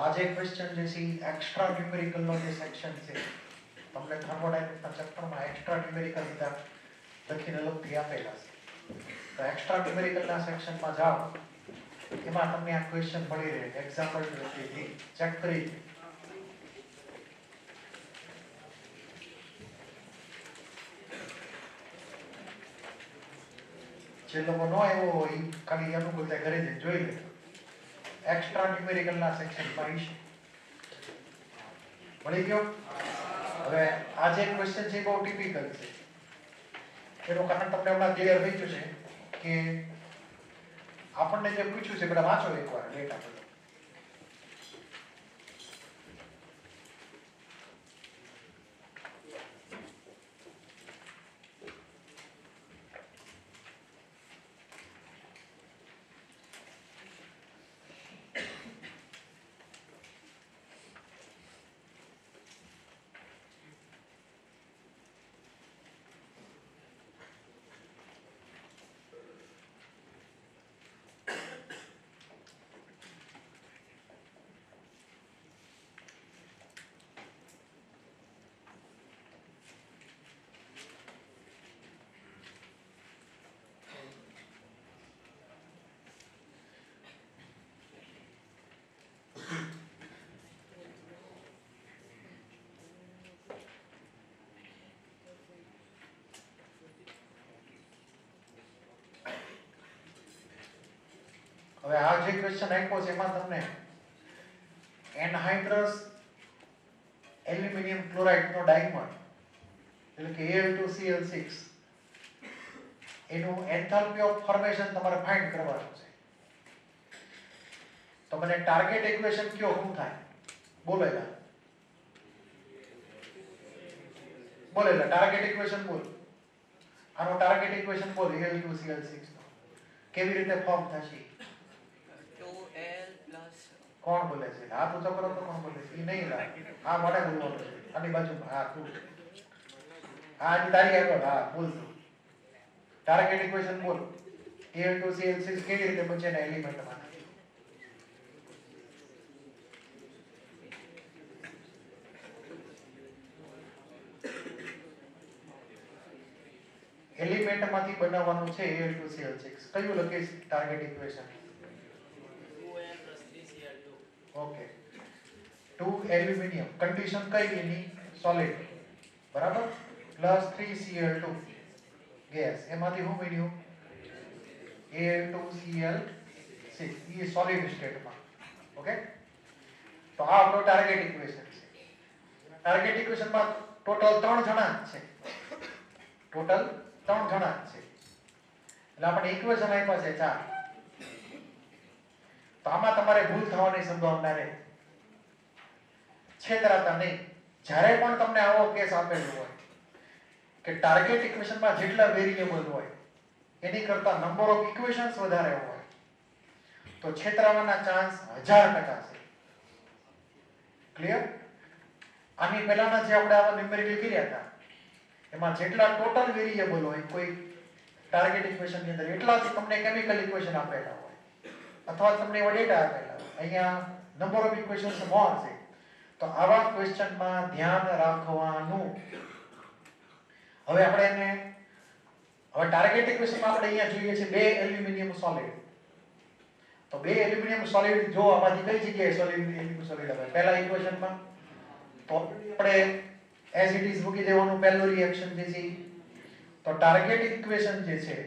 आज एक क्वेश्चन जैसी एक्स्ट्रा न्यूमेरिकल નો જે સેક્શન છે તમને થર્મોડાયનેમિક્સ ના ચેપ્ટરમાં એક્સ્ટ્રા ન્યુમેરિકલ વિધાન લખીને લખી આપેલા છે તો એક્સ્ટ્રા ન્યુમેરિકલ ના સેક્શનમાં જાઓ એમાં તમને આ ક્વેશ્ચન મળી રહે એક્ઝામ્પલ તરીકે ચેક કરી જે લોકો નો આવ્યો હોય ખાલી અનુકૂળતા ઘરે જઈને જોઈ લે એક્સ્ટ્રા ન્યુમેરિકલ ના સેક્શનમાં ઈશ મળી ગયો હવે આ જે ક્વેશ્ચન છે બહુ ટિપિકલ છે એનું કારણ તમને હમણાં ક્લિયર થઈ ગયું છે કે આપણને જે પૂછ્યું છે બધા વાંચો એકવાર લેટ આપણે હવે આ જે ક્વેશ્ચન આપ્યો છે એમાં તમને એનહાઇડ્રસ એલ્યુમિનિયમ ક્લોરાઇડ નો ડાઈમર એટલે કે Al2Cl6 એનું એન્થાલ્પી ઓફ ફોર્મેશન તમારે ફાઇન્ડ કરવાનું છે તો મને ટાર્ગેટ ઇક્વેશન કયો શું થાય બોલેલા ટાર્ગેટ ઇક્વેશન બોલ આનો ટાર્ગેટ ઇક્વેશન બોલ Al2Cl6 નો કેવી રીતે ફોર્મ થશે કોણ બોલે છે હાથ ઊંચો કરો તો કોણ બોલે છે ઈ નહીં લા હા મોઢે બોલવાનું છે આની બાજુ હા તું હા આની તારી આગળ હા બોલ તું ટાર્ગેટ ઇક્વેશન બોલ Al2Cl6 કેવી રીતે બચે ને એલિમેન્ટમાં એલિમેન્ટમાંથી બનાવવાનું છે Al2Cl6 કયું લખીશ target equation okay 2 aluminium condition કઈ એની સોલિડ બરાબર પ્લસ 3Cl2 ગેસ એમાંથી શું બન્યું Al2Cl6 એ સોલિડ સ્ટેટમાં ઓકે તો આ આપણો ટાર્ગેટ ઇક્વેશન છે ટાર્ગેટ ઇક્વેશનમાં ટોટલ 3 જણા છે એટલે આપણે ઇક્વેશન આપ્યા છે 4 તો આમાં તમારે ભૂલ થવાની સંભાવના રહે છેતરાતા નહીં જ્યારે પણ તમને આવો કેસ આપેલો હોય કે ટાર્ગેટ ઇક્વેશનમાં જેટલા વેરિયેબલ હોય એની કરતા નંબર ઓફ ઇક્વેશન્સ વધારે હોય તો છેતરાવાના ચાન્સ 1000% છે ક્લિયર આની પહેલાના જે આપણે આવા ન્યુમેરિકલ કર્યા હતા એમાં જેટલા ટોટલ વેરિયેબલ હોય કોઈ ટાર્ગેટ ઇક્વેશન ની અંદર એટલા જ તમને કેમિકલ ઇક્વેશન આપેલા હોય અથવા તમને એવા ડેટા આપેલા હોય અહીંયા નંબર ઓફ ઇક્વેશન્સ મોર છે તો આવા ક્વેશ્ચનમાં ધ્યાન રાખવાનું હવે આપણે એને હવે ટાર્ગેટ ઇક્વેશનમાં આપણે અહીંયા જોઈએ છે 2 એલ્યુમિનિયમ સોલિડ તો 2 એલ્યુમિનિયમ સોલિડ જો આમાંથી કઈ જગ્યાએ સોલિડ એલ્યુમિનિયમ સોલિડ આવે પહેલા ઇક્વેશનમાં તો આપણે એઝ ઇટ ઇઝ મૂકી દેવાનું પહેલું રિએક્શન જે છે તો ટાર્ગેટ ઇક્વેશન જે છે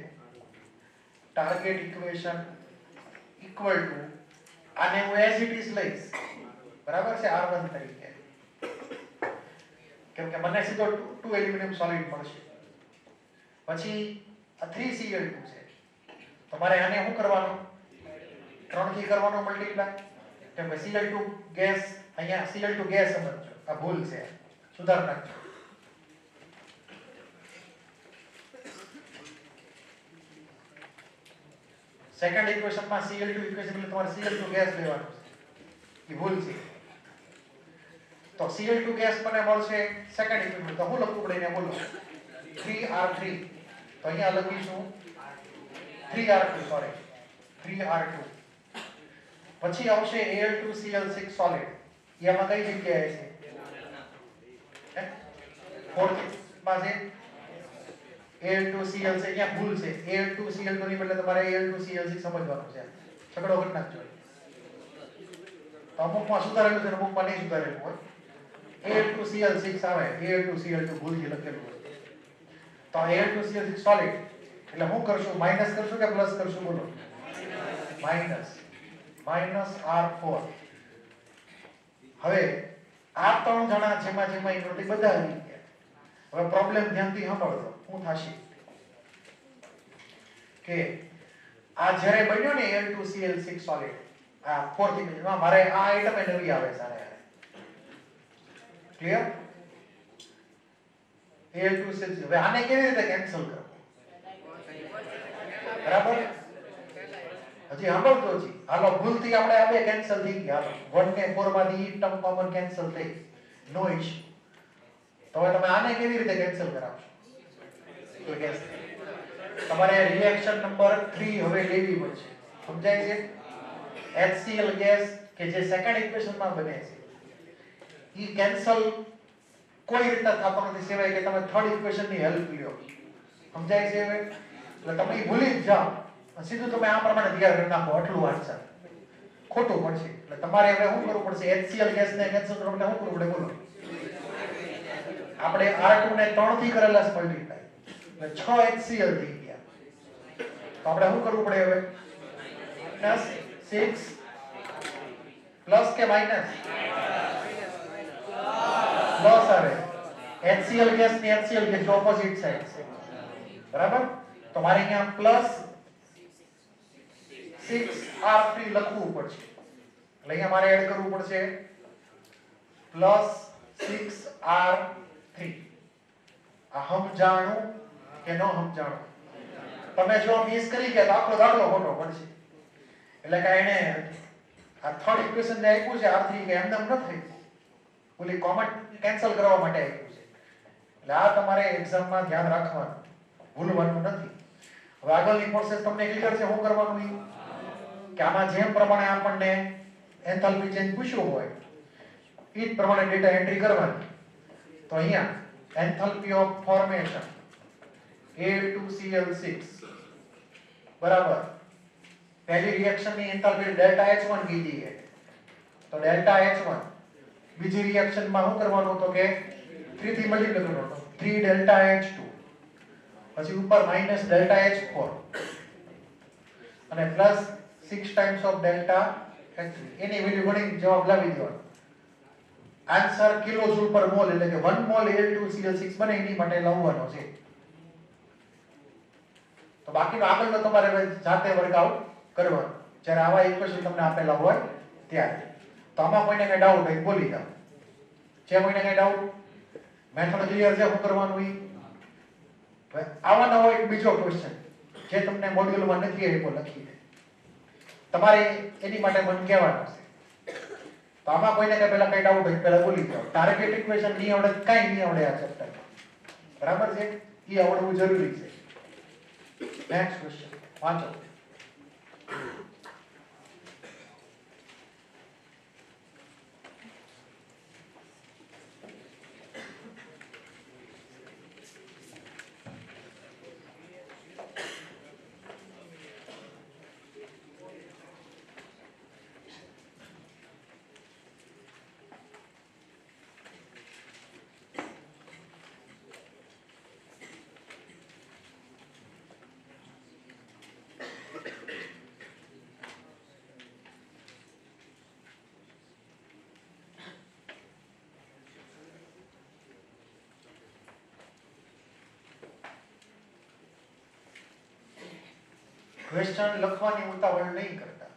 ટાર્ગેટ ઇક્વેશન ઇક્વલ ટુ આને હું એઝ ઇટ ઇઝ લઈશ બરાબર છે R1 તરીકે કેમ કે મને સીધો 2 એલ્યુમિનિયમ સોલિડ મળશે પછી આ 3Cl2 છે તમારે આને શું કરવાનું 3 થી કરવાનો મલ્ટીપ્લાય કેમ કે Cl2 ગેસ અહીંયા Cl2 ગેસ સમજો આ ભૂલ છે સુધાર નાખજો સેકન્ડ ઇક્વેશનમાં Cl2 ઇક્વેશન એટલે તમારે Cl2 ગેસ લેવાનું છે એ ભૂલ છે તો Cl2 ગેસ મને મળશે સેકન્ડ ઇક્વેશન તો હું લખું પડે એને બોલો 3R3 તો અહીંયા લખીશું 3R2 સોરી 3R2 પછી આવશે Al2Cl6 સોલિડ. એમાં કઈ જગ્યાએ છે? ફોર્થ માં છે Al2Cl છે. અહીંયા ભૂલ છે. Al2Cl2 ની બદલે તમારે Al2Cl6 સમજવાનું છે. છકડો કરી નાખજો. તો અમુકમાં સુધારેલું છે, અમુકમાં નહીં સુધારેલું હોય. Al2Cl6 આવે, Al2Cl2 ભૂલથી લખેલું હોય. તો Al2Cl6 સોલિડ એટલે હું કરશું? માઈનસ કરશું કે પ્લસ કરશું? બોલો. Minus R4. હવે આ ત્રણ જણા જેમાં ઇનોટી બધા આવી ગયા. હવે પ્રોબ્લેમ ધ્યાનથી સાંભળજો. શું થશે કે આ જ્યારે બન્યો ને Al2Cl6 સોલિડ, આ ફોર્થ ઇમેજમાં મારે આ આઈટમ એ નવી આવે છે. ક્લિયર? Al2Cl6. હવે આને કેવી રીતે કેન્સલ કરવું? બરાબર? હજી સાંભળજો જી. હાલો, ભૂલથી આપણે આ બે કેન્સલ થઈ ગયા. 1 ને 4 માંથી ટર્મ કોમન કેન્સલ થઈ. નો ઇશ્યુ. તો હવે તમે આને કેવી રીતે કેન્સલ કરાવશો? તો ગેસ તમારે રિએક્શન નંબર 3 હવે લેવી પડશે. સમજાય છે? HCl ગેસ કે જે સેકન્ડ ઇક્વેશનમાં બને છે ઈ કેન્સલ કોઈ રીતે થતો નથી સિવાય કે તમે થર્ડ ઇક્વેશનની હેલ્પ લ્યો. સમજાય છે? હવે એટલે તમે ઈ ભૂલી જ જાઓ, સીધું તમે આ પ્રમાણે તૈયાર કરી નાખો. આટલું આન્સર ખોટું પડશે. એટલે તમારે હવે શું કરવું પડશે? HCl ગેસને કેન્સલ કરવા માટે શું કરવું પડે? બોલો. આપણે R2 ને 3 થી કરેલા મલ્ટીપ્લાય એટલે 6 HCl થઈ ગયા. તો આપણે શું કરવું પડે હવે? -6 પ્લસ કે માઈનસ? પ્લસ આવે. HCl ગેસ ની HCl ગેસ ઓપોઝિટ સાઈડ છે. બરાબર? તો મારે અહીંયા પ્લસ 6R3 લખવું પડશે. એટલે અહીંયા મારે એડ કરવું પડશે પ્લસ 6R3. આ સમજાણું કે ન સમજાણું? તમે જો મિસ કરી ગયા તો આખો દાખલો ખોટો પડશે. એટલે કે એને આ થર્ડ ઇક્વેશન જે આપ્યું છે R3 કે એમને ન થઈ, ઓલી કોમન કેન્સલ કરવા માટે આપ્યું છે. એટલે આ તમારે એક્ઝામમાં ધ્યાન રાખવાનું, ભૂલવાનું નથી. હવે આગળની પ્રોસેસ તમને ક્લિયર છે? શું કરવાનું ઈ કે આમાં જેમ પ્રમાણે આપણને એન્થાલ્પી ચેન્જ પૂછ્યું હોય એ જ પ્રમાણે ડેટા એન્ટ્રી કરવાની. તો અહીંયા એન્થાલ્પી ઓફ ફોર્મેશન Al2Cl6 બરાબર પહેલી રિએક્શનની એન્થાલ્પી ડેલ્ટા H1 કીધી છે. તો ડેલ્ટા H1 બીજી રિએક્શનમાં શું કરવાનું? તો કે 3 થી મલ્ટીપ્લાય કરવાનો. 3 ડેલ્ટા H2 પછી ઉપર માઈનસ ડેલ્ટા H4 અને plus 6 times of delta H3. Any value ગણી જવાબ લાવી દેવાનો. આન્સર કિલોજૂલ પર મોલ એટલે કે 1 મોલ Al2Cl6 બને એની માટે લાવવાનો છે. તો બાકીનો આગળનો તમારે જાતે વર્કઆઉટ કરવાનું જ્યારે આવા ઇક્વેશન તમને આપેલા હોય ત્યારે. તો આમાં કોઈને કઈ ડાઉટ હોય બોલી જાઓ. છે કોઈને કઈ ડાઉટ? મેથડ ક્લિયર છે? શું કરવાનું ઈ? આવવાનો હોય એક બીજો ક્વેશ્ચન જે તમને મોડ્યુલમાં નથી આપ્યો લખીને તમારે એની માટે મને કહેવાનું છે. તો આમાં કોઈને કઈ પહેલા કઈ ડાઉટ હોય પહેલા બોલી જાઓ. ટાર્ગેટ ઇક્વેશન નહીં આવડે કાઈ નહીં આવડે આ ચેપ્ટરમાં. બરાબર છે? ઈ આવડવું જરૂરી છે. નેક્સ્ટ ક્વેશ્ચન વાંચો. ક્વેશ્ચન લખવાની ઉતાવળ નહીં કરતા.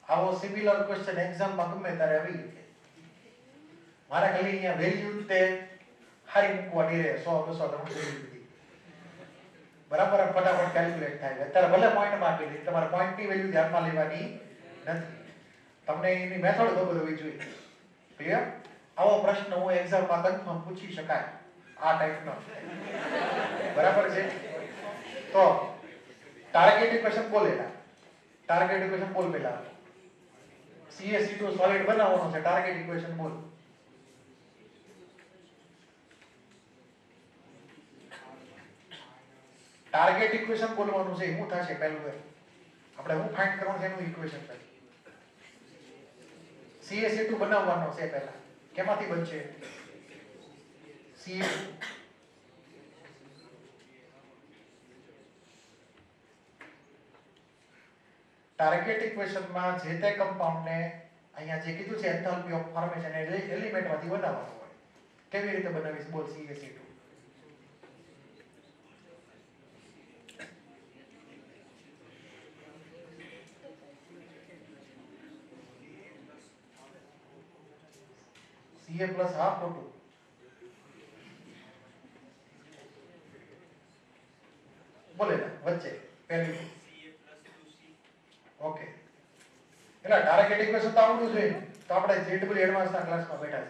આવો સિમિલર ક્વેશ્ચન એક્ઝામમાં ગમે ત્યારે આવી શકે. મારે ખાલી અહીંયા વેલ્યુ તે હારી મૂકવાની રહે 100 200 300 બરાબર ફટાફટ કેલ્ક્યુલેટ થાય. અત્યારે ભલે પોઈન્ટમાં આપી દે, તમારે પોઈન્ટની વેલ્યુ ધ્યાનમાં લેવાની નથી. તમને એની મેથડ ખબર હોવી જોઈએ. ક્લિયર? આવો પ્રશ્ન હું એક્ઝામમાં કન્ફર્મ પૂછી શકાય આ ટાઈપનો. બરાબર છે? તો ટાર્ગેટ ઇક્વેશન બોલેલા ટાર્ગેટ ઇક્વેશન બોલ પેલા CaC2 સોલિડ બનાવવાનો છે ટાર્ગેટ ઇક્વેશન બોલ ટાર્ગેટ ઇક્વેશન બોલવાનું છે શું થશે પહેલું આપણે હું ફાઇન્ડ કરવાનું છે એનું ઇક્વેશન છે CaC2 બનાવવાનો છે પહેલા કેમાંથી બનશે Ca2 ટાર્ગેટ ઇક્વેશનમાં જે તે કમ્પાઉન્ડને અહીંયા જે કીધું છે એન્થાલ્પી ઓફ ફોર્મેશન એલિમેન્ટમાંથી બનાવવાનો હોય કેવી રીતે બનાવીશ બોલ CaC2 Ca plus half O2 બોલે વચ્ચે પહેલી ઓકે એટલે ટાર્ગેટ ઇક્વેશન તો આવડવું જોઈએ તો આપણે જેડબલ્યુ એડવાન્સ ના ક્લાસમાં બેઠા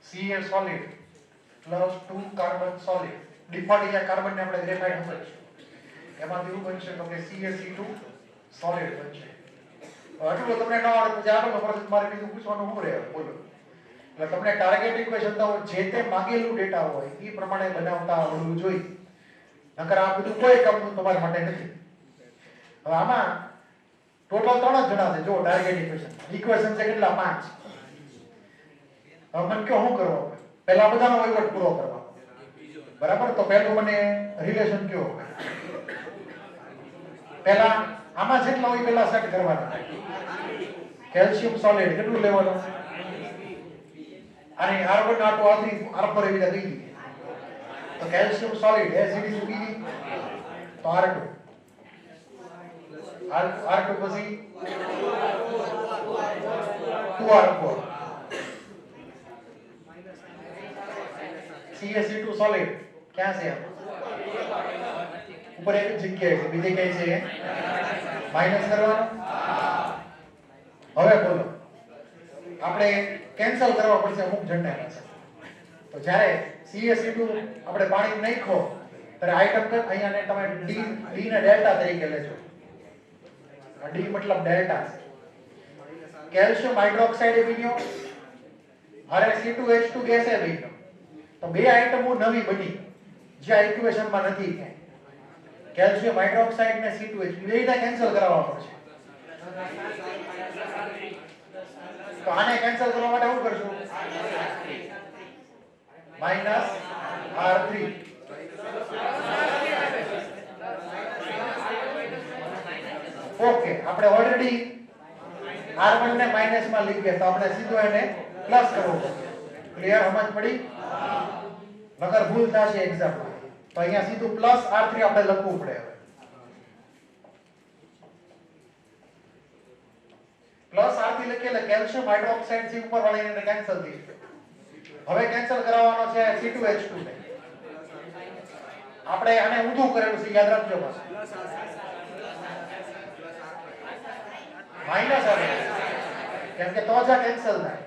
છીએ Ca solid plus 2 carbon solid default અહીંયા કાર્બન ને આપણે ગ્રેફાઇટ સમજીશું એમાંથી શું બનશે તો કે CaC2 સોલિડ બનશે આટલું તમને ન આવડે તો આગળનો પ્રોસેસ મારે બીજું પૂછવાનું શું રહે બોલો એટલે તમને ટાર્ગેટ ઇક્વેશન તો જે તે માંગેલું ડેટા હોય એ પ્રમાણે બનાવતા આવડવું જોઈએ નકર આ બધું કોઈ કામનું તમારા માટે નથી હવે આમાં ટોટલ 3 જ જણા છે જો ટાર્ગેટ ઇક્વેશન છે કેટલા 5 હવે મને કયો શું કરવો પહેલા બધાનો વહીવટ પૂરો કરવાનો બરાબર તો પહેલું મને રિલેશન કયો પહેલા આમાં જેટલા હોય પહેલા સેટ કરવાના કેલ્શિયમ સોલિડ કેટલું લેવાનું અને R1 R2 R3 R4 એવી રીતે દઈ દીધી તો કેલ્શિયમ સોલિડ એસિડિટી પીવી તો R2 પછી 2R4 CaC2 સોલિડ ક્યાં છે ઉપર એક જગ્યાએ છે બીજે ક્યાંય છે માઈનસ કરવાનો હવે બોલો આપણે કેન્સલ કરવા પડશે અમુક જંટાના છે તો જ્યારે CaC2 આપણે પાણી નાખો ત્યારે આઈટમ અહીંયા ને તમે D ને ડેલ્ટા તરીકે લેજો D મતલબ ડેલ્ટા છે કેલ્શિયમ હાઇડ્રોક્સાઇડ એ બન્યો અને C2H2 ગેસ એ બન્યો તો બે આઈટમો નવી બની જે આ ઇક્વેશનમાં નથી કેલ્શિયમ હાઇડ્રોક્સાઇડ ને C2H2 બેયને કેન્સલ કરાવવા પડશે તો આને કેન્સલ કરવા માટે શું કરશું -R3 ઓકે આપણે ઓલરેડી R1 ને માઈનસ માં લઈ ગયા તો આપણે સીધો એને પ્લસ કરવો પડશે ક્લિયર સમજ પડી નકર ભૂલ થશે એક્ઝામ્પલ તો અહીંયા સીધું +R3 આપણે લખવું પડે હવે +R3 લખીએ એટલે કેલ્શિયમ હાઇડ્રોક્સાઇડ થી ઉપર વાળી એને કેન્સલ થઈ જશે હવે કેન્સલ કરાવવાનો છે C2H2 ને આપણે આને ઊંધું કરેલું છે યાદ રાખજો બસ માઈનસ આવે કેમ કે તો જ કેન્સલ થાય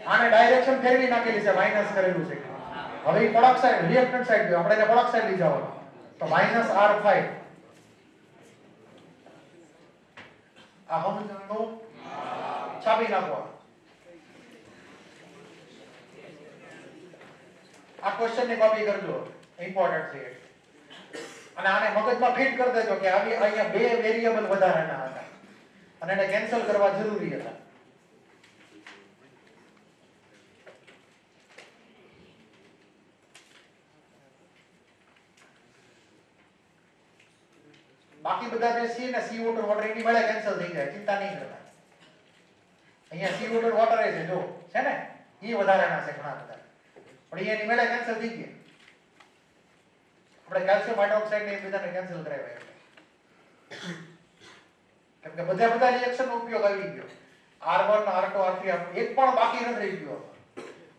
આને ડાયરેક્શન ફેરવી નાખેલી છે માઈનસ કરેલું છે હવે ઈ પ્રોડક્ટ સાઈડ રિએક્ટન્ટ સાઈડ ગયો આપણે એને પ્રોડક્ટ સાઈડ લઈ જવાનો તો -R5 આ સમજણો છાપી નાખો આ ક્વેશ્ચન ની કોપી કરજો ઇમ્પોર્ટન્ટ છે અને આને મગજમાં ફિટ કરી દેજો કે આવી અહીંયા બે વેરીએબલ વધારાના હતા અને એને કેન્સલ કરવા જરૂરી હતા બાકી બધા જે C ને CO2 વોટર એની મળે કેન્સલ થઈ જાય ચિંતા નહીં કરતા અહીંયા CO2 વોટર છે જો છે ને ઈ વધારાના છે ઘણા બધા પણ એની મળે કેન્સલ થઈ ગયા આપણે કેલ્શિયમ હાઇડ્રોક્સાઇડ ને બધાને કેન્સલ કરાવ્યા કેમ કે બધા રિએક્શન નો ઉપયોગ આવી ગયો R1 R2 R3 એક પણ બાકી નથી રહી ગયો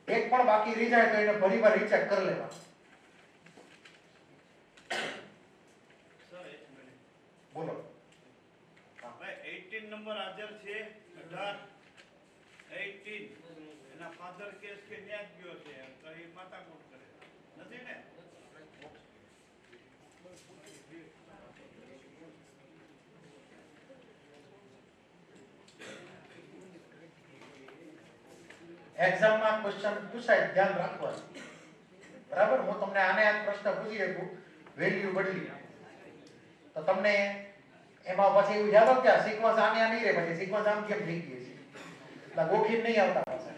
એક પણ બાકી રહી જાય તો એને ફરીવાર રીચેક કરી લેવા બોલો ભાઈ 18 નંબર હાજર છે 18 એના ફાધર કેસ કે ન્યા ગયો છે તો એ માથાકૂટ કરે નથી ને એક્ઝામમાં ક્વેશ્ચન પૂછાય ધ્યાન રાખવાનું. બરાબર, હું તમને આને આ પ્રશ્ન પૂછી શકું વેલ્યુ બદલી તો તમને એમાં પછી એવું યાદ આવશે આ સિક્વન્સ આને આ નહીં રહે, પછી સિક્વન્સ આમ કેમ થઈ ગઈ છે એટલે ગોખી નહીં આવતા પાછા.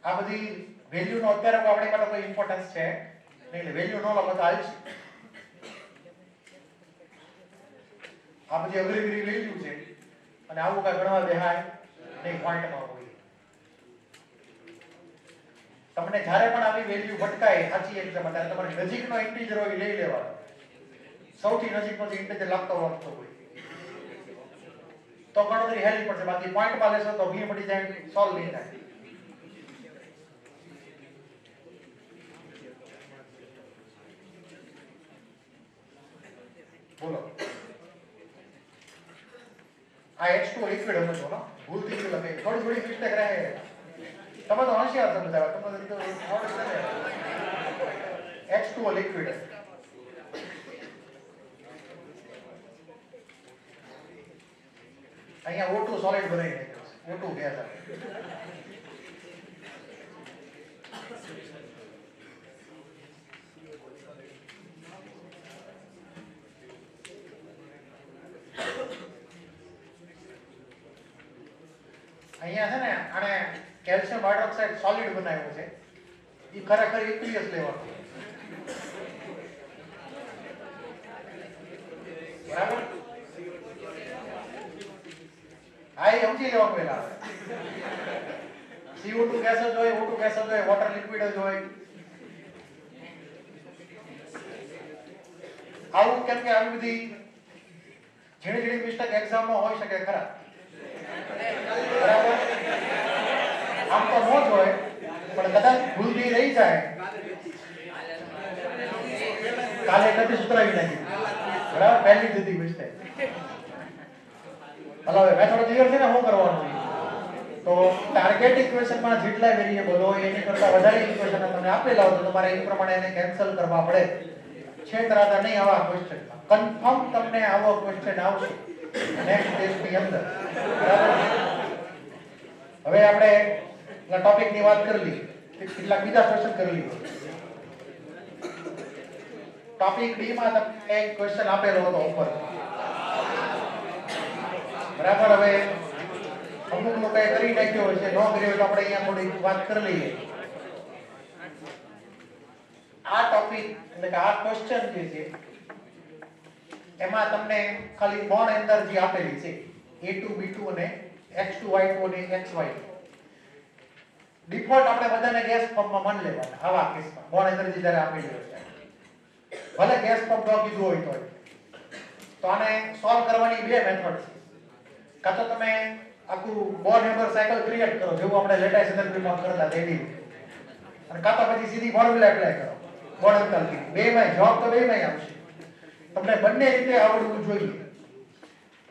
આ બધી વેલ્યુ નો અત્યારે આપણી માટે કોઈ ઇમ્પોર્ટન્સ છે નહીં, એટલે વેલ્યુ નો લખો તો હાલશે. આ બધી અઘરી વેલ્યુ છે અને આવું કઈ ગણવા બેહાય નહીં પોઈન્ટમાં હોય. તમને જ્યારે પણ આવી વેલ્યુ ભટકાય સાચી એક્ઝામ ત્યારે તમારે નજીકનો ઇન્ટીજર હોય લઈ લેવાનો. સૌથી નજીકનો જે ઇન્ટીજર લાગતો હોય તો ગણતરી હેલી પડશે, બાકી પોઈન્ટમાં લેશો તો ભીડ પડી જાય, સોલ્વ નહીં થાય. બોલો આ H2O લિક્વિડ હમો છો ને ભૂલ થઈ ગઈ લખે થોડી મિસ્ટેક રહે. તમે તો હોશિયાર સમજાવે, તમે તો આવડે છે. H2O લિક્વિડ અહીંયા O2 સોલિડ બનાવી નાખ્યો છે, O2 ગેસ આવે. અહીંયા છે ને આને કેલ્શિયમ હાઇડ્રોક્સાઇડ સોલિડ બનાવ્યો છે, એ ખરેખર ઇક્વિયસ લેવાનું. બરાબર, આ એ સમજી લેવાનું પહેલા. CO2 ગેસ જ હોય, O2 ગેસ જ હોય, વોટર લિક્વિડ જ હોય. આવું કેમ કે આવી બધી ઝીણી મિસ્ટેક એક્ઝામમાં હોઈ શકે ખરા. બરાબર, આમ તો નો જ હોય પણ કદાચ ભૂલથી રહી જાય કાલે નથી સુતરાવી નાખી. બરાબર, પહેલી જતી મિસ્ટેક. હલો, હવે મેથડ ક્લિયર છે ને શું કરવાનું? તો ટાર્ગેટ ઇક્વેશનમાં જેટલા વેરીએબલ હોય એની કરતા વધારે ઇક્વેશન તમને આપેલા હોય તો તમારે એ પ્રમાણે એને કેન્સલ કરવા પડે. છેતરાતા નહીં આવા ક્વેશ્ચનમાં. કન્ફર્મ તમને આવો ક્વેશ્ચન આવશે નેક્સ્ટ ટેસ્ટની અંદર. બરાબર, હવે આપણે ટોપિકની વાત કરી લીધી, કેટલાક બીજા ક્વેશ્ચન કરી લીધો. ટોપિક ડી માં તમને એક ક્વેશ્ચન આપેલો હતો ઉપર. બરાબર, હવે અમુક લોકોએ કરી નાખ્યો હોય છે, ન કર્યો હોય તો આપણે અહીંયા થોડી વાત કરી લઈએ. આ ટોપિક એટલે કે આ ક્વેશ્ચન જે છે એમાં તમને ખાલી બોન્ડ એનર્જી આપેલી છે A2 B2 અને X2 Y2 અને XY. ડિફોલ્ટ આપણે બધાને ગેસ ફોર્મમાં માની લેવાના આવા કેસમાં. બોન્ડ એનર્જી જ્યારે આપેલી હોય ભલે ગેસ ફોર્મ ન કીધું હોય તો આને સોલ્વ કરવાની બે મેથડ છે. કાં તો તમે આખું બોર્ન હેમર સાયકલ ક્રિએટ કરો જેવું આપણે લેટાઇસ એનર્જીમાં કરતા તેવી, અને કાં તો પછી સીધી ફોર્મ્યુલા એપ્લાય કરો બોર્ન એનર્જી. બેમાં જવાબ તો બેમાં આવશે. તમને બંને રીતે આવડવું જોઈએ.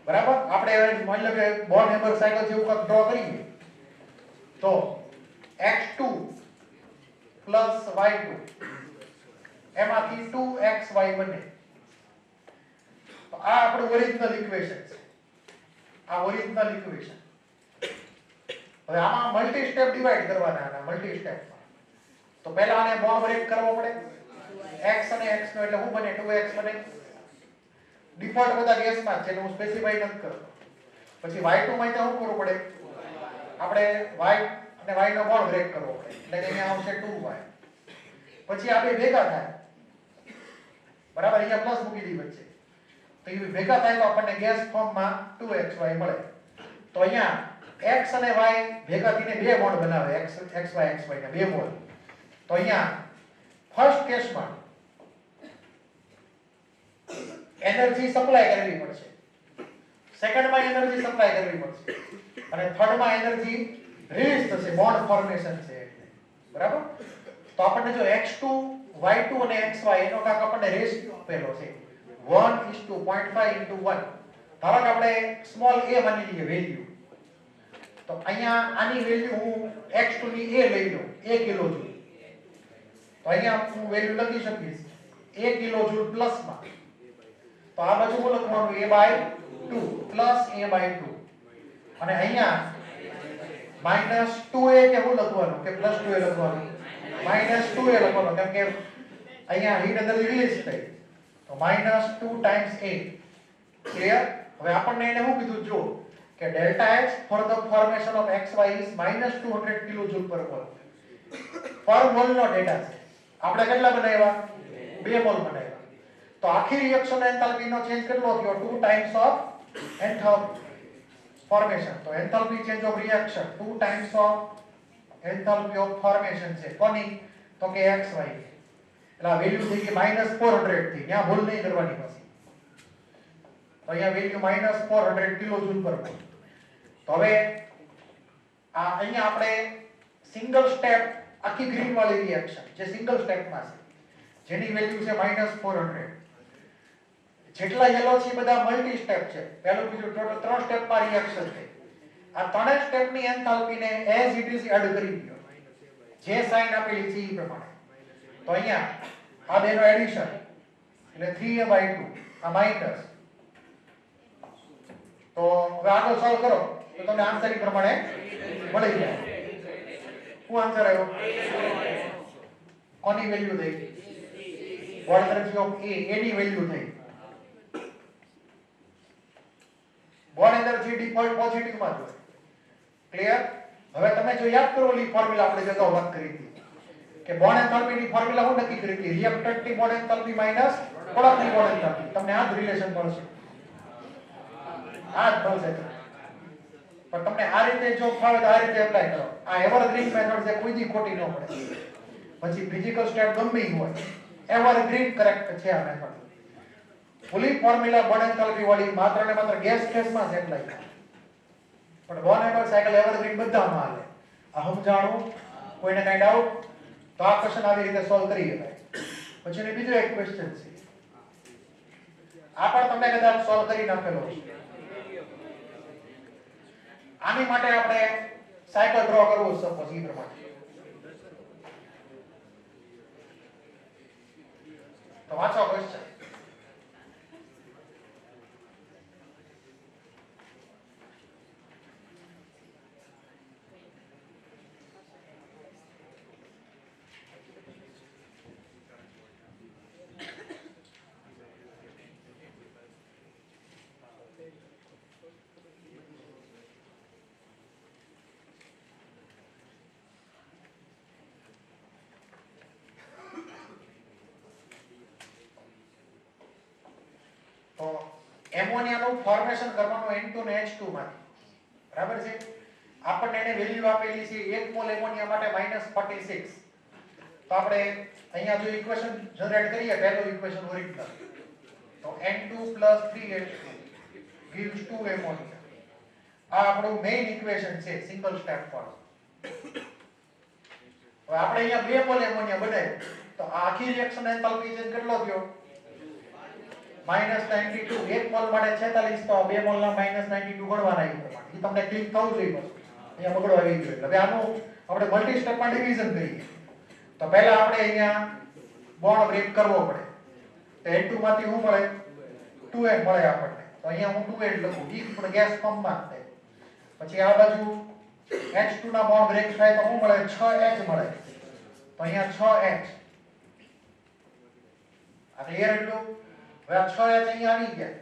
બરાબર, આપણે માની લો કે બોર્ન હેમર સાયકલ જેવું કંઈક ડ્રો કરીએ તો x2 + y2 એમાંથી 2xy બને. તો આ આપણું ઓરિજિનલ ઇક્વેશન છે. આ ઓરિજિનલ ઇક્વેશન. હવે આમાં મલ્ટી સ્ટેપ ડિવાઇડ કરવાના છે, મલ્ટી સ્ટેપમાં. તો પહેલા આને બોન્ડ બ્રેક કરવો પડે. x અને x નો એટલે શું બને? 2x બને. ડિફોલ્ટ બધા ગેસમાં છે, હું સ્પેસિફાઈ નથી કરતો. પછી y2 માં શું કરવું પડે? આપણે y અને y નો બોન્ડ બ્રેક કરવો પડે, એટલે કે અહીંયા આવશે 2y. પછી આ બે ભેગા થાય. બરાબર, અહીંયા પ્લસ મૂકી દી વચ્ચે. તો એ ભેગા થાય તો આપણને ગેસ ફોર્મમાં 2xy મળે. તો અહીંયા x અને y ભેગા થઈને બે બોન્ડ બનાવે, xy ના બે બોન્ડ. તો અહીંયા ફર્સ્ટ કેસમાં એનર્જી સપ્લાય કરવી પડશે, સેકન્ડમાં એનર્જી સપ્લાય કરવી પડશે, અને થર્ડમાં એનર્જી રિલીઝ થશે. બોન્ડ ફોર્મેશન છે એટલે. બરાબર, તો આપણને જો x2 y2 અને xy એનો કાક આપણને રેશિયો આપેલો છે 1:0.5:1. ધારો કે આપણે સ્મોલ a માની લઈએ વેલ્યુ, તો અહીંયા આની વેલ્યુ હું x2 ની a લઈ લઉં 1 કિલો જૂલ, તો અહીંયા હું વેલ્યુ લખી શકીશ 1 કિલો જૂલ પ્લસમાં, તો આ બાજુ શું લખવાનું a/2 પ્લસ a/2, અને અહીંયા -2a કે શું લખવાનું કે +2a લખવાનું, -2a લખવાનું, કેમ કે અહીંયા હીટ અંદરથી રિલીઝ થઈ, તો -2 ટાઈમ્સ a. ક્લિયર? હવે આપણને એને શું કીધું જો કે delta H for the formation of XY is -200 કિલોજૂલ પર મોલ. પર મોલ નો ડેટા છે. આપણે કેટલા બનાવ્યા? 2 મોલ બનાવ્યા. તો આખી રિએક્શન એન્થાલ્પી નો ચેન્જ કેટલો થયો? 2 ટાઈમ્સ ઓફ એન્થાલ્પી ફોર્મેશન. તો enthalpy change of reaction 2 times of enthalpy of formation છે કોની? તો કે XY. એટલે આ વેલ્યુ થઈ ગઈ -400 થી. ત્યાં ભૂલ નહીં કરવાની પછી. તો અહીંયા વેલ્યુ -400 કિલોજૂલ પર મોલ. તો હવે આ અહીંયા આપણે સિંગલ સ્ટેપ આખી ગ્રીન વાળી રિએક્શન જે સિંગલ સ્ટેપમાં છે જેની વેલ્યુ છે -400, જેટલા યલો છે એ બધા મલ્ટી સ્ટેપ છે, પહેલું બીજું ટોટલ 3 સ્ટેપમાં રિએક્શન છે. આ ત્રણેય સ્ટેપની એન્થાલ્પીને એઝ ઇટ ઇઝ એડ કરી દો જે સાઇન આપેલી છે એ પ્રમાણે. તો અહીંયા આ બેનો એડિશન એટલે 3a/2 આ માઈનસ. તો હવે આગળ સોલ્વ કરો તો તમને આન્સર એ પ્રમાણે મળી જાય. શું આન્સર આવ્યો? કોની વેલ્યુ થઈ? What energy of A, A ની વેલ્યુ થઈ. બોન્ડ એનર્જી ડિફોલ્ટ પોઝિટિવ માં હોય. ક્લિયર? હવે તમે જો યાદ કરો ઓલી ફોર્મ્યુલા આપણે અગાઉ વાત કરી હતી કે બોન્ડ એન્થાલ્પી ની ફોર્મ્યુલા હું નક્કી કરી હતી? રિએક્ટન્ટ ની બોન્ડ એન્થાલ્પી માઈનસ પ્રોડક્ટ ની બોન્ડ એન્થાલ્પી. તમને આ જ રિલેશન મળશે, આ જ મળશે. પણ તમને આ રીતે જો ફાવે તો આ રીતે એપ્લાય કરો. આ એવરગ્રીન મેથડ છે, કોઈ દી ખોટી ન પડે. પછી ફિઝિકલ સ્ટેટ ગમે ઈ હોય, એવરગ્રીન કરેક્ટ છે આ મેથડ. ફૂલી ફોર્મ્યુલા બોન્ડ એન્થાલ્પી વાળી માત્ર ને માત્ર ગેસ ફેઝમાં જ એપ્લાય થાય. પણ બોન્ડ એન્થાલ્પી સાયકલ એવરગ્રીન બધામાં હાલે. આ સમજાણું? કોઈને કઈ ડાઉટ? તો આ ક્વેશ્ચન આવી રીતે સોલ્વ કરી શકાય. પછીનો બીજો એક ક્વેશ્ચન છે, આ પણ તમને કદાચ સોલ્વ કરી નાખેલો છે. આની માટે આપણે સાયકલ ડ્રો કરવું છે સપોઝ ઈ પ્રમાણે. તો વાંચો ક્વેશ્ચન. તો એમોનિયાનું ફોર્મેશન કરવાનું N2 ને H2 માંથી. બરાબર છે? આપણને એને વેલ્યુ આપેલી છે 1 મોલ એમોનિયા માટે -46. તો આપણે અહીંયા જો ઇક્વેશન જનરેટ કરીએ, પહેલું ઇક્વેશન ઓરિજિનલ, તો N2 + 3H2 gives 2 એમોનિયા. આ આપણું મેઇન ઇક્વેશન છે સિંગલ સ્ટેપ પર. હવે આપણે અહીંયા 2 મોલ એમોનિયા બનાવ્યું, તો આ આખી રિએક્શન એન્થાલ્પી ચેન્જ કેટલો થયો? -92. 1 મોલ માટે 46, તો 2 મોલના -92 ગણવાના એ પ્રમાણે. એ તમને ક્લિક થવું જોઈએ બસ. અહીંયા બગડો આવી ગયો. હવે આનું આપણે મલ્ટી સ્ટેપમાં ડિવિઝન કરીએ. તો પહેલા આપણે અહીંયા બોન્ડ બ્રેક કરવો પડે. તો N2 માંથી શું મળે? 2N મળે આપણને. તો અહીંયા હું 2N લખું. ઈ પણ ગેસ ફોર્મમાં છે. પછી આ બાજુ H2 ના બોન્ડ બ્રેક થાય તો શું મળે? 6H મળે. તો અહીંયા 6H. આ ક્લિયર એટલું? હવે આ 6H અહીંયા આવી ગયા.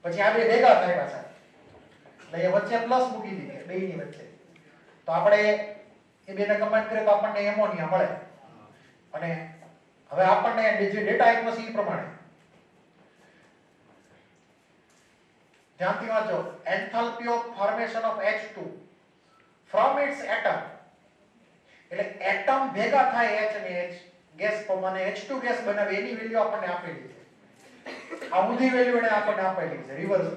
પછી આ બે ભેગા થાય પાછા. એટલે એ વચ્ચે પ્લસ મૂકી દીધી બેયની વચ્ચે. તો આપણે એ બેને કમ્બાઈન કરીએ તો આપણને એમોનિયા મળે. અને હવે આપણને જે ડેટા આપ્યો છે એ પ્રમાણે ધ્યાનથી વાંચો. Enthalpy of formation of H2 from its atom. એટલે એટમ ભેગા થાય H અને H ગેસ ફોર્મ અને H2 ગેસ બનાવે એની વેલ્યુ આપણને આપેલી છે. આ ઊંધી વેલ્યુ એને આપણને આપેલી છે રિવર્સ.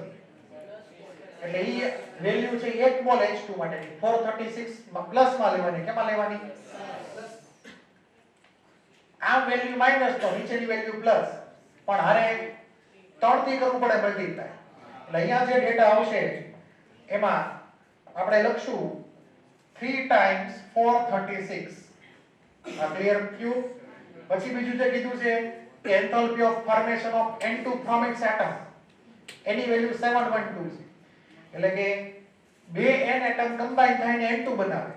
એટલે ઈ વેલ્યુ છે 1 મોલ H2 માટેની 436 પ્લસ માં લેવાની. કેમાં લેવાની? આ વેલ્યુ માઈનસ તો નીચેની વેલ્યુ પ્લસ, પણ હારે 3 થી કરવું પડે મલ્ટીપ્લાય. એટલે અહીંયા જે ડેટા આવશે એમાં આપણે લખશું 3 ટાઈમ્સ 436. આ ક્લિયર થયું? પછી બીજું જે કીધું છે કે enthalpy of formation of N2 from its atom any value 712 છે. એટલે કે બે N એટમ કમ્બાઈન થઈને N2 બનાવે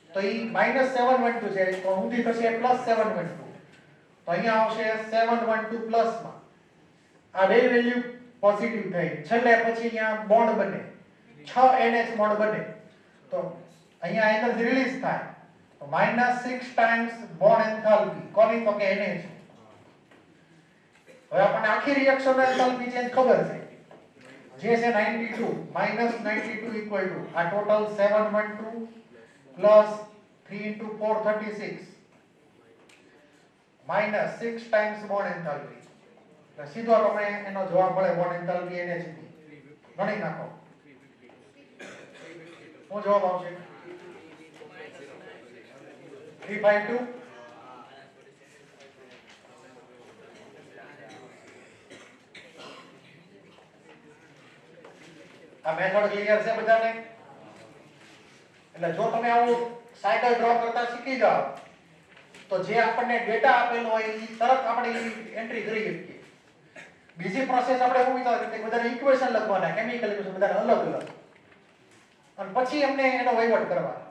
તો ઈ -712 છે તો ઊંધી થશે +712. તો અહીંયા આવશે 712 પ્લસ માં આ બે વેલ્યુ પોઝિટિવ થઈ છેલ્લે પછી અહીંયા બોન્ડ બને 6 NH બોન્ડ બને તો અહીંયા એનર્જી રિલીઝ થાય તો -6 ટાઈમ્સ બોન્ડ એન્થાલ્પી કોની તો કે NH. હવે આપણને આખી રિએક્શન એન્થાલ્પી ચેન્જ ખબર છે જે છે 92 -92 ઇક્વલ ટુ આ total 712 plus 3 * 436 -6 times bond enthalpy. એટલે સીધો તમને એનો જવાબ મળે બોન્ડ એન્થાલ્પી NH ની. ગણી નાખો શું જવાબ આવશે? 352. આ મેથડ ક્લિયર છે બધાને? એટલે જો તમે આવું સાયકલ ડ્રો કરતા શીખી જાઓ તો જે આપણને ડેટા આપેલો હોય એ તરત આપણે એન્ટ્રી કરી શકીએ. બીજી પ્રોસેસ આપણે એવું વિચાર કે બધાને ઇક્વેશન લખવાના, કેમિકલ ઇક્વેશન બધાને અલગ અલગ, અને પછી એમને એનો વહીવટ કરવાનો.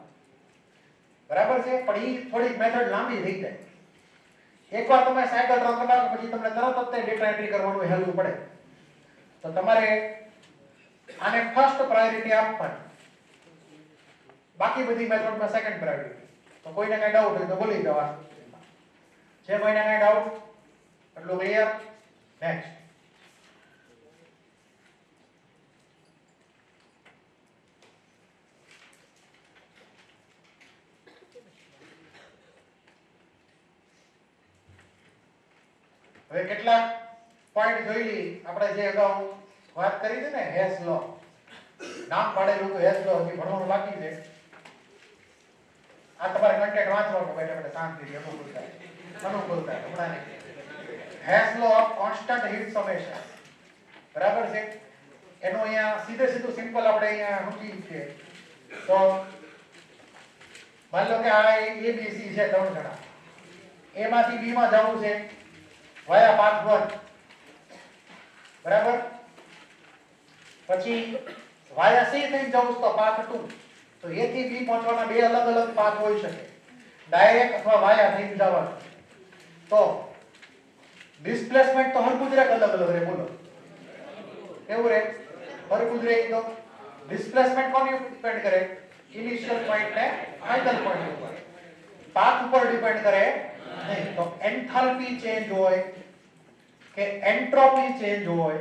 બરાબર છે? પણ એ થોડીક મેથડ લાંબી થઈ જાય. એકવાર તમે સાયકલ ડ્રો કરવા પછી તમને તરત જ ડેટા એન્ટ્રી કરવાનું હેલવું પડે. તો તમારે આને ફર્સ્ટ પ્રાયોરિટી આપવાની, બાકી બધી મેથડમાં સેકન્ડ પ્રાયોરિટી. તો કોઈને કઈ ડાઉટ હોય તો બોલી જવા. છે કોઈને કઈ ડાઉટ? એટલું ક્લિયર? નેક્સ્ટ. હવે કેટલાક પોઈન્ટ જોઈ લઈ આપણે જે અગાઉ વાત કરી હતી ને હેસ લો. નામ પાડેલું તો હેસ લો હજી ભણવાનું બાકી છે. આ તમારે કન્ટેન્ટ વાંચવાનું બેઠા બેઠા શાંતિથી અનુકૂળતા હમણાં નહીં. Hess law of constant heat summation. બરાબર છે? એનું અહીંયા સીધું સિમ્પલ આપણે અહીંયા સમજી છે. તો માની લો કે આ A B C છે 3 જણા. A માંથી B માં જવું છે વાયા પાથ 1. બરાબર? પછી વાયા C થઈને જવું તો પાથ 2. તો A થી B પહોંચવાના બે અલગ અલગ પાથ હોઈ શકે. ડાયરેક્ટ અથવા વાયા થઈને જવાનું. તો ડિસ્પ્લેસમેન્ટ તો હરખું જ અલગ અલગ રહે. બોલો કેવું રહે? હરખું જ રહે. તો ડિસ્પ્લેસમેન્ટ કોની ઉપર ડિપેન્ડ કરે? ઇનિશિયલ પોઈન્ટ ને ફાઇનલ પોઈન્ટ ઉપર. પાથ ઉપર ડિપેન્ડ કરે નહીં. તો એન્થાલ્પી ચેન્જ હોય કે એન્ટ્રોપી ચેન્જ હોય.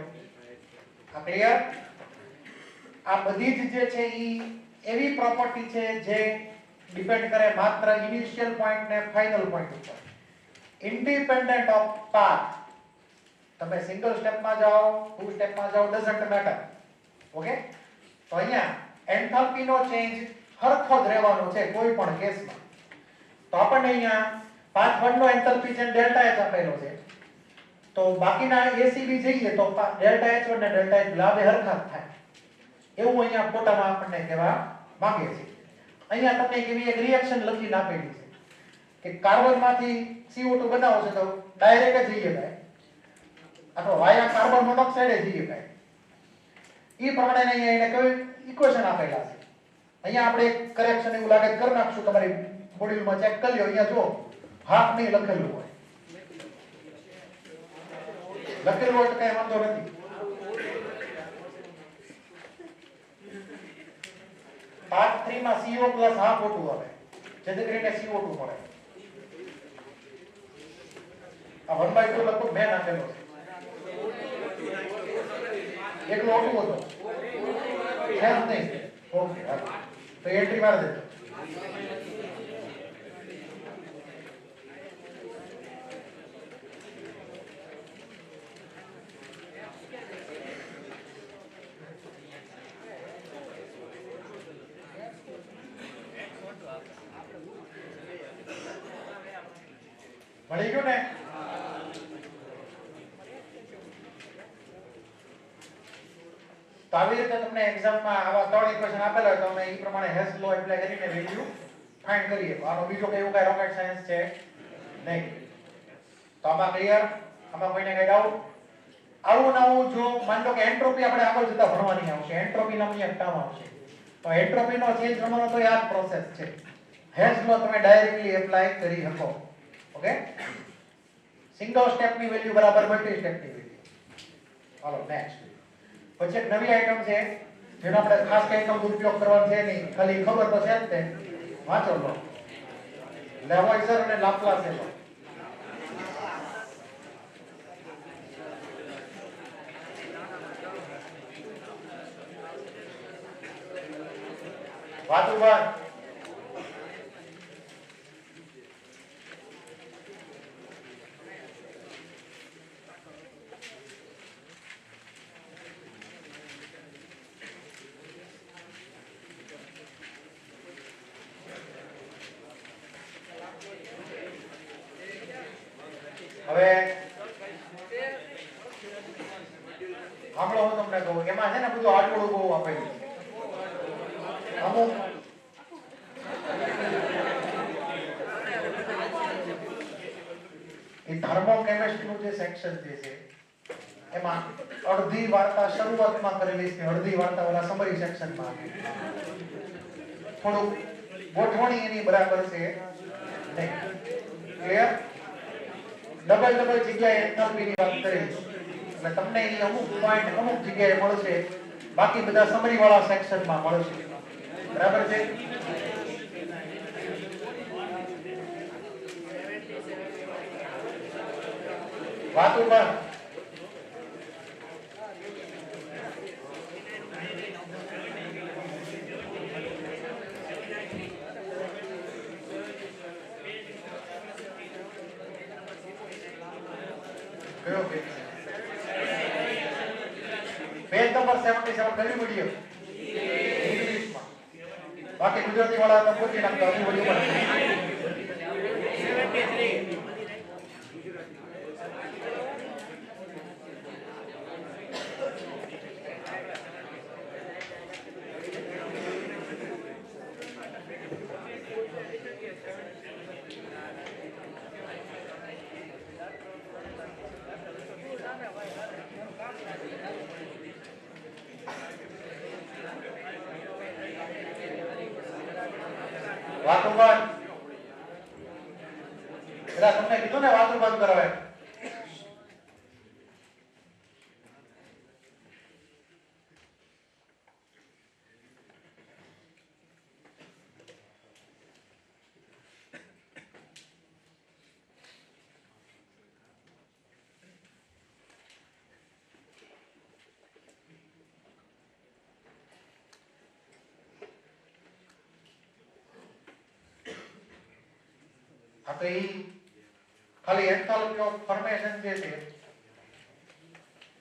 આ ક્લિયર? આ બધી જ જે છે ઈ એવી પ્રોપર્ટી છે જે ડિપેન્ડ કરે માત્ર ઇનિશિયલ પોઈન્ટ ને ફાઇનલ પોઈન્ટ ઉપર. Independent of path. તમે સિંગલ સ્ટેપમાં જાઓ, 2 સ્ટેપમાં જાઓ, ડઝન્ટ મેટર. ઓકે? તો અહીંયા એન્થાલ્પી નો ચેન્જ હરખો જ રહેવાનો છે કોઈ પણ કેસમાં. તો આપણને અહીંયા પાથ 1 નો એન્થાલ્પી ચેન્જ ડેલ્ટા H આપેલો છે. તો બાકીના ACB જઈએ તો ડેલ્ટા H1 ને ડેલ્ટા H લાભે હરખા જ થાય. એવું અહીંયા ફોટામાં આપણને કહેવા માંગે છે. અહીંયા તમને કેવી એક રિએક્શન લખીને આપેલી છે કે કાર્બનમાંથી CO2 બનાવો છે તો ડાયરેક્ટ જ જઈએ ભાઈ, અથવા વાયા કાર્બન મોનોક્સાઇડ જઈએ ભાઈ. એ પ્રમાણે અહીંયા એને કઈ ઇક્વેશન આપેલા છે. અહીંયા આપણે કરેક્શન એવું લાગે કરી નાખશું. તમારી મોડ્યુલમાં ચેક કરી લો. અહીંયા જો હાફ નહીં લખેલું હોય. લખેલું હોય તો કઈ વાંધો નથી. પાર્ટ 3 માં CO પ્લસ હાફ O2 આવે જેથી કરીને CO2 મળે. આ 1/2 લગભગ મેં નાખેલો છે. એકલો O2 હતો છે નહીં. ઓકે તો એન્ટ્રી મારી દેજો. મળી ગયું ને? તો આવી રીતે તમને એક્ઝામમાં આવા 3 ઇક્વેશન આપેલા હોય તો અમે એ પ્રમાણે હેસ લો એપ્લાય કરીને વેલ્યુ ફાઇન્ડ કરીએ. આનો બીજો કઈ એવું કઈ રોકેટ સાયન્સ છે નહીં. તો આમાં ક્લિયર? આમાં કોઈને કઈ ડાઉટ? આવું નવું જો માન લો કે એન્ટ્રોપી આપણે આગળ જતા ભણવાની આવશે, એન્ટ્રોપી નામની એક ટર્મ આવશે, તો એન્ટ્રોપી નો ચેન્જ કરવાનો તો આ જ પ્રોસેસ છે. હેસ લો તમે ડાયરેક્ટલી એપ્લાય કરી શકો. ઓકે, સિંગલ સ્ટેપ ની વેલ્યુ બરાબર મલ્ટી સ્ટેપ ની વેલ્યુ. હાલો નેક્સ્ટ. પછી એક નવી આઈટમ છે જેનો આપણે ખાસ કઈ નો ઉપયોગ કરવાનો છે નહીં, ખાલી ખબર તો છે જ તે. વાંચો લો, લેવોઇઝર અને લાપ્લાસ લો. વાતું બંધ. હવે સાંભળો, હું તમને કહું, એમાં છે ને બધું આટલું બહુ આપેલું છે. અમુક એ થર્મોકેમિસ્ટ્રી નું જે સેક્શન જે છે એમાં અડધી વાર્તા શરૂઆતમાં કરેલી છે, અડધી વાર્તા ઓલા સમરી સેક્શનમાં. થોડું ગોઠવણી એની બરાબર છે નહીં. ક્લિયર? ડબલ જગ્યાએ એન્થાલ્પીની વાત કરી એટલે તમને એ અમુક પોઈન્ટ અમુક જગ્યાએ મળશે, બાકી બધા સમરી વાળા સેક્શનમાં મળશે. બરાબર છે? વાત ઉપર કયો પેજ? પેજ નંબર 77 કયું મીડિયમ? ઇંગ્લિશમાં. બાકી ગુજરાતી વાળા તો પૂછી નાખતા હજી વળી ઉપર. વાતો બંધ. એટલે તમને કીધું ને વાતો બંધ કરાવે. આ તો ખાલી એન્થાલ્પી ઓફ ફોર્મેશન જે છે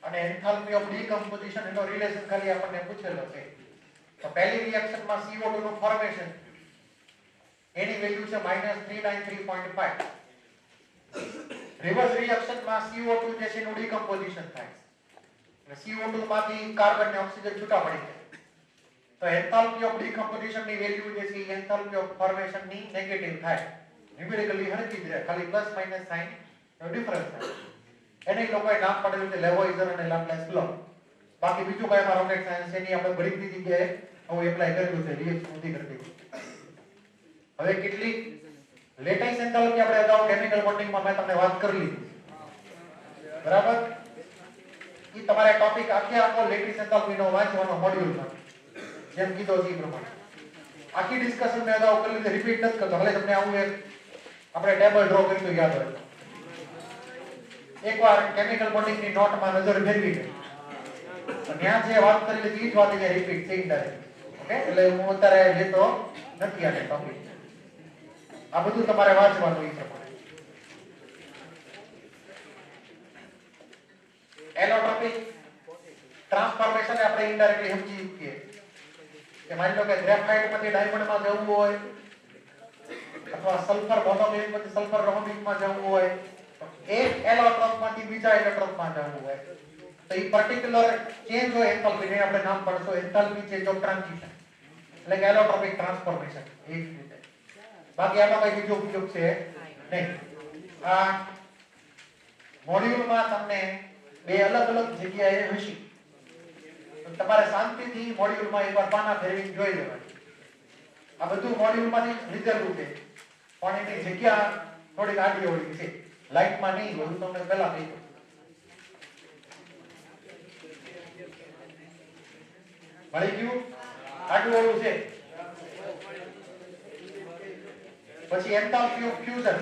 અને એન્થાલ્પી ઓફ ડીકમ્પોઝિશન એનો રિલેશન ખાલી આપણને પૂછેલો છે. તો પહેલી રિએક્શનમાં CO2 નું ફોર્મેશન એની વેલ્યુ છે -393.5. રિવર્સ રિએક્શનમાં CO2 જે છે એનું ડીકમ્પોઝિશન થાય એટલે CO2 માંથી કાર્બન અને ઓક્સિજન છૂટા પડી જાય. તો એન્થાલ્પી ઓફ ડીકમ્પોઝિશન ની વેલ્યુ જે છે એ એન્થાલ્પી ઓફ ફોર્મેશન ની નેગેટિવ થાય. ન્યુમેરિકલી હરકી જ રહે, ખાલી પ્લસ માઈનસ સાઇન નો ડિફરન્સ થાય. એને લોકોએ નામ પાડેલું છે લેવોઇઝર અને લાપ્લાસ લો. બાકી બીજું કઈ માં રોકેટ સાયન્સ એની આપણે ગણિતની જગ્યાએ હું એપ્લાય કરેલું છે, રિએક્શન નથી કરતી. હવે કેટલી લેટાઇસ એન્થાલ્પી આપણે અગાઉ કેમિકલ બોન્ડિંગમાં મેં તમને વાત કરી લીધી. બરાબર? એ તમારે ટોપિક આખો લેટિસ એન્થાલ્પીનો વાંચવાનો મોડ્યુલમાં જેમ કીધો છે એ પ્રમાણે આખી ડિસ્કશન મેં અગાઉ કરી લીધી, રિપીટ નથી કરતો. ભલે તમને આવું એક આપણે ટેબલ ડ્રો કરી તો યાદ હોય. એકવાર કેમિકલ બોન્ડિંગની નોટમાં નજર ફેરવી ગઈ તો ત્યાં જે વાત કરી લીધી એ જ વાત અહીંયા રિપીટ થઈ જાય. ઓકે, એટલે હું અત્યારે લેતો નથી આને ટોપિક. આ બધું તમારે વાંચવાનું એ પ્રમાણે. એલોટ્રોપિક ટ્રાન્સફોર્મેશન આપણે ઇનડાયરેક્ટલી સમજી શકીએ કે માની લો કે ગ્રેફાઇટમાંથી ડાયમંડમાં જવું હોય અથવા સલ્ફર મોનોક્સાઇડમાંથી સલ્ફર રોમિકમાં જવું હોય, એક એલોટ્રોપમાંથી બીજા એલોટ્રોપમાં જવું હોય તો તો એ પર્ટિક્યુલર ચેન્જ હોય એન્થાલ્પી ને આપણે નામ પડશો એન્થાલ્પી ચેન્જ ઓફ ટ્રાન્ઝિશન એટલે કે એલોટ્રોપિક ટ્રાન્સફોર્મેશન એ જ રીતે. બાકી આમાં કઈ બીજો ઉપયોગ છે નહીં. આ મોડ્યુલમાં તમને બે અલગ અલગ જગ્યાએ હશે તો તમારે શાંતિથી મોડ્યુલમાં એકવાર પાના ફેરવીને જોઈ લેવાનું. આ બધું મોડ્યુલમાંથી લીધેલું છે પણ એની જગ્યા થોડીક આડી અવળી છે, લાઈટમાં નહીં. બધું તમને પહેલા કહી દઉં. મળી ગયું? આડું અવળું છે. પછી એન્થાલ્પી ઓફ ફ્યુઝન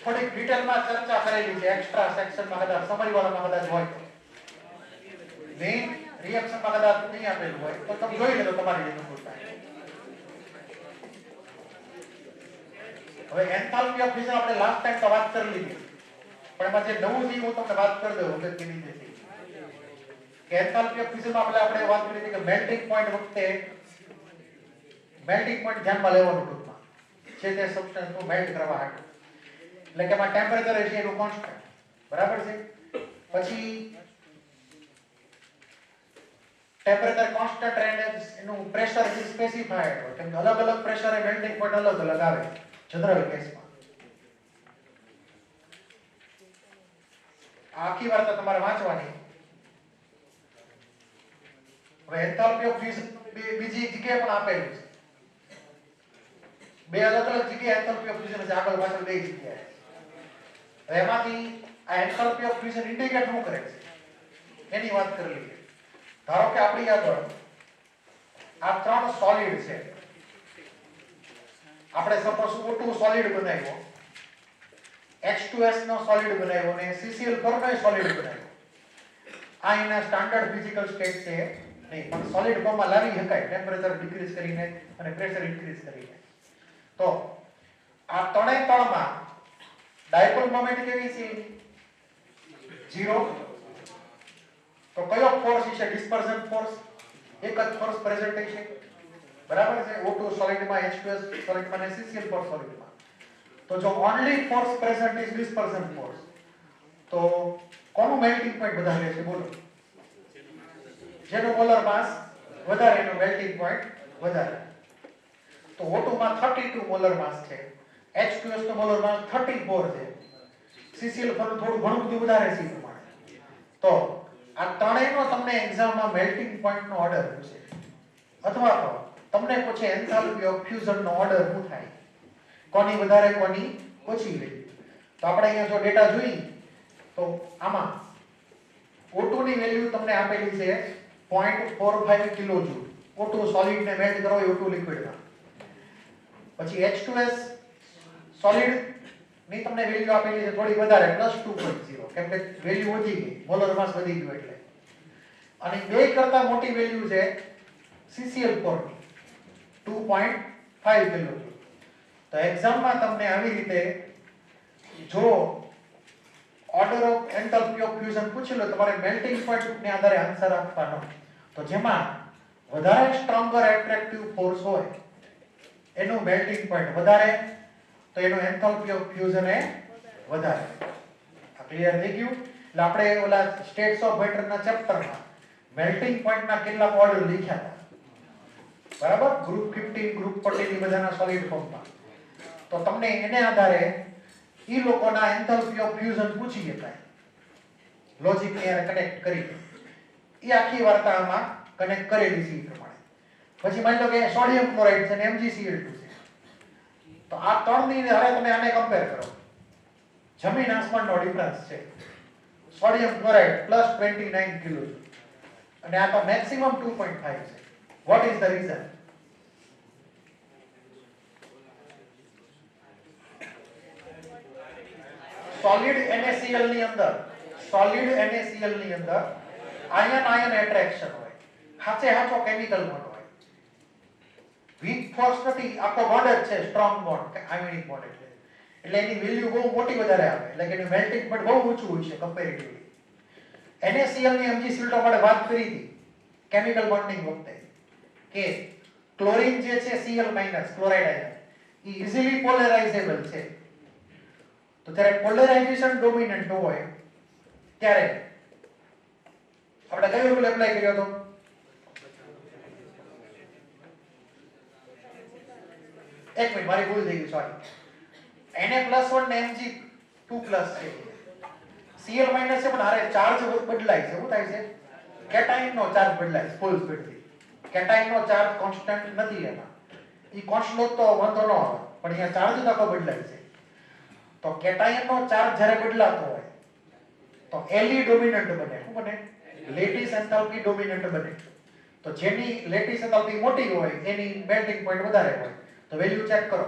થોડીક ડિટેલમાં ચર્ચા કરેલી છે. એક્સ્ટ્રા સેક્શનમાં કદાચ સમરી વાળામાં કદાચ હોય તો મેઇન રિએક્શનમાં કદાચ નહીં આપેલું હોય તો તમે જોઈ લેજો તમારી રીતે પૂછતા. હવે એન્થાલ્પી ઓફ ફ્યુઝન આપણે લાસ્ટ ટાઈમ તો વાત કરી લીધી પણ એમાં જે નવું છે હું તમને વાત કરી દઉં અગત્યની છે કે એન્થાલ્પી ઓફ ફ્યુઝનમાં આપણે વાત કરી હતી કે મેલ્ટિંગ પોઈન્ટ વખતે મેલ્ટિંગ પોઈન્ટ ધ્યાનમાં લેવાનું ટૂંકમાં છે તે સબસ્ટન્સનું મેલ્ટ કરવા હાટું એટલે કે એમાં ટેમ્પરેચર છે એનું કોન્સ્ટન્ટ બરાબર છે. પછી ટેમ્પરેચર કોન્સ્ટન્ટ રહે એનું પ્રેશર છે સ્પેસિફાઈડ હોય કેમ કે અલગ અલગ પ્રેશરે મેલ્ટિંગ પોઈન્ટ અલગ અલગ આવે જનરલ કેસમાં. આખી વાર્તા તમારે વાંચવાની. હવે એન્થાલ્પી ઓફ ફ્યુઝન બીજી જગ્યાએ પણ આપેલું છે. બે અલગ અલગ જગ્યાએ એન્થાલ્પી ઓફ ફ્યુઝન છે, આગળ પાછળ બે જગ્યાએ. હવે એમાંથી આ એન્થાલ્પી ઓફ ફ્યુઝન ઇન્ડિકેટ શું કરે છે એની વાત કરી લઈએ. ધારો કે આપણી આગળ આ ત્રણ સોલિડ છે. આપણે સપોઝ O2 સોલિડ બનાવ્યો, H2S નો સોલિડ બનાવ્યો અને CCl4 નો સોલિડ બનાવ્યો. આ એના સ્ટાન્ડર્ડ ફિઝિકલ સ્ટેટ છે નહીં પણ સોલિડ ફોર્મમાં લાવી શકાય ટેમ્પરેચર ડિક્રીઝ કરીને અને પ્રેશર ઇન્ક્રીઝ કરીને. તો આ ત્રણેય ત્રણમાં ડાયપોલ મોમેન્ટ કેવી છે? 0. તો કયો ફોર્સ છે? ડિસ્પર્ઝન ફોર્સ. એક જ ફોર્સ પ્રેઝન્ટ છે બરાબર છે O2 સોલિડમાં, H2S સોલિડમાં અને CCl4 સોલિડમાં. તો જો only force present is dispersion force તો કોનું મેલ્ટિંગ પોઈન્ટ વધારે છે બોલો? જેનો મોલર માસ વધારે એનો મેલ્ટિંગ પોઈન્ટ વધારે. તો O2 માં 32 મોલર માસ છે, H2S નો મોલર માસ 34 છે, CCl4 થોડું ઘણું બધું વધારે છે પ્રમાણે. તો આ ત્રણેયનો તમને એક્ઝામમાં મેલ્ટિંગ પોઈન્ટ નો ઓર્ડર પૂછે અથવા તો તમને પૂછે એન્થાલ્પી ઓફ ફ્યુઝન નો ઓર્ડર શું થાય, કોની વધારે કોની ઓછી વેલ્યુ. તો આપણે અહીંયા જો ડેટા જોઈએ તો આમાં O2 ની વેલ્યુ તમને આપેલી છે 0.45 કિલોજૂલ. O2 સોલિડ ને મેલ્ટ કરો O2 લિક્વિડમાં. પછી H2S સોલિડ ની તમને વેલ્યુ આપેલી છે થોડી વધારે +2.0 કેમ કે વેલ્યુ વધી ગઈ, મોલર માસ વધી ગયું એટલે. અને બે કરતા મોટી વેલ્યુ છે CCl4 ની 2.5 કિલોજૂલ. તો એક્ઝામમાં તમને આવી રીતે જો order of enthalpy of fusion પૂછેલો તમારે મેલ્ટિંગ પોઈન્ટ ને આધારે આન્સર આપવાનો. તો જેમાં વધારે સ્ટ્રોંગર એટ્રેક્ટિવ ફોર્સ હોય એનું મેલ્ટિંગ પોઈન્ટ વધારે તો એનું એન્થાલ્પી ઓફ ફ્યુઝન એ વધારે. આ ક્લિયર થઈ ગયું? એટલે આપણે ઓલા સ્ટેટ્સ ઓફ મેટરના ચેપ્ટરમાં મેલ્ટિંગ પોઈન્ટના કેટલા ઓર્ડર લખ્યા હતા બરાબર, ગ્રુપ 15 ગ્રુપ 14 ની બધાના સોલિડ ફોર્મમાં. તો તમને એને આધારે ઈ લોકોના એન્થાલ્પી ઓફ ફ્યુઝન પૂછી શકાય લોજિક ને કનેક્ટ કરી. ઈ આખી વાર્તા આમાં કનેક્ટ કરેલી છે ઈ પ્રમાણે. પછી માની લો કે સોડિયમ ક્લોરાઇડ છે અને MgCl2 છે. તો આ ત્રણની હારે તમે આને કમ્પેર કરો. જમીન આસમાનનો ડિફરન્સ છે. સોડિયમ ક્લોરાઇડ +29 કિલોજૂલ અને આ તો મેક્સિમમ 2.5 છે. What is the reason? Solid NaCl ની અંદર આયન એટ્રેક્શન હોય, હાચો કેમિકલ બોન્ડ હોય. વીક ફોર્સ નથી, આખો બોન્ડ જ છે સ્ટ્રોંગ બોન્ડ આયનિક બોન્ડ એટલે એની વેલ્યુ બહુ મોટી વધારે આવે એટલે કે એનું મેલ્ટિંગ પોઈન્ટ બહુ ઊંચું હોય છે કમ્પેરેટિવલી. NaCl ની MgCl2 આપણે વાત કરી હતી કેમિકલ બોન્ડિંગ વખતે કે ક્લોરીન જે છે Cl- ક્લોરાઇડ આયન એ ઇઝીલી પોલરાઇઝેબલ છે. તો જ્યારે પોલરાઇઝેશન ડોમિનન્ટ હોય ત્યારે આપણે કયો રૂલ એપ્લાય કર્યો હતો? એક મિનિટ, મારી ભૂલ થઈ ગઈ, સોરી. Na+1 ને Mg2+ છે. Cl- છે, પણ હારે ચાર્જ બદલાય છે. શું થાય છે? કેટાયન નો ચાર્જ બદલાય છે ફૂલ સ્પીડ થી. કેટાયન નો ચાર્જ કોન્સ્ટન્ટ નથી એમાં. ઈ કોન્સ્ટન્ટ તો વાંધો ન આવે, પણ અહીંયા ચાર્જ તો બદલાય છે. તો કેટાયન નો ચાર્જ જ્યારે બદલાતો હોય તો Le ડોમિનન્ટ બને. શું બને? લેટિસ એન્થાલ્પી ડોમિનન્ટ બને. તો જેની લેટિસ એન્થાલ્પી મોટી હોય એની મેલ્ટિંગ પોઈન્ટ વધારે હોય. તો વેલ્યુ ચેક કરો.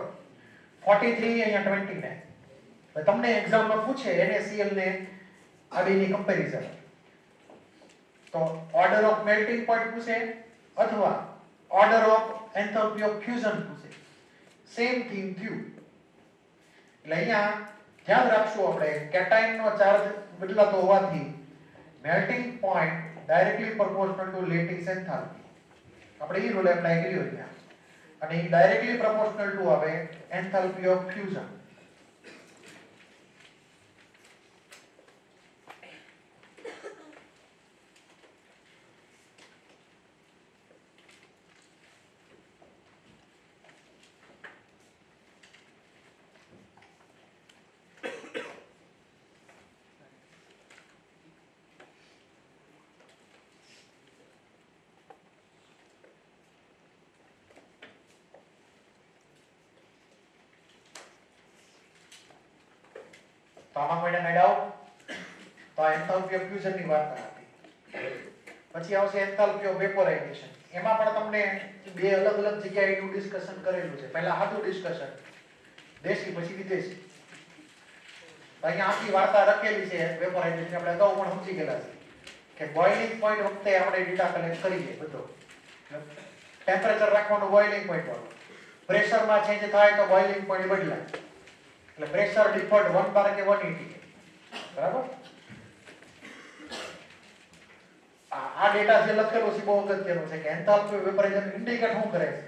43 અહીંયા 29. હવે તમને એક્ઝામમાં પૂછે NaCl ને આ બેની કમ્પેરિઝન, તો ઓર્ડર ઓફ મેલ્ટિંગ પોઈન્ટ પૂછે અથવા order of enthalpy of fusion પૂછે. સેમ થિંગ થયું. એટલે અહીંયા ધ્યાન રાખશું આપણે, કેટાયન નો ચાર્જ બદલાતો હોવાથી melting point directly proportional two lattice enthalpy. આપણે ઈ રૂલ એપ્લાય કર્યો અહીંયા. અને ઈ ડાયરેક્ટલી પ્રોપોર્શનલ ટુ આવે એન્થાલ્પી ઓફ ફ્યુઝન. તો આમાં કોઈને કઈ ડાઉટ? તો આ એન્થાલ્પી ઓફ ફ્યુઝન ની વાત હતી. પછી આવશે એન્થાલ્પી ઓફ વેપોરાઇઝેશન. એમાં પણ તમને બે અલગ અલગ જગ્યાએ એનું ડિસ્કશન કરેલું છે. પહેલા સાદું ડિસ્કશન, દેશી પછી વિદેશી. અહીંયા આખી વાર્તા લખેલી છે વેપોરાઇઝેશન. આપણે અગાઉ પણ સમજી ગયેલા છે કે બોઇલિંગ પોઈન્ટ વખતે આપણે ડેટા કલેક્ટ કરીએ બધો. ટેમ્પરેચર રાખવાનું બોઇલિંગ પોઈન્ટ વાળું. પ્રેશરમાં ચેન્જ થાય તો બોઇલિંગ પોઈન્ટ બદલાય. એટલે પ્રેશર ડિફોલ્ટ 1 bar કે 180. બરાબર? આ ડેટા જે લખેલું છે બહુ અગત્યનું છે કે એન્થાલ્પી વેપોરાઇઝેશન ઇન્ડિકેટ શું કરે છે?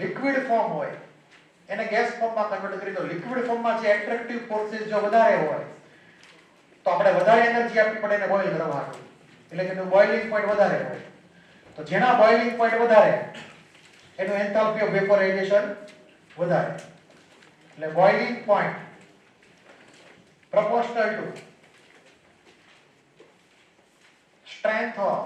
લિક્વિડ ફોર્મ હોય એને ગેસ ફોર્મમાં કન્વર્ટ કરી દો. લિક્વિડ ફોર્મમાં જે એટ્રેક્ટિવ ફોર્સિસ જો વધારે હોય તો આપણે વધારે એનર્જી આપવી પડે એને બોઇલ કરવાનું. એટલે કે એનું બોઇલિંગ પોઈન્ટ વધારે હોય. તો જેના બોઇલિંગ પોઈન્ટ વધારે એનું એન્થાલ્પી ઓફ વેપોરાઇઝેશન વધારે. એટલે boiling point proportional to strength of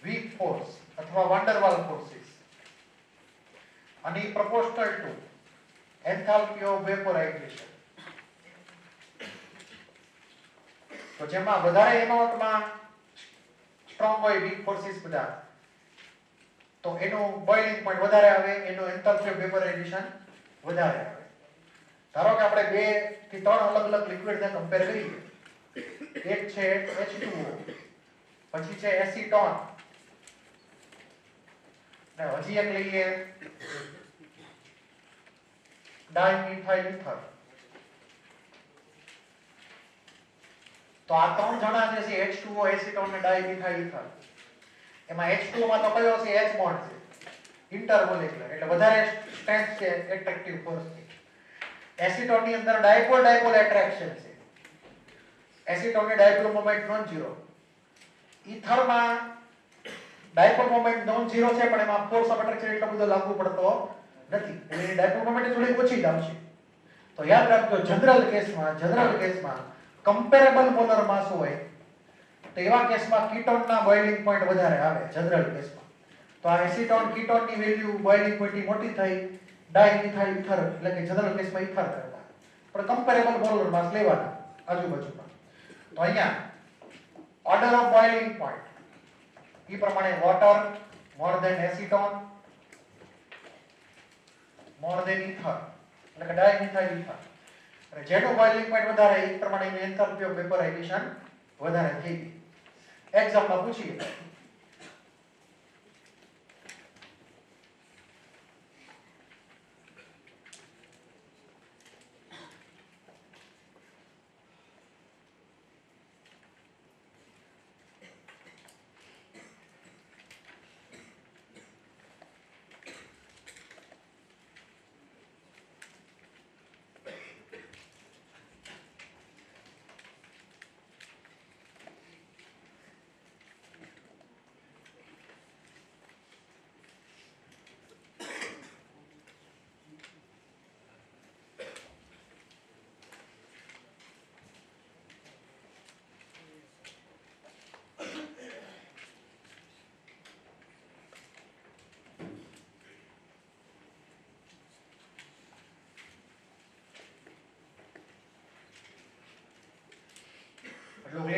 weak force અથવા van der Waals forces અને proportional to enthalpy of vaporization. તો જેમાં વધારે એમાઉન્ટમાં સ્ટ્રોંગ હોય weak forces બધા, તો એનું બોઇલિંગ પોઈન્ટ વધારે આવે, એનું enthalpy of vaporization વધારે આવે. ધારો કે આપણે 2 થી 3 અલગ અલગ લિક્વિડને કમ્પેર કરીએ. એક છે H2O, પછી છે એસીટોન, ને હજી એક લઈએ ડાઇમિથાઇલ ઇથર. તો આ ત્રણ જણા જે છે H2O, એસીટોન ને ડાઇમિથાઇલ ઇથર, એમાં H2O માં તો કયો છે? H બોન્ડ છે, ઇન્ટરમોલેક્યુલર, એટલે વધારે સ્ટ્રેન્થ છે એટ્રેક્ટિવ ફોર્સ ની. એસીટોન ની અંદર ડાયપોલ ડાયપોલ એટ્રેક્શન છે. એસીટોન ની dipole moment non zero. Ether માં ડાયપોલ મોમેન્ટ નોન ઝીરો છે, પણ એમાં ફોર્સ ઓફ એટ્રેક્શન એટલો બધો લાગુ પડતો નથી. એટલે ડાયપોલ મોમેન્ટ થોડી ઓછી જ આવશે. તો યાદ રાખજો, જનરલ કેસમાં કમ્પેરેબલ મોલર માસ હોય તો એવા કેસમાં કીટોનના બોઇલિંગ પોઈન્ટ વધારે આવે જનરલ કેસમાં. તો આ એસીટોન કીટોન ની વેલ્યુ બોઇલિંગ પોઈન્ટ મોટી થઈ ડાઇમિથાઇલ ઇથર, એટલે કે જનરલ કેસમાં ઇથર કરતા. પણ કમ્પેરેબલ મોલર માસ લેવાના આજુબાજુમાં. તો અહીંયા ઓર્ડર ઓફ બોઇલિંગ પોઈન્ટ એ પ્રમાણે water more than acetone more than ether, એટલે કે ડાઇમિથાઇલ ઇથર. અને જેનું બોઇલિંગ પોઈન્ટ વધારે એ પ્રમાણે એનું એન્થાલ્પી ઓફ વેપોરાઇઝેશન વધારે થઈ ગઈ. એક્ઝામ્પલ પૂછીએ.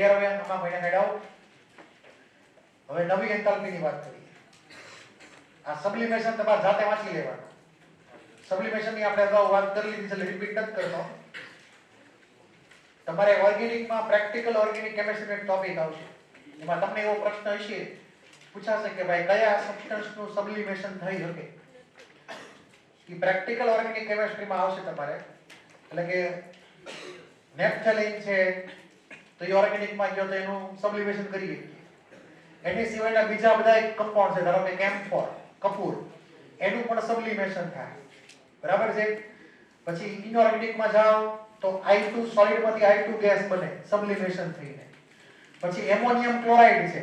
ક્લિયર હવે આમાં કોઈને કઈ ડાઉટ? હવે નવી એન્થાલ્પીની વાત કરીએ. આ સબ્લિમેશન તમારે જાતે વાંચી લેવાનું. સબ્લિમેશનની આપણે અગાઉ વાત કરી લીધી છે એટલે રિપીટ નથી કરતો. તમારે ઓર્ગેનિકમાં પ્રેક્ટિકલ ઓર્ગેનિક કેમિસ્ટ્રીનો એક ટોપિક આવશે. એમાં તમને એવો પ્રશ્ન હશે પૂછાશે કે ભાઈ કયા સબસ્ટન્સનું સબ્લિમેશન થઈ શકે. એ પ્રેક્ટિકલ ઓર્ગેનિક કેમિસ્ટ્રીમાં આવશે તમારે. એટલે કે નેપ્થેલિન છે તો એ ઓર્ગેનિકમાં ગયો તો એનું સબ્લિમેશન કરીએ. એની સિવાયના બીજા બધા કમ્પાઉન્ડ છે, ધારો કે કેમ્ફોર, કપૂર, એનું પણ સબ્લિમેશન થાય. બરાબર છે. પછી ઇનઓર્ગેનિકમાં જાઓ તો I2 સોલિડમાંથી I2 ગેસ બને સબ્લિમેશન થઈને. પછી એમોનિયમ ક્લોરાઇડ છે.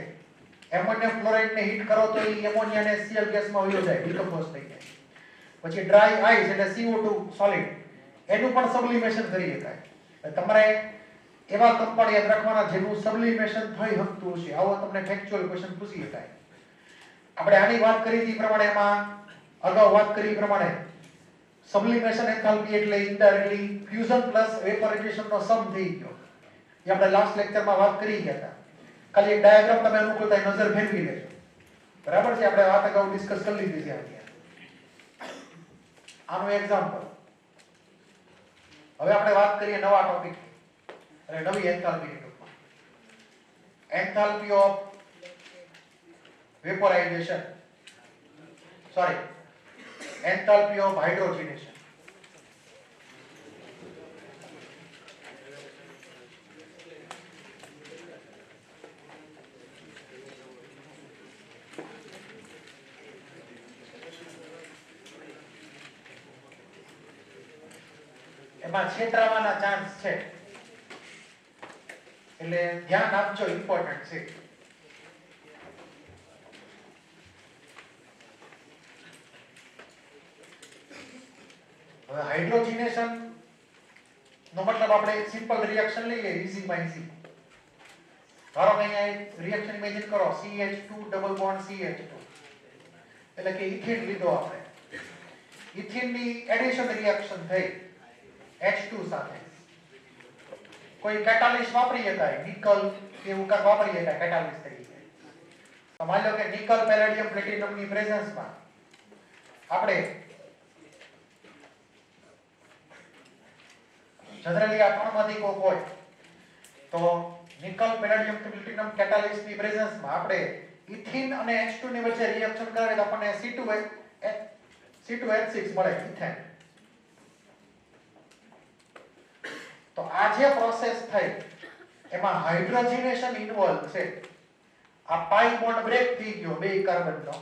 એમોનિયમ ક્લોરાઇડને હીટ કરો તો એ એમોનિયાને Cl ગેસમાં વયો જાય, ડિકમ્પોઝ થઈ જાય. પછી ડ્રાય આઈસ એટલે CO2 સોલિડ, એનું પણ સબ્લિમેશન કરી શકાય. તમારે એવા કમ્પાઉન્ડ યાદ રાખવાના જેનું સબ્લિમેશન થઈ શકતું હશે. આવો તમને ફેક્ચ્યુઅલ ક્વેશ્ચન પૂછી શકાય. આપણે આની વાત કરી હતી પ્રમાણે, એમાં અગાઉ વાત કરી પ્રમાણે સબ્લિમેશન એન્થાલ્પી એટલે ઇનડાયરેક્ટલી ફ્યુઝન પ્લસ વેપોરાઇઝેશન નો સમ થઈ ગયો. એ આપણે લાસ્ટ લેક્ચરમાં વાત કરી ગયા હતા. ખાલી એક ડાયાગ્રામ તમે અનુકૂળતા નજર ફેરવી લેજો. બરાબર છે. આપણે વાત અગાઉ ડિસ્કસ કરી લીધી છે. આનું એક્ઝામ્પલ. હવે આપણે વાત કરીએ નવા ટોપિક અને નવી એન્થાલ્પીની ટૂંકમાં. Enthalpy of vaporisation, sorry, enthalpy of hydrogenation. એમાં છેતરાવાના ચાન્સ છે એટલે ધ્યાન આપજો, ઇમ્પોર્ટન્ટ છે. હવે હાઇડ્રોજનેશન નો મતલબ આપણે સિમ્પલ રિએક્શન લઈએ, ઈઝી માં ઈઝી. ધારો કે અહીંયા એક રિએક્શન ઇમેજિન કરો, CH2 ડબલ બોન્ડ CH2 એટલે કે ઇથિન લીધો આપણે. ઇથિન ની એડિશન રિએક્શન થઈ H2 સાથે. કોઈ કેટાલિસ્ટ વાપરી શકાય, નિકલ કે એવું કાંઈક વાપરી શકાય કેટાલિસ્ટ તરીકે. તો માની લો કે નિકલ પેલેડિયમ પ્લેટિનમ ની પ્રેઝન્સમાં આપણે જનરલી આ ત્રણમાંથી કોઈ હોય તો નિકલ પેલેડિયમ પ્લેટિનમ કેટાલિસ્ટ ની પ્રેઝન્સમાં આપણે ઇથિન અને H2 ની વચ્ચે રિએક્શન કરે તો આપણને C2H6 મળે, ઇથેન. તો આ જે પ્રોસેસ થઈ એમાં હાઇડ્રોજનેશન ઇન્વોલ્વ છે. આ પાઈ બોન્ડ બ્રેક થઈ ગયો બે કાર્બનનો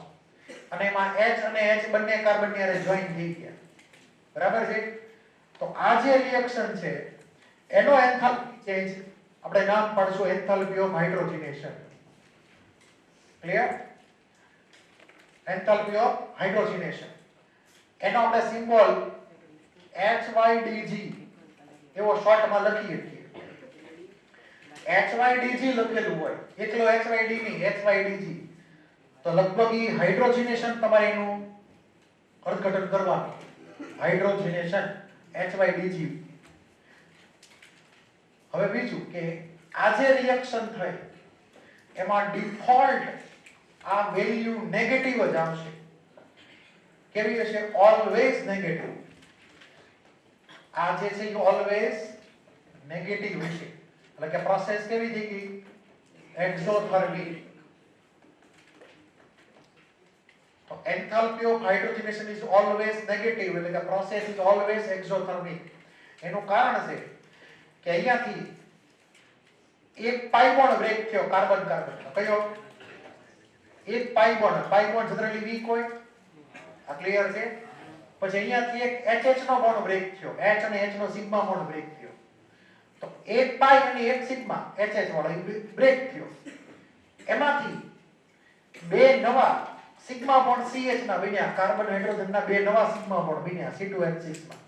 અને એમાં H અને H બંને કાર્બનની હારે જોઈન થઈ ગયા. બરાબર છે. તો આ જે રિએક્શન છે એનો એન્થાલ્પી ચેન્જ આપણે નામ પાડશું enthalpy of hydrogenation. Clear? Enthalpy of hydrogenation. એનો આપણે સિમ્બોલ HYDG એવો શોર્ટમાં લખીએ છીએ. HYDG લખેલું હોય, એકલો HYD નહીં, HYDG. તો લગભગ ઈ હાઇડ્રોજનેશન તમારે એનું અર્થઘટન કરવાનું. હાઇડ્રોજનેશન HYDG. હવે બીજું કે આ જે રિએક્શન થઈ એમાં ડિફોલ્ટ આ વેલ્યુ નેગેટિવ જ આવશે. કેવી હશે? Always negative. આ જે છે એ ઓલવેઝ નેગેટિવ હશે. એટલે કે પ્રોસેસ કેવી થઈ ગઈ? એક્ઝોથર્મિક. તો enthalpy of hydrogenation is always negative, એટલે કે પ્રોસેસ ઇઝ ઓલવેઝ એક્ઝોથર્મિક. એનું કારણ છે કે અહીંયાથી એક પાઈ બોન્ડ બ્રેક થયો કાર્બન કાર્બન. કયો? એક પાઈ બોન્ડ જનરલી વીક હોય. આ ક્લિયર છે? પછી અહીંયાથી એક HH નો બોન્ડ બ્રેક થયો, H અને H નો સિગ્મા બોન્ડ બ્રેક થયો. તો એક પાઈ અને એક સિગ્મા HH વાળો બ્રેક થયો. એમાંથી બે નવા સિગ્મા બોન્ડ CH ના બન્યા, કાર્બન હાઇડ્રોજન ના બે નવા સિગ્મા બોન્ડ બન્યા C2H6 માં.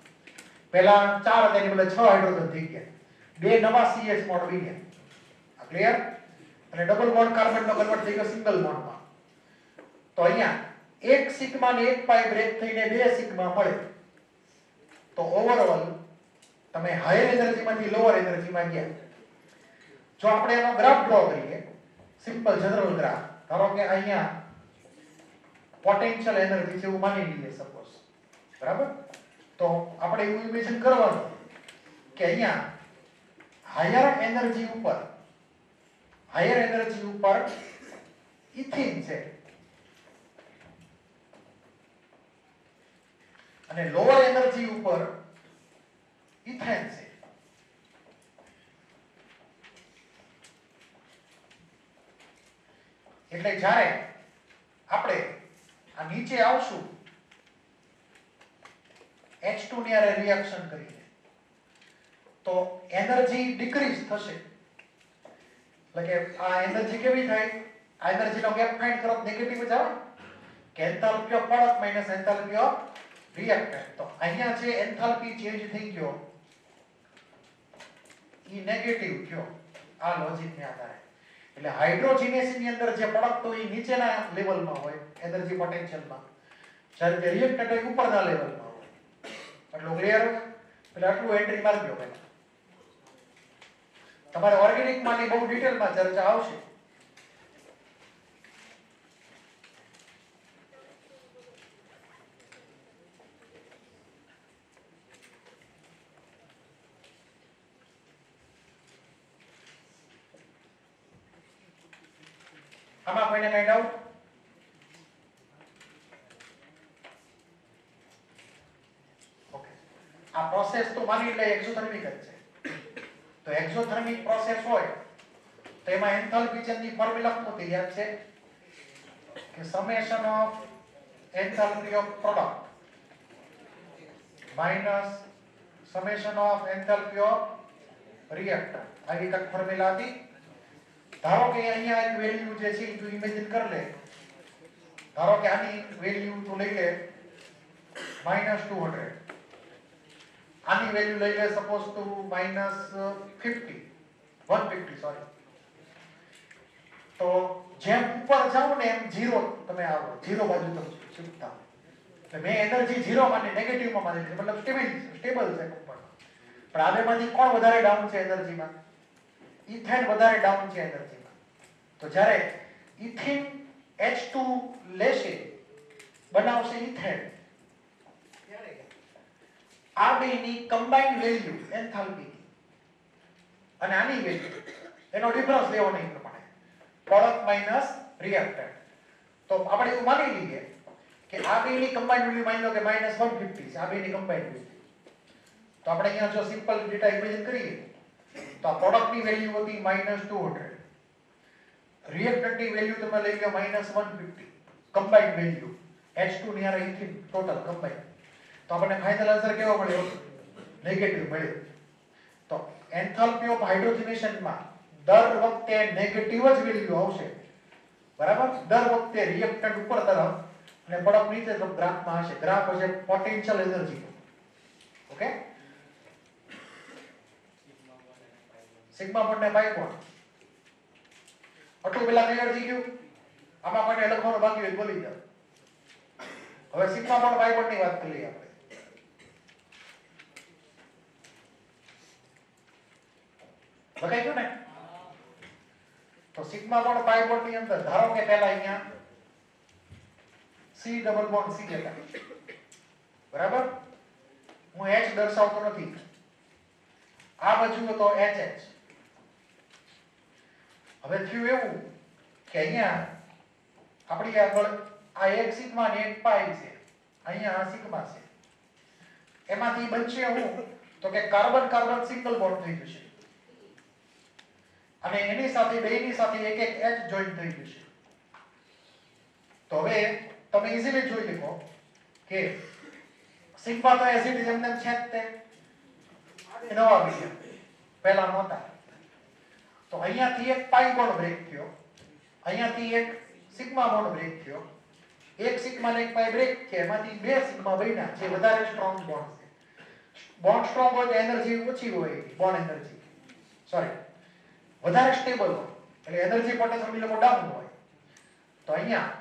પહેલા 4 હતા એની બદલે 6 હાઇડ્રોજન થઈ ગયા. બે નવા CH બોન્ડ બન્યા. આ ક્લિયર? અને ડબલ બોન્ડ કાર્બન નો કન્વર્ટ થઈ ગયો સિંગલ બોન્ડમાં. તો અહીંયા એક સિગ્મા ને એક પાઈ બ્રેક થઈને બે સિગ્મા મળે. તો ઓવરઓલ તમે હાયર એનર્જી માંથી લોઅર એનર્જી માં ગયા. જો આપણે એનો ગ્રાફ ડ્રો કરીએ, સિમ્પલ જનરલ ગ્રાફ, ધારો કે અહીંયા પોટેન્શિયલ એનર્જી છે એવું માની લઈએ સપોઝ, બરાબર? તો આપણે એવું ઇમેજિન કરવાનું કે અહીંયા હાયર એનર્જી ઉપર ઇથિન છે અને લોઅર એનર્જી ઉપર ઇથેન છે. એટલે જ્યારે આપણે આ નીચે આવશું H2 ની હારે રિએક્શન કરીને તો એનર્જી ડિક્રીઝ થશે. એટલે કે આ એનર્જી કેવી થાય? આ એનર્જીનો ગેપ ફાઇન્ડ કરો નેગેટિવ જ આવે કે enthalpy of product minus enthalpy of reactant. તો અહીંયા જે એન્થાલ્પી ચેન્જ થઈ ગયો ઈ નેગેટિવ થયો આ લોજિકને આધારે. એટલે હાઇડ્રોજનેસની અંદર જે પ્રોડક્ટ હોય એ નીચેના લેવલમાં હોય એનર્જી પોટેન્શિયલમાં, જ્યારે જે રિએક્ટન્ટ હોય ઉપરના લેવલમાં હોય. એટલું ક્લિયર? એટલે આટલું એન્ટ્રી મારી દો પહેલા. તમારે ઓર્ગેનિકમાંની બહુ ડિટેલમાં ચર્ચા આવશે. આમાં કોઈને કઈ ડાઉટ? ઓકે, આ પ્રોસેસ તો માની લે એક્ઝોથર્મિક જ છે. તો એક્ઝોથર્મિક પ્રોસેસ હોય તો એમાં એન્થાલ્પી ચેન્જની ફોર્મ્યુલા શું યાદ છે કે summation of enthalpy of product minus summation of enthalpy of reactor. આવી કંઈક ફોર્મ્યુલા હતી. ધારો કે અહીંયા એક વેલ્યુ જે છે તું ઇમેજિન કર લે. ધારો કે આની વેલ્યુ તું લઈ લે -200. આની વેલ્યુ લઈ લે સપોઝ તું -150 સોરી. તો જેમ ઉપર જાવ ને એમ 0 તમે આવો, 0 બાજુ તમે શિફ્ટ થાઓ. એટલે મેં એનર્જી 0 માની નેગેટિવમાં માની લીધી, મતલબ સ્ટેબલ છે ઉપર. પણ આ બેમાંથી કોણ વધારે ડાઉન છે એનર્જીમાં? ઇથેન વધારે ડાઉન છે એનર્જીમાં. તો જ્યારે ઇથિન H2 લેશે, બનાવશે ઇથેન, આ બેની કમ્બાઈન્ડ વેલ્યુ એન્થાલ્પી અને આની વેલ્યુ એનો ડિફરન્સ લેવો નહીં પ્રમાણે પ્રોડક્ટ માઈનસ રિએક્ટન્ટ. તો આપણે એવું માની લઈએ કે આ બેની કમ્બાઈન્ડ વેલ્યુ માની લો કે -150 છે. આ બેની કમ્બાઈન્ડ વેલ્યુ. તો આપણે અહીંયા જો સિમ્પલ ડેટા ઇમેજિન કરીએ તો આ પ્રોડક્ટની વેલ્યુ હતી -200, રિએક્ટન્ટની વેલ્યુ તમે લઈ લો -150, કમ્બાઈન્ડ વેલ્યુ H2 ની હારે ઇથિન ટોટલ કમ્બાઈન્ડ. તો આપણને ફાઇનલ આન્સર કેવો મળ્યો? નેગેટિવ મળ્યો. તો એન્થાલ્પી ઓફ હાઇડ્રોજનેશનમાં દર વખતે નેગેટિવ જ વેલ્યુ આવશે, બરાબર? દર વખતે રિએક્ટન્ટ ઉપર તરફ અને પ્રોડક્ટ નીચે તરફ ગ્રાફમાં હશે. ગ્રાફ હશે potential energy. Okay, sigma bond ને પાઈ બોન્ડ. આટલું પેલા ક્લિયર થઈ ગયું? આમાં કોઈને લખવાનું બાકી હોય બોલી જાઓ. હવે સિગ્મા બોન્ડ પાઈ બોન્ડ ની વાત કરીએ આપણે. લખાઈ ગયું ને? તો સિગ્મા બોન્ડ પાઈ બોન્ડ ની અંદર ધારો કે પહેલા અહીંયા C ડબલ બોન્ડ C લેતા, બરાબર? હું H દર્શાવતો નથી. આ બાજુ તો HH. હવે થયું એવું કે અહીંયા આપણી આગળ આ એક સિગ્મા ને એક પાઈ છે, અહીંયા આ સિગ્મા છે. એમાંથી બનશે હું તો કે કાર્બન કાર્બન સિંગલ બોન્ડ થઈ જશે અને એની સાથે બેની સાથે એક એક H જોઈન થઈ જશે. તો હવે તમે ઈઝીલી જોઈ શકો કે સિગ્મા તો એસિડ જેમને છે જ તે નવા વિષય પહેલા નહોતા. તો અહીંયાથી એક પાઈ બોન્ડ બ્રેક થયો, અહીંયાથી એક સિગ્મા બોન્ડ બ્રેક થયો. એક સિગ્મા ને એક પાઈ બ્રેક છે, એમાંથી બે સિગ્મા બન્યા જે વધારે સ્ટ્રોંગ બોન્ડ છે. બોન્ડ સ્ટ્રોંગ હોય તો એનર્જી ઓછી હોય, બોન્ડ એનર્જી સોરી વધારે સ્ટેબલ હોય એટલે એનર્જી પોટેન્શિયલ લોકો ડાઉન હોય. તો અહીંયા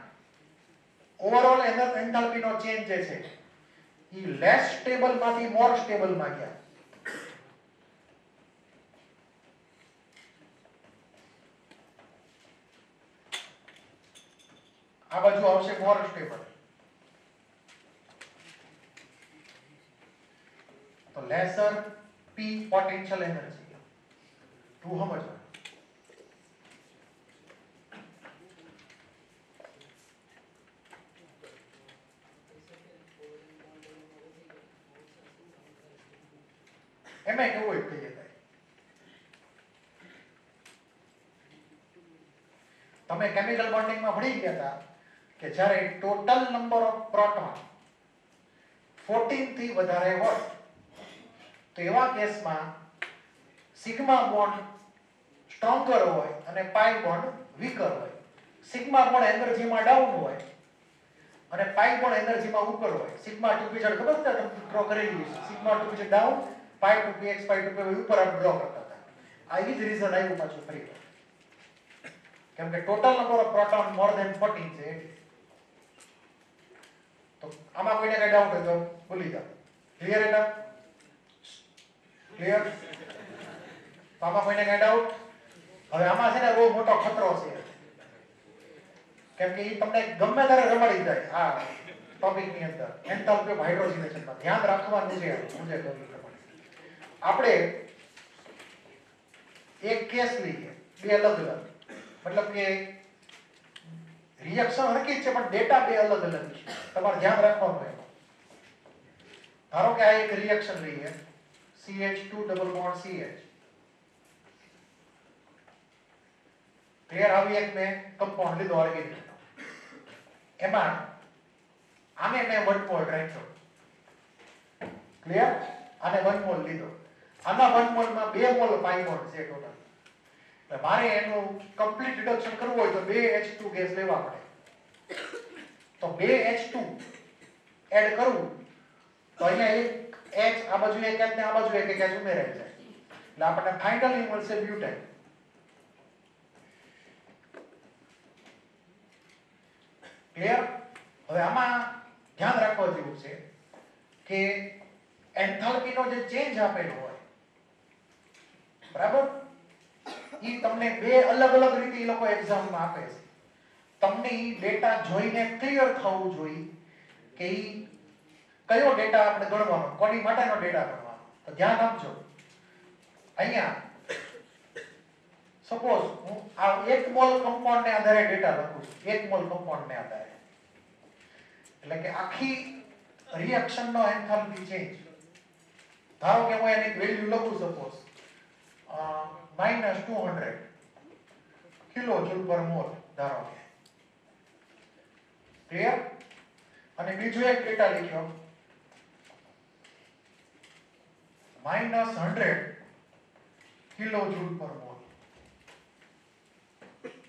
ઓવરઓલ એન્થાલ્પી નો ચેન્જ જે છે ઈ લેસ સ્ટેબલ માંથી મોર સ્ટેબલ માં ગયા. આ બાજુ આવશે મોર સ્ટેબલ. તો લેસર p પોટેન્શિયલ એનર્જી તું સમજો. એમાં કેવું હોય કહીએ તમે કેમિકલ બોન્ડિંગમાં ભણી ગયા હતા કે જ્યારે ટોટલ નંબર ઓફ પ્રોટોન 14 થી વધારે હોય તો એવા કેસમાં સિગ્મા બોન્ડ સ્ટ્રોંગર હોય અને પાઈ બોન્ડ વીકર હોય. સિગ્મા બોન્ડ એનર્જીમાં ડાઉન હોય અને પાઈ બોન્ડ એનર્જીમાં ઉપર હોય. સિગ્મા 2 પીઝડ ખબર છે તમે ડ્રો કરેલી છે. સિગ્મા 2 પીઝડ ડાઉન, પાઈ 2 px, પાઈ 2 py ઉપર આપણે ડ્રો કરતા હતા. આ જ રીઝન આવ્યું પાછું ફરી. કેમ કે total number of proton more than 14 છે. તો આમાં કોઈને કઈ ડાઉટ હોય તો ભૂલી જાઓ. ક્લિયર એટલે ક્લિયર? તો આમાં કોઈને કઈ ડાઉટ? હવે આમાં છે ને બહુ મોટો ખતરો છે. કેમ કે એ તમને ગમે ત્યારે રમાડી જાય આ ટોપિક ની અંદર એન્થાલ્પી ઓફ હાઇડ્રોજનેશનમાં. ધ્યાન રાખવાનું છે. હું જે કહ્યું પ્રમાણે આપણે એક કેસ લઈએ, બે અલગ અલગ, મતલબ કે રિએક્શન હરકી છે પણ ડેટા બે અલગ અલગ છે. તમારે ધ્યાન રાખવાનું છે. ધારો કે આ એક રિએક્શન લઈએ CH2 double bond CH. Clear? આવી એક મેં કમ્પાઉન્ડ લીધો ઓર્ગેનિક. એમાં આને મેં 1 મોલ રાખ્યો. ક્લિયર? આને 1 મોલ લીધો. આના 1 મોલમાં 2 મોલ પાઈ બોન્ડ છે ટોટલ. એટલે મારે એનું કમ્પ્લીટ રિડક્શન કરવું હોય તો 2H2 ગેસ લેવા પડે. તો 2H2 એડ કરવું તો અહીંયા એક H આ બાજુ એક H ને આ બાજુ એક H ઉમેરાઈ જાય. એટલે આપણને ફાઇનલી મળશે બ્યુટેન. ક્લિયર? હવે આમાં ધ્યાન રાખવા જેવું છે કે એન્થાલ્પીનો જે ચેન્જ આપેલો હોય, બરાબર, ઈ તમને બે અલગ અલગ રીતે ઈ લોકો એક્ઝામમાં આપે છે. તમને ઈ ડેટા જોઈને ક્લિયર થવું જોઈએ કે ઈ કયો ડેટા આપણે ગણવાનો, કોની માટેનો ડેટા ગણવાનો. તો ધ્યાન આપજો. અહીંયા સપોઝ હું આ 1 મોલ કમ્પાઉન્ડને આધારે ડેટા લખું છું. 1 મોલ કમ્પાઉન્ડને આધારે, એટલે કે આખી રિએક્શનનો એન્થાલ્પી ચેન્જ. ધારો કે હું એની વેલ્યુ લખું સપોઝ -200 કિલોજૂલ પર મોલ ધારો કે. ક્લિયર? અને બીજો એક ડેટા લખ્યો -100 કિલોજૂલ પર મોલ.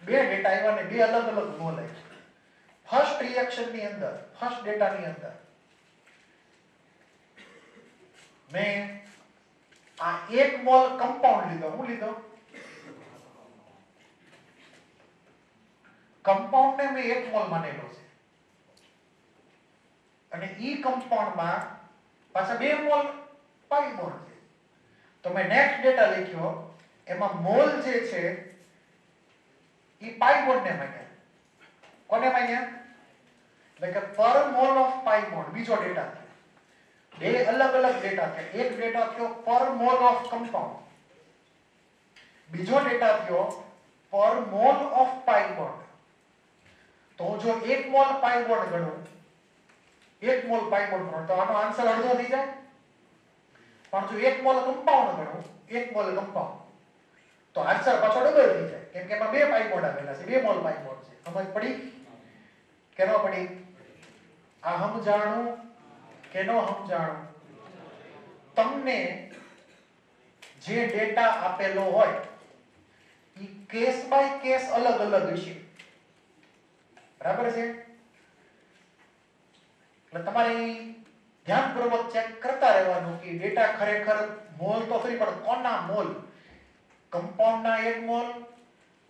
બે ડેટા આવ્યા ને બે અલગ અલગ મોલ આવ્યા. ફર્સ્ટ રિએક્શન ની અંદર, ફર્સ્ટ ડેટા ની અંદર મેં આ 1 મોલ કમ્પાઉન્ડ લીધો. હું લીધો કમ્પાઉન્ડ ને મેં 1 મોલ માનેલો છે. અને ઈ કમ્પાઉન્ડમાં પાછા 2 મોલ પાઈ બોન્ડ છે. તો મેં નેક્સ્ટ ડેટા લખ્યો, એમાં મોલ જે છે ઈ પાઈ બોન્ડ ને માન્યા. કોને માન્યા? એટલે કે પર મોલ ઓફ પાઈ બોન્ડ. બીજો ડેટા થયો. બે અલગ અલગ ડેટા થયા. એક ડેટા થયો પર મોલ ઓફ કમ્પાઉન્ડ, બીજો ડેટા થયો પર મોલ ઓફ પાઈ બોન્ડ. તો જો 1 મોલ પાઈ બોન્ડ ગણું, 1 મોલ પાઈ બોન્ડ ગણું તો આનો આન્સર અડધો થઈ જાય. પણ જો 1 મોલ કમ્પાઉન્ડ ગણું, 1 મોલ કમ્પાઉન્ડ, તો આન્સર પાછો ડબલ થઈ જાય. કેમ કે એમાં 2 પાઈ બોન્ડ આવેલા છે, 2 મોલ પાઈ બોન્ડ છે. સમજ પડી કે ન પડી? આ સમજાણું કે ન સમજાણું? તમને જે ડેટા આપેલો હોય ઈ કેસ બાય કેસ અલગ અલગ હશે. બરાબર છે? એટલે તમારે ધ્યાનપૂર્વક ચેક કરતા રહેવાનું કે ડેટા ખરેખર મોલ તો ખરી, પણ કોના મોલ? કમ્પાઉન્ડના 1 મોલ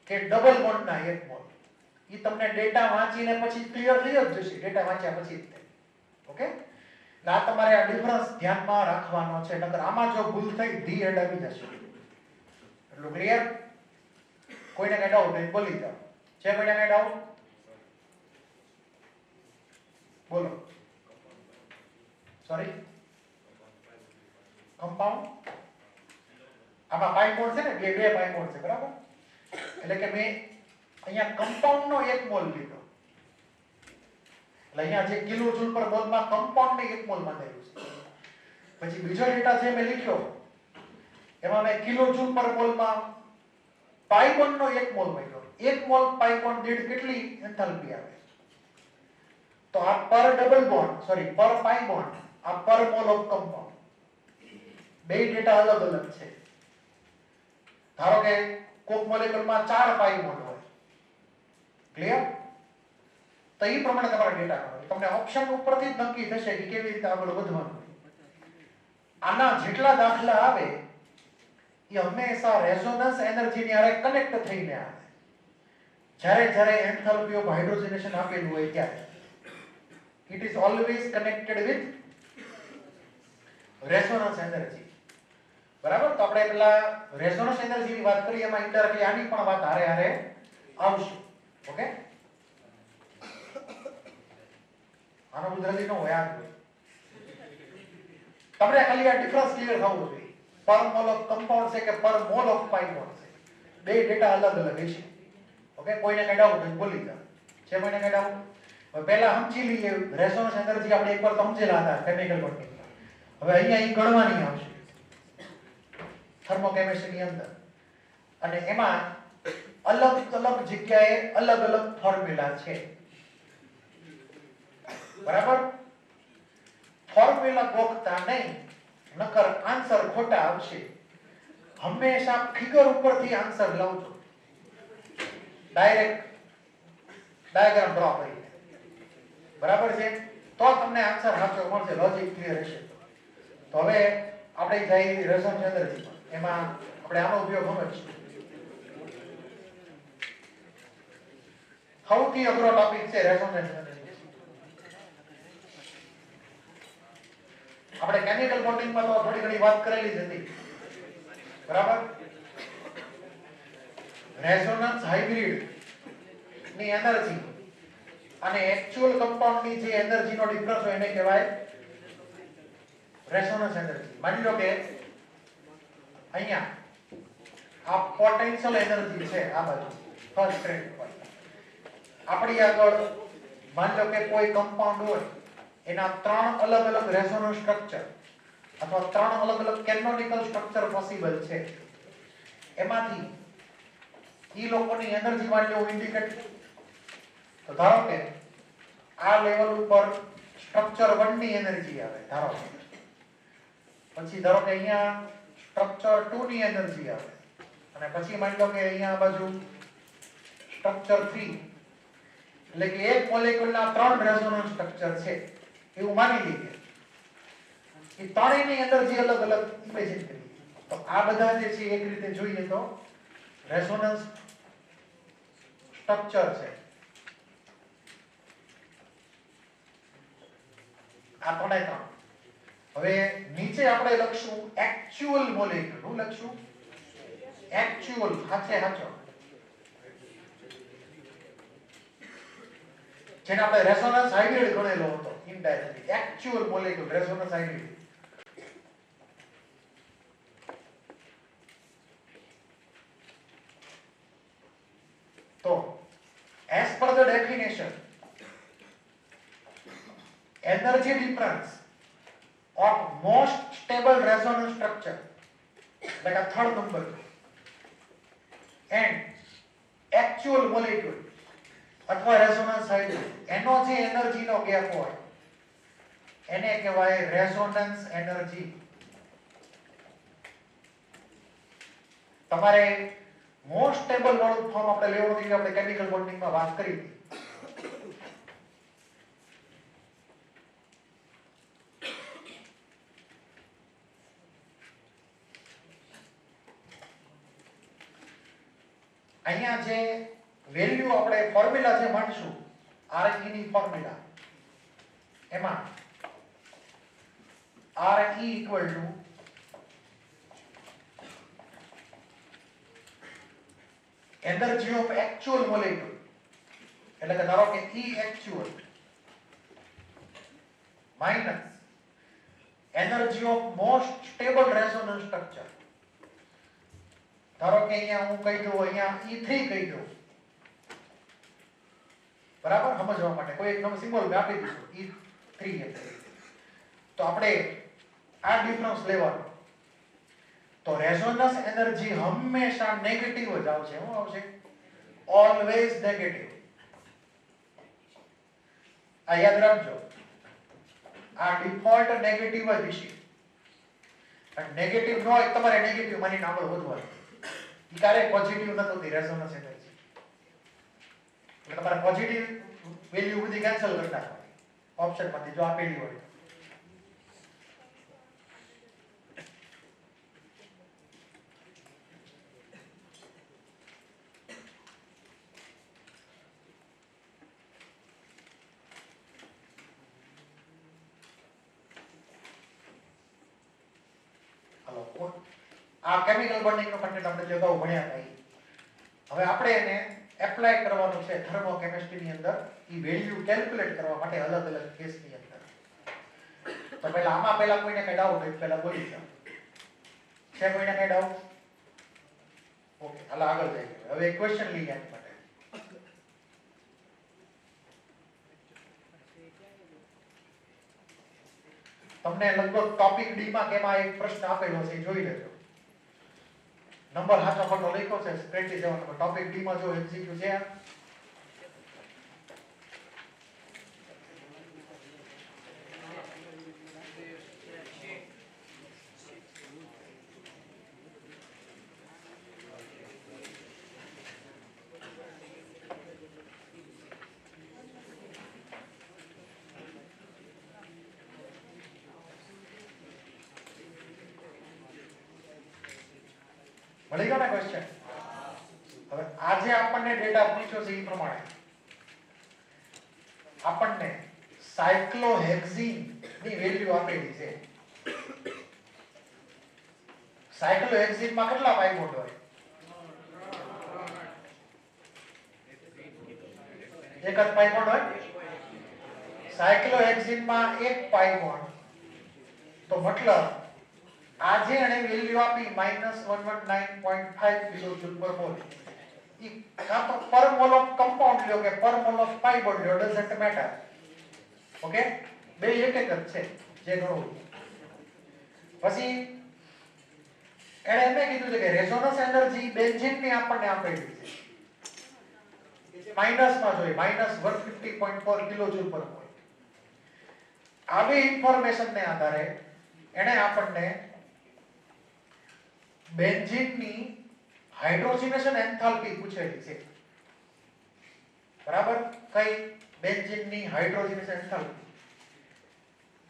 કે ડબલ બોન્ડના 1 મોલ? ઈ તમને ડેટા વાંચીને પછી ક્લિયર થઈ જ જશે. ડેટા વાંચ્યા પછી જ. ઓકે? એટલે આ તમારે આ ડિફરન્સ ધ્યાનમાં રાખવાનો છે. નકર આમાં જો ભૂલ થઈ ધી હેડ આવી જશે. એટલું ક્લિયર? કોઈને કઈ ડાઉટ હોય બોલી જાઓ. છે કોઈને કઈ ડાઉટ? બોલો. Sorry, compound. આમાં પાઈ બોન્ડ છે ને, બે પાઈ બોન્ડ છે, બરાબર? એટલે કે મેં અહીંયા કમ્પાઉન્ડ નો 1 મોલ લીધો. એટલે અહીંયા જે કિલો જૂલ પર મોલમાં કમ્પાઉન્ડ ને 1 મોલ માનેલું છે. પછી બીજો ડેટા જે મેં લખ્યો એમાં મેં કિલો જૂલ પર મોલમાં પાઈ બોન્ડ નો 1 મોલ મૂક્યો. 1 મોલ પાઈ બોન્ડ દીઠ કેટલી એન્થાલ્પી આવે? તો આ પર ડબલ બોન્ડ, સોરી, પર પાઈ બોન્ડ, આ પર મોલ ઓફ કમ્પાઉન્ડ. બે ડેટા અલગ અલગ છે. ધારો કે કોક મોલેક્યુલમાં 4 પાઈ બોન્ડ હોય. ક્લિયર? તો એ પ્રમાણે તમારા ડેટા કરો. તમને ઓપ્શન ઉપરથી જ નક્કી થશે કે કેવી રીતે આગળ વધવાનું. આના જેટલા દાખલા આવે એ હંમેશા રેઝોનન્સ એનર્જીની હારે કનેક્ટ થઈને આવે. જ્યારે એન્થાલ્પી ઓફ હાઇડ્રોજનેશન આપેલું હોય ત્યારે it is always connected with resonance energy. બરાબર? તો આપણે પેલા રેઝોનન્સ એનર્જીની વાત કરીએ, એમાં ઇન્ડાયરેક્ટલી આની પણ વાત હારે આવશે. ઓકે? આનો ગુજરાતી નો હોય આ હોય. તમને ખાલી આ ડિફરન્સ ક્લિયર થવું જોઈએ. પર મોલ ઓફ કમ્પાઉન્ડ છે કે પર મોલ ઓફ પાઈ બોન્ડ છે. બે ડેટા અલગ અલગ હશે. ઓકે? કોઈને કઈ ડાઉટ હોય બોલી જાવ. છે કોઈને કઈ ડાઉટ? પહેલા સમજી લઈએ રેઝોનન્સ એનર્જી. આપણે એકવાર સમજેલા હતા કેમિકલ બોન્ડિંગમાં. હવે અહીંયા ઈ ગણવાની આવશે થર્મોકેમિસ્ટ્રીની અંદર. અને એમાં અલગ અલગ જગ્યાએ અલગ અલગ ફોર્મ્યુલા છે. બરાબર? ફોર્મ્યુલા ગોખતા નહીં, નકર આન્સર ખોટા આવશે. હંમેશા ફિગર ઉપરથી આન્સર લાવજો. ડાયરેક્ટ ડાયાગ્રામ ડ્રો કરી. બરાબર છે? તો તમને આન્સર સાચો મળશે, લોજિક ક્લિયર હશે. તો હવે આપણે જઈ રેઝોનન્સ એનર્જી. એમાં આપણે આનો ઉપયોગ સમજીશું. સૌથી અઘરો ટોપિક છે રેઝોનન્સ એનર્જી. આપણે કેમિકલ બોન્ડિંગમાં તો થોડી ઘણી વાત કરેલી જ હતી. બરાબર? રેઝોનન્સ હાઇબ્રિડ ની એનર્જી અને એક્ચ્યુઅલ કમ્પાઉન્ડની જે એનર્જીનો ડિફરન્સ હોય એને કહેવાય રેઝોનન્સ એનર્જી. માની લો કે અહીંયા આ પોટેન્શિયલ એનર્જી છે, આ બાજુ ફર્સ્ટ ગ્રેડ પર. આપણી આગળ માની લો કે કોઈ કમ્પાઉન્ડ હોય, એના 3 અલગ અલગ રેઝોનન્સ સ્ટ્રક્ચર અથવા 3 અલગ અલગ કેનોનિકલ સ્ટ્રક્ચર પોસિબલ છે. એમાંથી ઈ લોકોની એનર્જી માની લો ઇન્ડિકેટ. તો ધારો કે આ લેવલ ઉપર સ્ટ્રક્ચર 1 ની એનર્જી આવે, ધારો કે. પછી ધારો કે અહીંયા સ્ટ્રક્ચર 2 ની એનર્જી આવે, અને પછી માની લો કે અહીંયા આ બાજુ સ્ટ્રક્ચર 3. એટલે કે એક મોલેક્યુલના 3 રેઝોનન્સ સ્ટ્રક્ચર છે એવું માની લઈએ. એ ત્રણેયની એનર્જી અલગ અલગ ઇમેજિન કરીએ. તો આ બધા જે છે એક રીતે જોઈએ તો રેઝોનન્સ સ્ટ્રક્ચર છે. આ 3. હવે નીચે આપણે લખશું એક્ચ્યુઅલ મોલેક્યુલ. શું લખશું? એક્ચ્યુઅલ, સાચો. જેને આપણે રેઝોનન્સ હાઇબ્રિડ ગણેલો હતો indirectly. Actual molecule resonance hybrid. તો as per the definition, energy difference of most stable resonance structure, like a third number, and actual molecule અથવા રેઝોનન્સ હાઇબ્રિડ, એનો જે એનર્જીનો ગેપ હોય એને કહેવાય રેઝોનન્સ એનર્જી. તમારે મોસ્ટ સ્ટેબલ વાળું ફોર્મ આપણે લેવું નથી, આપણે કેમિકલ બોન્ડિંગમાં વાત કરી હતી. અહીંયા જે વેલ્યુ આપણે ફોર્મ્યુલા જે માનશું Re ની ફોર્મ્યુલા, એમાં Re equal to energy of actual molecule. એટલે કે ધારો કે E actual minus energy of most stable resonance structure. ધારો કે અહીંયા હું કહી દઉં, અહીંયા E3 કહી દઉં, બરાબર, સમજવા માટે કોઈ એક નવો સિમ્બોલ મેં આપી દીધો E3 એટલે. તો આપણે આ ડિફરન્સ લેવાનો, તો રેઝોનન્સ એનર્જી હંમેશા નેગેટિવ જ આવશે. શું આવશે? Always negative. આ યાદ રાખજો, આ ડિફોલ્ટ નેગેટિવ જ હશે. અને નેગેટિવ ન હોય તમારે નેગેટિવ માની આગળ વધવાનું. એ ક્યારેય પોઝિટિવ ન થતી રેઝોનન્સ એનર્જી. એટલે તમારે પોઝિટિવ વેલ્યુ બધી કેન્સલ કરી નાખવાની ઓપ્શનમાંથી જો આપેલી હોય. આ કેમિકલ બોન્ડિંગ નો કન્ટેન્ટ આપણે જે અગાઉ ભણ્યા હતા. હવે આપણે એને એપ્લાય કરવાનું છે થર્મોકેમિસ્ટ્રી ની અંદર. ઈ વેલ્યુ કેલ્ક્યુલેટ કરવા માટે અલગ અલગ કેસ ની અંદર. તો આમાં પહેલા કોઈને કઈ ડાઉટ હોય પહેલા બોલી જાઓ. છે કોઈને કઈ ડાઉટ? ઓકે, હાલ આગળ જઈએ. હવે એક ક્વેશ્ચન લઈએ આની માટે. તમને લગભગ ટોપિક ડી માં કેમાં એક પ્રશ્ન આપેલો છે, જોઈ લેજો. નંબર હાચો ખોટો લખ્યો છે 27 નંબર. ટોપિક ડી માં જો એમસીક્યુ છે. મળી ગયો ને ક્વેશ્ચન? હવે આજે આપણને ડેટા પૂછ્યો છે એ પ્રમાણે આપણને સાયક્લોહેક્ઝીન ની વેલ્યુ આપેલી છે. સાયક્લોહેક્ઝીન માં કેટલા પાઈ બોન્ડ હોય? એક જ પાઈ બોન્ડ હોય. સાયક્લોહેક્ઝીન માં એક પાઈ બોન્ડ. તો મતલબ આજે એને વેલ્યુ આપી -119.5 કિલોજૂલ પર મોલ. ઈ કાં તો પર મોલ ઓફ કમ્પાઉન્ડ લ્યો કે પર મોલ ઓફ પાઈ બોન્ડ લ્યો, ડઝન્ટ મેટર. ઓકે, બે એક જ છે જે ગણવું. પછી એને એમ કીધું છે કે રેઝોનન્સ એનર્જી બેન્ઝીન ની આપણને આપેલી છે. માઈનસ માં જોઈએ, -150.4 કિલોજૂલ પર મોલ. આવી ઇન્ફોર્મેશન ને આધારે એને આપણને બેન્ઝીન ની હાઇડ્રોજનેશન એન્થાલ્પી પૂછેલી છે. બરાબર? કઈ? બેન્ઝીન ની હાઇડ્રોજનેશન એન્થાલ્પી.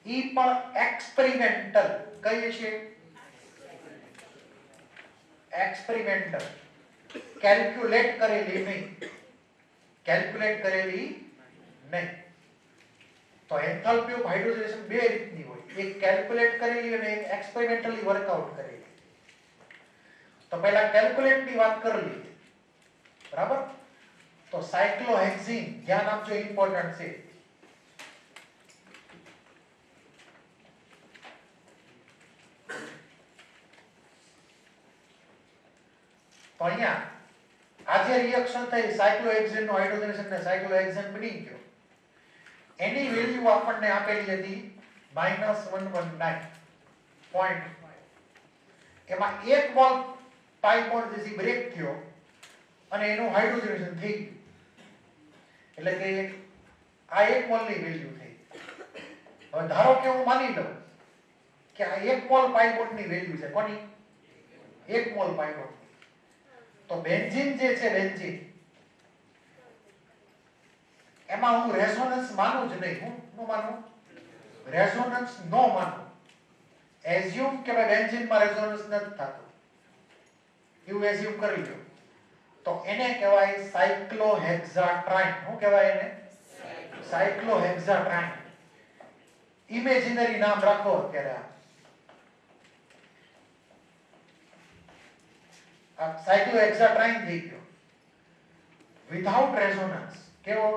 ઈ પણ એક્સપેરિમેન્ટલ. કઈ છે? એક્સપેરિમેન્ટલ. કેલ્ક્યુલેટ કરેલી નહીં. કેલ્ક્યુલેટ કરેલી નહીં. તો એન્થાલ્પી ઓફ હાઇડ્રોજનેશન બે રીતની હોય. એક કેલ્ક્યુલેટ કરેલી અને એક એક્સપેરિમેન્ટલી વર્કઆઉટ કરેલી. તો પહેલા કેલ્ક્યુલેટ ની વાત કરી લઈએ. બરાબર? તો સાયક્લોહેક્ઝીન ધ્યાન આપજો, ઇમ્પોર્ટન્ટ છે. તો અહીંયા આજે રિએક્શન થઈ સાયક્લોહેક્ઝેન નો હાઇડ્રોજનેશન ને સાયક્લોહેક્ઝેન બની ગયો. એની વેલ્યુ આપણને આપેલી હતી -119.5. એમાં એક મોલ પાઈ બોન્ડ જે બ્રેક થયો અને એનું હાઇડ્રોજનેશન થઈ ગયું. એટલે કે આ એક મોલ ની વેલ્યુ થઈ. હવે ધારો કે હું માની લઉં કે આ એક મોલ પાઈ બોન્ડ ની વેલ્યુ છે. કોની? એક મોલ પાઈ બોન્ડ. તો બેન્ઝીન જે છે, બેન્ઝીન એમાં હું રેઝોનન્સ માનું જ નહીં. હું નો માનું, રેઝોનન્સ નો માનું. એઝ્યુમ કે ભાઈ બેન્ઝીન માં રેઝોનન્સ નથી થતું એવું એઝ્યુમ કરી લો. તો એને કહેવાય સાયક્લોહેક્ઝાટ્રાઇન. શું કહેવાય એને? સાયક્લોહેક્ઝાટ્રાઇન. ઇમેજિનરી નામ રાખો અત્યારે. આ સાયક્લોહેક્ઝાટ્રાઇન થઈ ગયો વિધાઉટ રેઝોનન્સ. કેવો?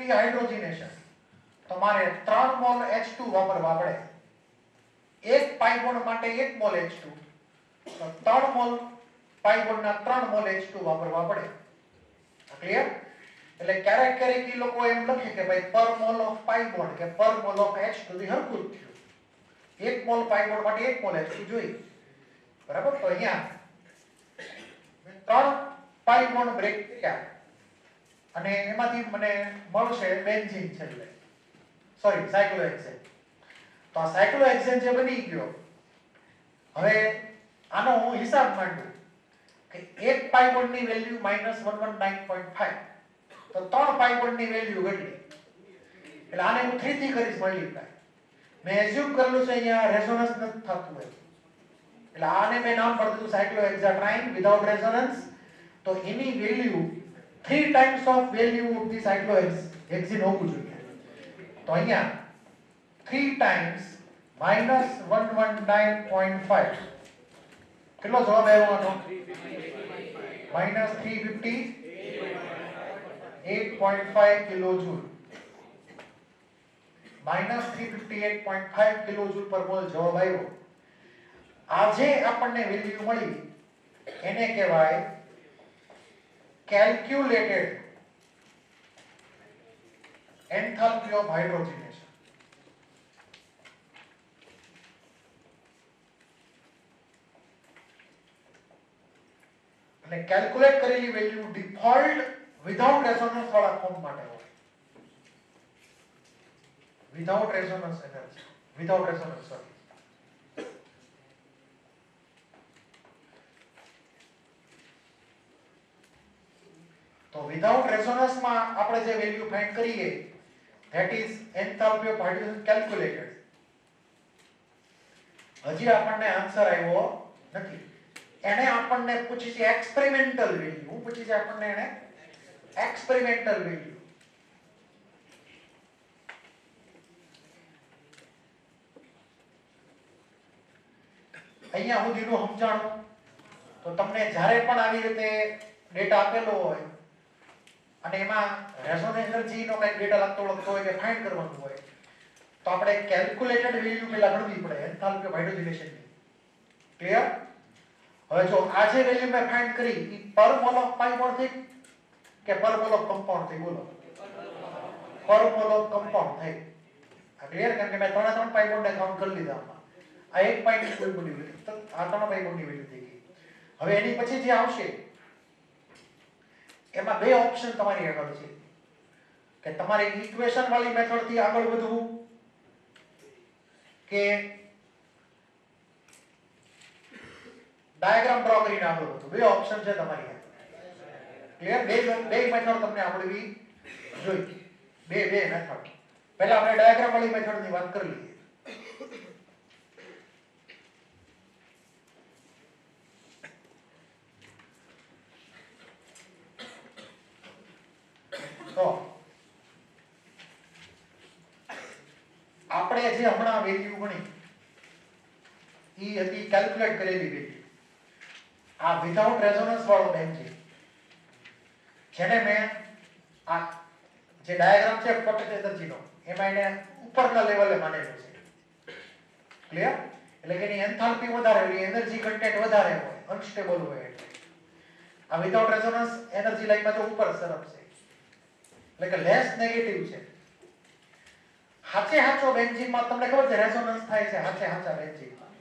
જોઈએ હાઇડ્રોજનેશન તો મારે 3 મોલ H2 વાપરવા પડે. એક પાઈ બોન્ડ માટે 1 મોલ H2 તો 3 મોલ પાઈ બોન્ડના 3 મોલ H2 વાપરવા પડે. ક્લિયર? એટલે ક્યારેક ક્યારેક ઈ લોકો એમ લખે કે ભાઈ પર મોલ ઓફ પાઈ બોન્ડ કે પર મોલ ઓફ H2 થી હરખું જ થયું. 1 મોલ પાઈ બોન્ડ માટે 1 મોલ H2 જોઈ. બરાબર? તો અહીંયા 3 પાઈ બોન્ડ બ્રેક થયા અને એમાંથી મને મળશે બેન્ઝીન છેલ્લે. સોરી, સાયક્લોહેક્સેન. તો આ સાયક્લોહેક્સેન જે બની ગયો, હવે આનો હું હિસાબ માંડું કે 1 પાઈ બોન્ડની વેલ્યુ -119.5 તો 3 પાઈ બોન્ડની વેલ્યુ કેટલી? એટલે આને હું 3 થી કરીશ મલ્ટીપ્લાય. મેં એઝ્યુમ કરેલું છે અહીંયા રેઝોનન્સ નથી થતું હોય, એટલે આને મેં નામ પાડી દીધું સાયક્લોહેક્સાટ્રાઇન વિધાઉટ રેઝોનન્સ. તો એની value 3 times of value of the cyclohexene હોવું જોઈએ. તો અહીંયા 3 ટાઈમ્સ -119.5 કેટલો જવાબ આવ્યો આનો? -358.5 કિલોજૂલ. -358.5 કિલોજૂલ પર મોલ જવાબ આવ્યો. આજે આપણને વેલ્યુ મળી એને કહેવાય કેલ્ક્યુલેટેડ એન્થાલ્પી ઓફ હાઇડ્રોજનેશન. અને કેલ્ક્યુલેટ કરેલી વેલ્યુ ડિફોલ્ટ વિધાઉટ રેઝોનન્સ વાળા ફોર્મ માટે હોય. Without resonance energy, without resonance sorry. તો વિધાઉટ રેઝોનન્સ માં આપણે જે વેલ્યુ ફાઇન્ડ કરીએ that is enthalpy of hydrogen calculated. હજી આપણને આન્સર આવ્યો નથી. એને આપણને પૂછી છે એક્સપેરિમેન્ટલ વેલ્યુ. હું પૂછી છે આપણને એને એક્સપેરિમેન્ટલ વેલ્યુ. અહીંયા સુધીનું સમજાણું તો તમને જ્યારે પણ આવી રીતે ડેટા આપેલો હોય અને એમાં રેઝોનન્સ એનર્જીનો કંઈક ડેટા લખતો હોય કે ફાઇન્ડ કરવાનું હોય તો આપણે કેલ્ક્યુલેટેડ વેલ્યુ પહેલા ગણવી પડે એન્થાલ્પી ઓફ હાઇડ્રોજનેશનની. ક્લિયર? હવે જો આ જે વેલ્યુ મેં ફાઇન્ડ કરી ઈ પર મોલ ઓફ પાઈ બોન્ડ થઈ કે પર મોલ ઓફ કમ્પાઉન્ડ થઈ? બોલો. પર મોલ ઓફ કમ્પાઉન્ડ થઈ. આ ક્લિયર? કારણ કે મેં 3 પાઈ બોન્ડને કાઉન્ટ કરી લીધા આમાં. આ 1 પાઈની કોઈ બોન્ડની વેલ્યુ, આ 3 પાઈ બોન્ડની વેલ્યુ થઈ ગઈ. હવે એની પછી જે આવશે એમાં બે ઓપ્શન તમારી આગળ છે કે તમારે ઇક્વેશન વાળી મેથડ થી આગળ વધવું કે ડાયાગ્રામ ડ્રો કરીને આગળ વધવું. બે ઓપ્શન છે તમારી આગળ. ક્લિયર? બે મેથડ તમને આવડવી જોઈએ. બે મેથડ. પહેલા આપણે ડાયાગ્રામ વાળી મેથડની વાત કરી લઈએ. તો આપણે જે હમણાં વેલ્યુ ગણી ઈ હતી કેલ્ક્યુલેટ કરેલી વેલ્યુ. આ વિધાઉટ રેઝોનન્સ વાળો બેન્ઝીન જેને મેં આ જે ડાયાગ્રામ છે પોટેન્શિયલ એનર્જીનો એમાં એને ઉપરના લેવલે માનેલો છે. ક્લિયર? એટલે કે એની એન્થાલ્પી વધારે હોય, એનર્જી કન્ટેન્ટ વધારે હોય, અનસ્ટેબલ હોય. એટલે આ વિધાઉટ રેઝોનન્સ એનર્જી લાઈનમાં તો ઉપર તરફ છે એટલે કે લેસ નેગેટિવ છે. હાચો બેન્ઝીનમાં તમને ખબર છે રેઝોનન્સ થાય છે હાચા બેન્ઝીનમાં.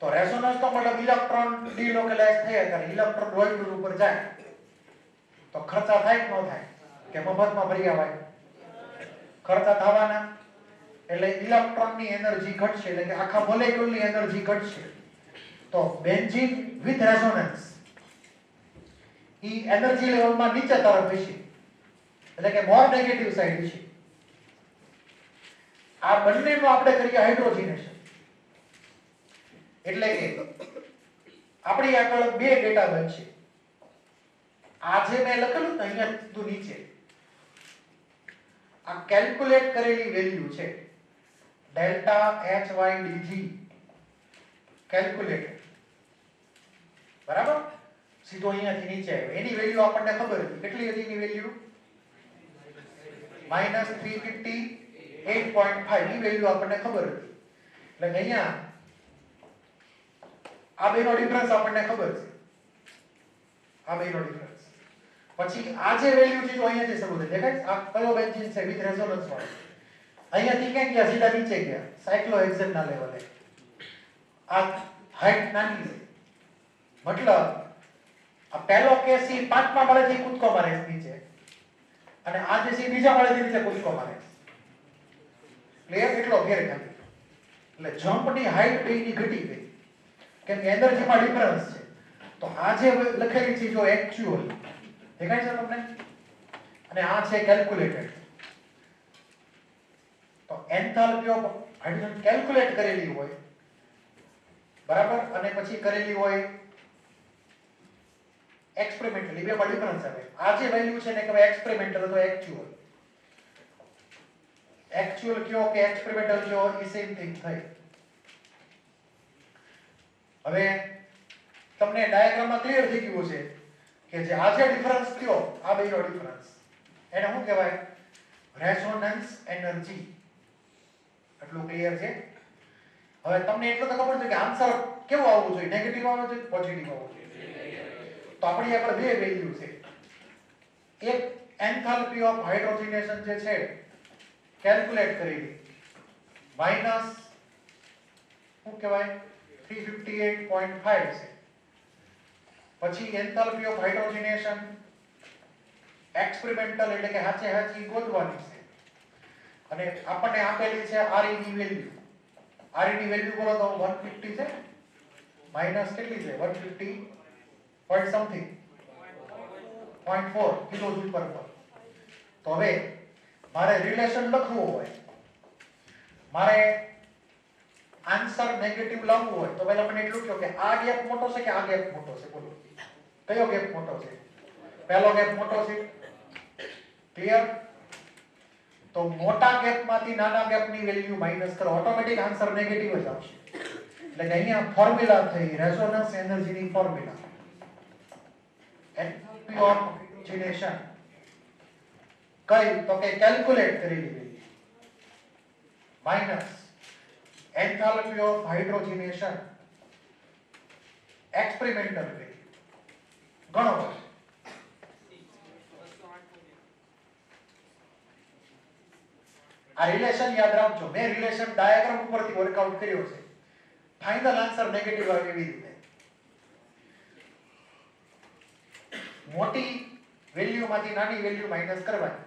તો રેઝોનન્સ તો મતલબ ઇલેક્ટ્રોન ડિલોકેલાઇઝ થાય ત્યારે ઇલેક્ટ્રોન વોલ્યુમ ઉપર જાય તો ખર્ચા થાય કે ન થાય કે મફતમાં ભરી આવાય? ખર્ચા થવાના. એટલે ઇલેક્ટ્રોનની એનર્જી ઘટશે એટલે કે આખા મોલેક્યુલની એનર્જી ઘટશે. તો benzene with resonance E energy લેવલમાં નીચે તરફ હશે એટલે કે મોર નેગેટિવ સાઈડ છે. આ બંનેનું આપણે કરીએ હાઇડ્રોજનેશન એટલે કે આપણી આગળ બે ડેટા બનશે. આ જે મેં લખેલું ને અહીંયા સીધું નીચે આ કેલ્ક્યુલેટ કરેલી વેલ્યુ છે ડેલ્ટા HYDG કેલ્ક્યુલેટેડ. બરાબર? સીધો અહીંયાથી નીચે આવ્યો. એની વેલ્યુ આપણને ખબર હતી. કેટલી હતી એની વેલ્યુ? માઇનસ 358.5 ની વેલ્યુ આપણને ખબર હતી. એટલે અહીંયા આ બેનો ડિફરન્સ આપણને ખબર છે. આ બેનો ડિફરન્સ. પછી આ જે વેલ્યુ છે જો અહીંયાથી શરૂ થાય. દેખાય આ કયો બેન્ઝીન છે વિથ રેઝોનન્સ વાળો. અહીંયાથી ક્યાં ગયા? સીધા નીચે ગયા સાયક્લોહેક્સેન ના લેવલે. આ હાઈટ નાની છે. મતલબ આ પહેલો કેસ છે 5મા માળેથી કૂદકો મારે છે નીચે અને આ જે છે બીજા માળેથી નીચે કૂદકો મારે છે. ક્લિયર? એટલો ફેર ખાલી. એટલે જમ્પની હાઈટ બેની ઘટી ગઈ કેમ કે એનર્જીમાં ડિફરન્સ છે. તો આ જે લખેલી છે જો એક્ચ્યુઅલ દેખાય છે તમને અને આ છે કેલ્ક્યુલેટેડ. તો એન્થાલ્પી ઓફ હાઇડ્રોજન કેલ્ક્યુલેટ કરેલી હોય બરાબર અને પછી કરેલી હોય એક્સપેરિમેન્ટલી, બેમાં ડિફરન્સ આવે. આ જે વેલ્યુ છે ને કહેવાય એક્સપેરિમેન્ટલ અથવા એક્ચ્યુઅલ. એક્ચ્યુઅલ કયો કે એક્સપેરિમેન્ટલ કયો એ સેમ થિંગ થઈ. હવે તમને ડાયાગ્રામમાં ક્લિયર થઈ ગયું છે કે જે આ જે ડિફરન્સ થયો આ બેનો ડિફરન્સ એને શું કહેવાય? Resonance energy. એટલું ક્લિયર છે? હવે તમને એટલું તો ખબર છે કે આન્સર કેવો આવવો જોઈએ? નેગેટિવ આવવો જોઈએ પોઝિટિવ આવવો જોઈએ? તો આપણી આગળ બે વેલ્યુ છે. એક એન્થાલ્પી ઓફ હાઇડ્રોજનેશન જે છે કેલ્ક્યુલેટ કરેલી માઈનસ શું કહેવાય 358.5 છે. પછી એન્થાલ્પી ઓફ હાઇડ્રોજનેશન એક્સપેરિમેન્ટલ એટલે કે હાચે હાચી ગોતવાની છે અને આપણને આપેલી છે RE ની વેલ્યુ. RE ની વેલ્યુ બોલો તો 150 છે માઈનસ કેટલી છે 150 પોઈન્ટ સમથિંગ 0.4 કિલોજૂલ પર મોલ. તો હવે મારે રિલેશન લખવું હોય, મારે આન્સર નેગેટિવ લાવવું હોય તો પહેલા મને એટલું કહો કે આ ગેપ મોટો છે કે આ ગેપ મોટો છે? બોલો કયો ગેપ મોટો છે? પહેલો ગેપ મોટો છે. ક્લિયર? તો મોટા ગેપમાંથી નાના ગેપની વેલ્યુ માઈનસ કરો ઓટોમેટિક આન્સર નેગેટિવ જ આવશે. એટલે કે અહીંયા ફોર્મ્યુલા થઈ રેઝોનન્સ એનર્જીની ફોર્મ્યુલા એન્થાલ્પી ઓફ હાઇડ્રોજનેશન કઈ તો કે કેલ્ક્યુલેટ કરેલી value minus enthalpy of hydrogenation experimental value. ગણો આ રિલેશન યાદ રાખજો. મેં રિલેશન ડાયાગ્રામ ઉપરથી વર્કઆઉટ કર્યો છે. ફાઇનલ આન્સર નેગેટિવ આવે એવી રીતે. મોટી વેલ્યુમાંથી નાની વેલ્યુ માઈનસ કરવાની.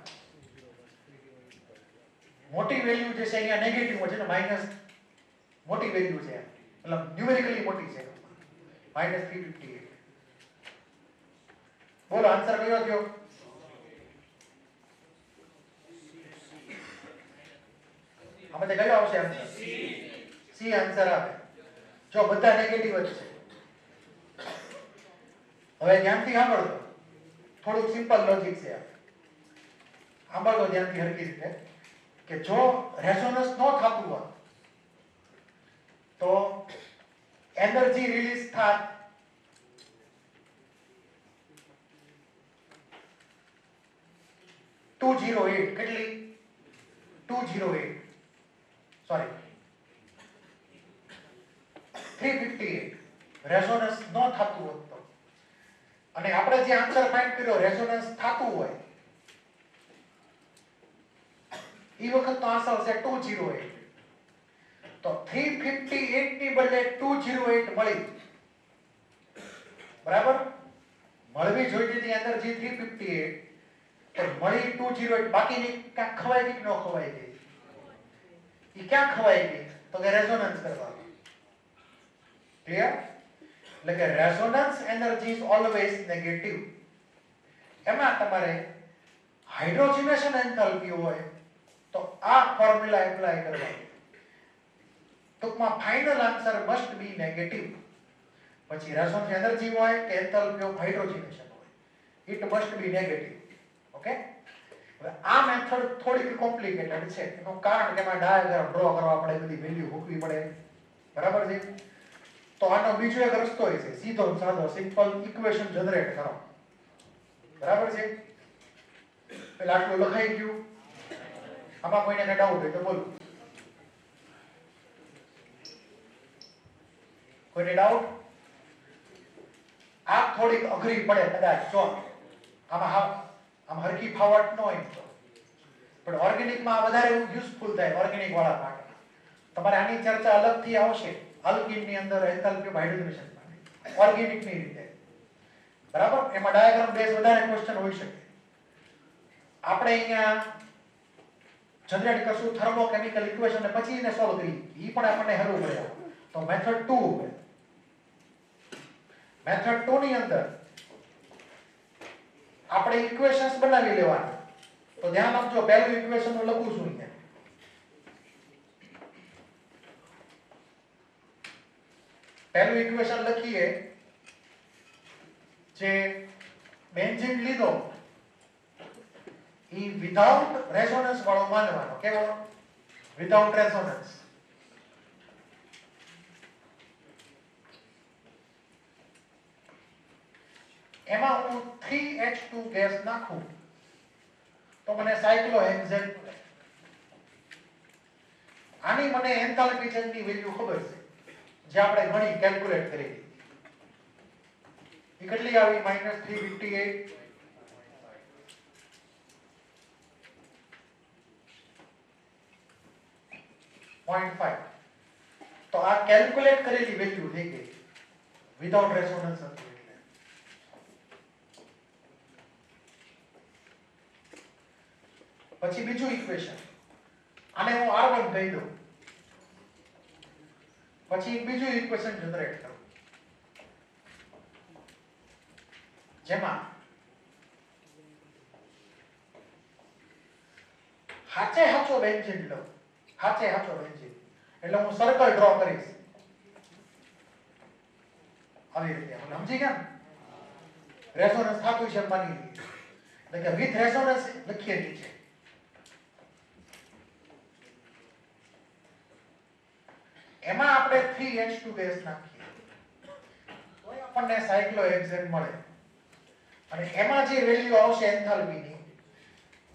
મોટી વેલ્યુ જે છે અહીંયા નેગેટિવ છે ને માઈનસ મોટી વેલ્યુ છે મતલબ ન્યુમેરિકલી મોટી છે માઈનસ 358. બોલો આન્સર કયો થયો? આમાંથી કયો આવશે આન્સર? સી આન્સર આવે. જો બધા નેગેટિવ જ છે. હવે ધ્યાનથી સાંભળો. થોડુંક સિમ્પલ લોજિક છે આ. સાંભળો ધ્યાનથી હરખી રીતે કે જો રેઝોનન્સ ન થતું હોય તો એનર્જી રિલીઝ થાત કેટલી 208 સોરી 358 રેઝોનન્સ ન થતું હોત તો અને આપણે જે આન્સર ફાઇન્ડ કર્યો રેઝોનન્સ થતું હોય એ વખતનો આન્સર છે 208. તો 358 ની બદલે 208 મળી. બરાબર? મળવી જોઈએ હતી એનર્જી 358 પણ મળી 208. બાકીની ક્યાં ખવાઈ ગઈ કે ન ખવાઈ ગઈ? એ ક્યાં ખવાઈ ગઈ? તો કે રેઝોનન્સ કરવા. ક્લિયર? એટલે કે resonance energy is always negative. એમાં તમારે હાઇડ્રોજનેશન એન્થાલ્પી હોય તો આ ફોર્મ્યુલા એપ્લાય કરવાની. ટૂંકમાં final answer must be negative. પછી રેઝોનન્સ એનર્જી હોય કે એન્થાલ્પી ઓફ હાઇડ્રોજનેશન હોય it must be negative. Okay? હવે આ મેથડ થોડીક કોમ્પ્લિકેટેડ છે. એનું કારણ કે એમાં ડાયાગ્રામ ડ્રો કરવા પડે, બધી વેલ્યુ મૂકવી પડે. બરાબર છે? તો આનો બીજો એક રસ્તો છે સીધો સાદો સિમ્પલ ઇક્વેશન જનરેટ કરો. બરાબર છે? પેલા આટલું લખાઈ ગયું આમાં કોઈને કઈ ડાઉટ હોય તો બોલો. કોઈને ડાઉટ? આ થોડીક અઘરી પડે કદાચ જો આમ હરકી ફાવટ ન હોય તો, પણ ઓર્ગેનિકમાં વધારે યુઝફુલ થાય ઓર્ગેનિક વાળા માટે. તમારે આની ચર્ચા અલગથી આવશે આલ્કીનની અંદર એન્થાલ્પી હાઇડ્રોજનેશન માટે ઓર્ગેનિકની રીતે, બરાબર? એમાં ડાયાગ્રામ બેઝ વધારે ક્વેશ્ચન હોઈ શકે. આપણે અહીંયા જનરેટ કરશું થર્મોકેમિકલ ઇક્વેશન ને પછી એને સોલ્વ કરી, ઈ પણ આપણને હેલું પડે. તો મેથડ 2, મેથડ 2 ની અંદર આપણે ઇક્વેશન્સ બનાવી લેવાના. તો ધ્યાન આપજો, પહેલું ઇક્વેશન હું લખું છું અહીંયા. પહેલું ઇક્વેશન લખીએ, જે બેન્ઝીન લીધો ઈ વિધાઉટ રેઝોનન્સ વાળો માનવાનો. કેવો? Without resonance. એમાં હું 3H2 ગેસ નાખું તો મને સાયક્લોહેક્સેન મળે. આની મને એન્થાલ્પી ચેન્જની વેલ્યુ ખબર છે, જે આપણે ઘણી કેલ્ક્યુલેટ કરી. એ કેટલી આવી? -358.5. તો આ કેલ્ક્યુલેટ કરેલી વેલ્યુ થઈ ગઈ વિધાઉટ રેઝોનન્સ હતી. પછી બીજું ઇક્વેશન, આને હું R1 કહી દઉં. પછી બીજું ઇક્વેશન જનરેટ કરું, જેમાં હાચે હાચો બેન્ઝીન લઉં. હાચે હાચો બેન્ઝીન એટલે હું સર્કલ ડ્રો કરીશ આવી રીતે. સમજી ગયા? રેઝોનન્સ થતું છે માની લઈએ, એટલે કે વિથ રેઝોનન્સ લખીએ નીચે. એમાં આપણે 3H2 ગેસ નાખીએ તો આપણને સાયક્લોહેક્સેન મળે. અને એમાં જે વેલ્યુ આવશે એન્થાલ્પીની,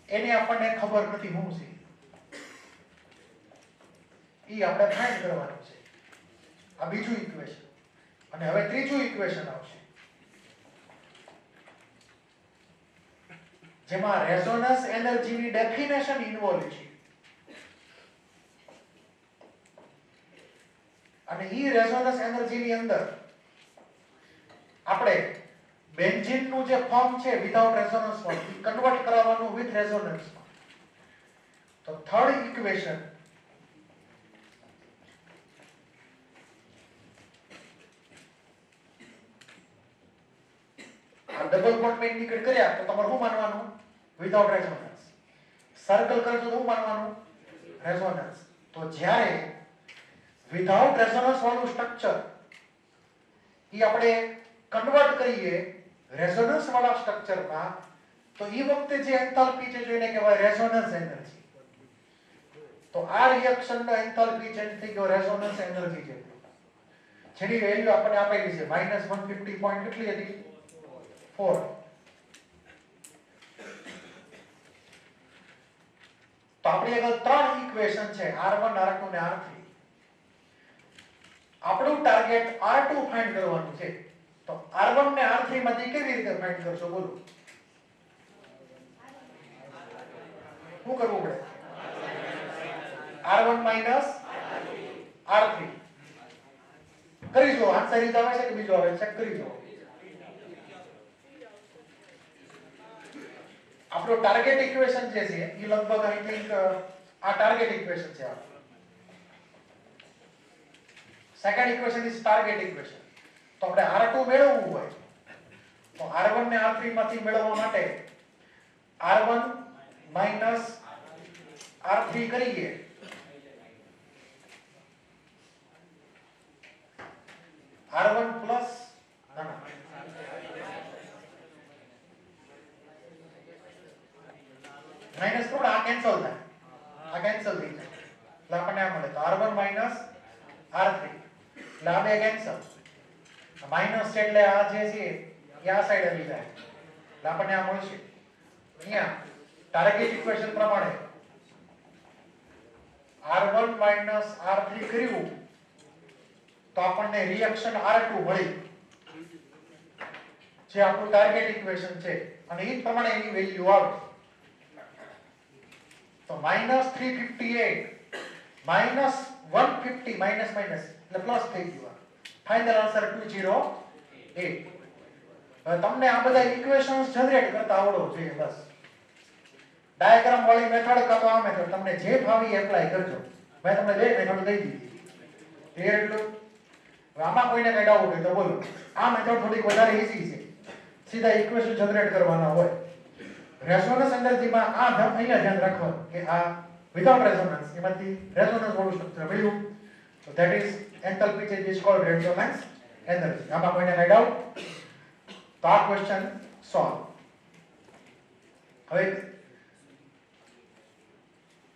એની આપણને ખબર નથી શું છે, ઈ આપણે ફાઇન્ડ કરવાનું છે. આ બીજું ઇક્વેશન. અને હવે ત્રીજું ઇક્વેશન આવશે, જેમાં રેઝોનન્સ એનર્જીની ડેફિનેશન ઇન્વોલ્વ છે. અને ઈ રેઝોનન્સ એનર્જીની અંદર આપણે બેન્ઝીનનું જે ફોર્મ છે વિધાઉટ રેઝોનન્સ ફોર્મ, ઈ કન્વર્ટ કરાવવાનું વિથ રેઝોનન્સ. તો થર્ડ ઇક્વેશન આ ડબલ બોન્ડ મેં ઇન્ડિકેટ કર્યા તો તમારે શું માનવાનું? Without resonance. સર્કલ કરજો તો શું માનવાનું? રેઝોનન્સ. તો જ્યારે વિધાઉટ રેઝોનન્સ વાળું સ્ટ્રક્ચર ઈ આપણે કન્વર્ટ કરીએ રેઝોનન્સ વાળા સ્ટ્રક્ચરમાં, તો ઈ વખતે જે એન્થાલ્પી છે એને કહેવાય રેઝોનન્સ એનર્જી. તો આ રિએક્શનનો એન્થાલ્પી ચેન્જ થઈ ગયો રેઝોનન્સ એનર્જી જેટલો, જેની વેલ્યુ આપણને આપેલી છે -150 પોઈન્ટ કેટલી હતી? 4. તો આપણી આગળ ત્રણ ઇક્વેશન છે, R1, R2 ને R3. આપણું ટાર્ગેટ R2 ફાઇન્ડ કરવાનું છે. તો R1 ને R3 માંથી કેવી રીતે ફાઇન્ડ કરશો બોલો? શું કરવું પડે? R1 R3 કરી જો. આન્સર ઈ જ આવે છે કે બીજો આવે? ચેક કરી જો. આપણો ટાર્ગેટ ઇક્વેશન જે છે એ લગભગ આઈ થિંક આ ટાર્ગેટ ઇક્વેશન છે. Second equation is target equation. તો આપણે R2 મેળવવું હોય તો R1 ને R3 માંથી મેળવવા માટે R1 R3 કરીએ. R1 પ્લસ માઈનસ થોડા આ કેન્સલ થાય, આ કેન્સલ થઈ જાય એટલે આપણને આ મળે. તો R1 R3 એટલે આ બે કેન્સલ, માઈનસ છે એટલે આ જે છે એ આ સાઈડ આવી જાય એટલે આપણને આ મળશે. અહીંયા ટાર્ગેટ ઇક્વેશન પ્રમાણે R1 R3 કર્યું તો આપણને રિએક્શન R2 મળી, જે આપણું ટાર્ગેટ ઇક્વેશન છે, અને એ પ્રમાણે એની વેલ્યુ આવે. તો -358 -150 માઇનસ માઇનસ એટલે પ્લસ થઈ ગયું. Final answer 208. હવે તમને આ બધા ઇક્વેશન્સ જનરેટ કરતા આવડો જોઈએ બસ. ડાયાગ્રામ વાળી મેથડ કાં તો આ મેથડ તમને જે ભાવી એપ્લાય કરજો. મેં તમને બે મેથડ દઈ દીધી. ક્લિયર એટલું? હવે આમાં કોઈને કઈ ડાઉટ હોય તો બોલો. આ મેથડ થોડીક વધારે ઈઝી છે. સીધા ઇક્વેશન જનરેટ કરવાના હોય. રેઝોનન્સ એનર્જીમાં આ અહીંયા ધ્યાન રાખવાનું કે આ વિધાઉટ રેઝોનન્સ એમાંથી રેઝોનન્સ વાળું સ્ટ્રક્ચર મળ્યું. So that is enthalpy change is called resonance energy. આમાં કોઈને કઈ ડાઉટ? તો આ ક્વેશ્ચન સોલ્વ. હવે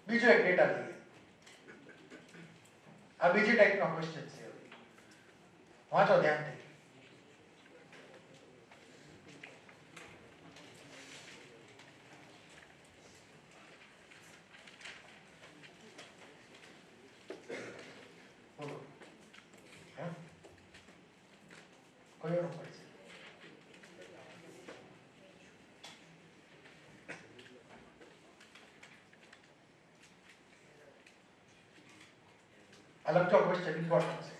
બીજો એક ડેટા લઈએ. આ બીજી ટાઈપનો ક્વેશ્ચન છે. વાંચો ધ્યાનથી. બોલો. હે? કોઈ નો પડશે? અલગ જો ક્વેશ્ચન ઇમ્પોર્ટન્ટ છે.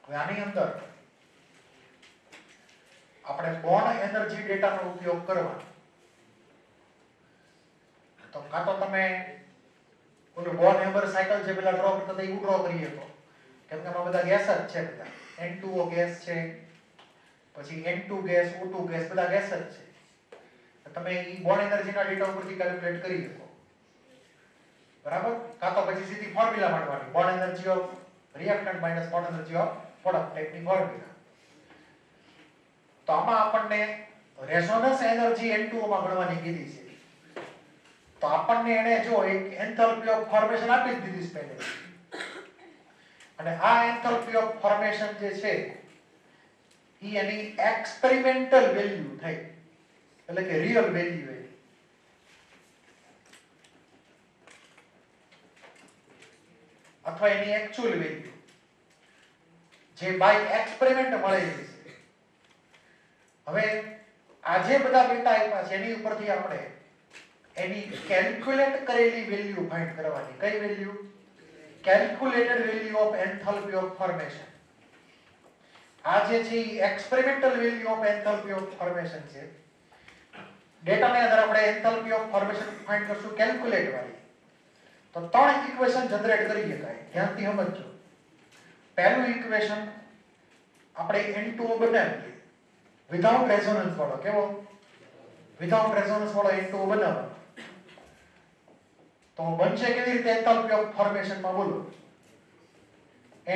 હવે આની અંદર આપણે બોન્ડ એનર્જી ડેટાનો ઉપયોગ કરવાનો. તો કાં તો તમે ઓલું બોન્ડ હેમર સાયકલ છે પેલા ડ્રો કરતા એવું ડ્રો કરી શકો, કેમ કે આમાં બધા ગેસ જ છે. બધા N2O ગેસ છે, પછી N2 ગેસ, O2 ગેસ, બધા ગેસ જ છે. તમે ઈ બોન્ડ એનર્જીના ડેટા ઉપરથી કેલ્ક્યુલેટ કરી શકો. બરાબર? કાં તો પછી સીધી ફોર્મ્યુલા માંડવાની, bond energy of reactant minus bond energy of product ટાઈપની ફોર્મ્યુલા. તો આમાં આપણને રેઝોનન્સ એનર્જી N2O માં ગણવાની કીધી છે. તો આપણને એને જો એક એન્થાલ્પી ઓફ ફોર્મેશન આપી જ દીધી છે પહેલેથી. અને આ એન્થાલ્પી ઓફ ફોર્મેશન જે છે ઈ એની એક્સપેરિમેન્ટલ વેલ્યુ થઈ, એટલે કે રિયલ વેલ્યુ એની. અથવા એની એક્ચ્યુઅલ વેલ્યુ જે બાય એક્સપેરિમેન્ટ મળેલી છે. હવે આ જે બધા ડેટા આપ્યા છે એની ઉપરથી આપણે એની કેલ્ક્યુલેટ કરેલી વેલ્યુ ફાઇન્ડ કરવાની. કઈ value? Calculated value of enthalpy of formation. આ જે છે ઈ experimental value of enthalpy of formation છે. ડેટાને આધારે આપણે એન્થાલ્પી ઓફ ફોર્મેશન ફાઇન્ડ કરશું કેલ્ક્યુલેટ વાળી. તો ત્રણ ઇક્વેશન જનરેટ કરી શકાય. ધ્યાનથી સમજજો. પહેલું ઇક્વેશન આપણે N2O બનાવીએ. વિધાઉટ રેઝોનન્સ વાળો કેવો? વિધાઉટ રેઝોનન્સ વાળો N2O બનાવો તો બનશે કેવી રીતે એન્થાલ્પી ઓફ ફોર્મેશન માં બોલો?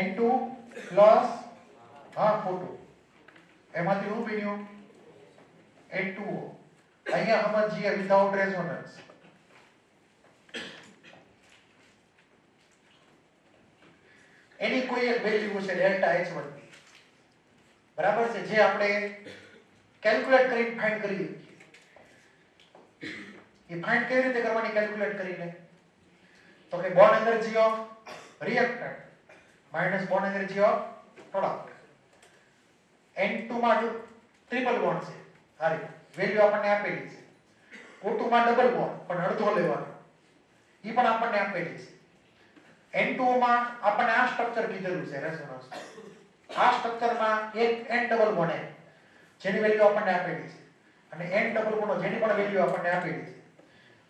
N2 પ્લસ હાફ O2 એમાંથી શું બન્યું? N2O. અહીંયા સમજીએ વિધાઉટ રેઝોનન્સ. એની કોઈ એક વેલ્યુ છે ડેલ્ટા H1 ની, બરાબર છે, જે આપણે કેલ્ક્યુલેટ કરીને ફાઇન્ડ કરીએ. એ ફાઇન્ડ કેવી રીતે કરવાની કેલ્ક્યુલેટ કરીને? તો કે bond energy of reactant minus bond energy of product. N2 માં ટ્રિપલ બોન્ડ છે, હારી વેલ્યુ આપણને આપેલી છે. O2 માં ડબલ બોન્ડ પણ અડધો લેવાનો, એ પણ આપણને આપેલી છે. N2O માં આપણને આ સ્ટ્રક્ચર કીધેલું છે રેઝોનન્સ. આ સ્ટ્રક્ચરમાં એક N ડબલ બોન્ડ છે જેની વેલ્યુ આપણને આપેલી છે અને N ડબલ બોન્ડ જેની પણ વેલ્યુ આપણને આપેલી છે.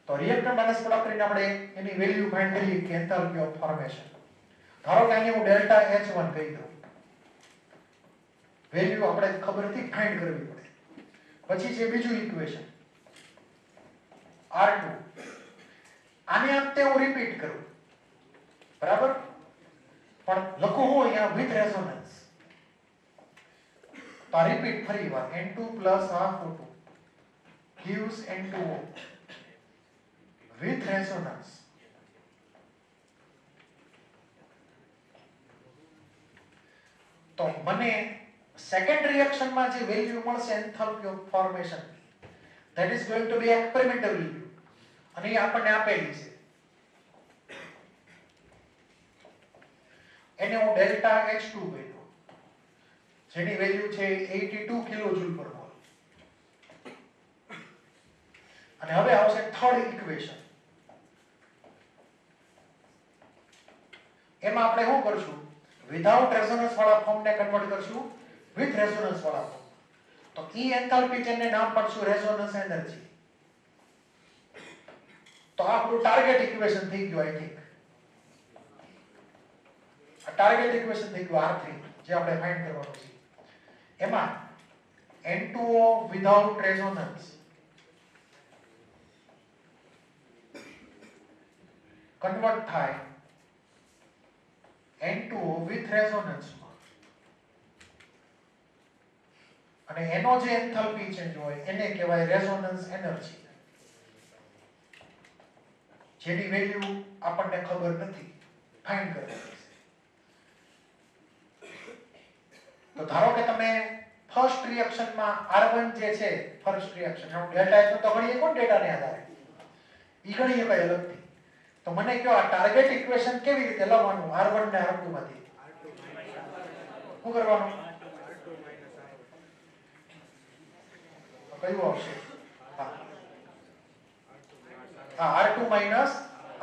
તો રિએક્ટન્ટ માઈનસ પ્રોડક્ટ કરીને આપણે એની વેલ્યુ ફાઇન્ડ કરીએ કે એન્થાલ્પી ઓફ ફોર્મેશન. ધારો કે અહીંયા હું ડેલ્ટા H1 કહી દઉં, વેલ્યુ આપણે ખબર હતી ફાઇન્ડ કરવી પડે. પછી છે બીજું ઇક્વેશન R2. આને અંતે હું રિપીટ કરું, બરાબર, પણ લખું હું અહીંયા વિથ રેઝોનન્સ. તો રિપીટ ફરી વાર N2 plus half O2 gives N2O with resonance. તો મને સેકન્ડ રિએક્શન માં જે વેલ્યુ મળશે enthalpy of formation, that is going to be experimental value, અને એ આપણને આપેલી છે. એને હું ડેલ્ટા H2 કહી દઉં, જેની વેલ્યુ છે 82 કિલોજૂલ પર મોલ. અને હવે આવશે થર્ડ ઇક્વેશન. એમાં આપણે શું કરશું? વિધાઉટ રેઝોનન્સ વાળા ફોર્મને કન્વર્ટ કરશું વિથ રેઝોનન્સ વાળા ફોર્મ. તો E એન્થાલ્પી જેને નામ પડશું રેઝોનન્સ એનર્જી. તો આ આપણું ટાર્ગેટ ઇક્વેશન થઈ ગયું. આઈ થિંક આ ટાર્ગેટ ઇક્વેશન થઈ ગયું R3 જે આપણે ફાઇન્ડ કરવાનું છે. એમાં N2O વિધાઉટ રેઝોનન્સ કન્વર્ટ થાય N2O with resonance માં, અને એનો જે એન્થાલ્પી ચેન્જ હોય એને કહેવાય રેઝોનન્સ એનર્જી, જેની વેલ્યુ આપણને ખબર નથી, ફાઇન્ડ કરવાની છે. તો ધારો કે તમે ફર્સ્ટ રિએક્શનમાં R1 જે છે, ફર્સ્ટ રિએક્શન એનો ડેલ્ટા H તો ગણીએ કોણ ડેટાને આધારે, ઈ ગણીએ કઈ અલગથી. તો મને કહો આ ટાર્ગેટ ઇક્વેશન કેવી રીતે લખવાનું? R1 ને R2 માંથી શું કરવાનું? કયું આવશે? હા R2 માઈનસ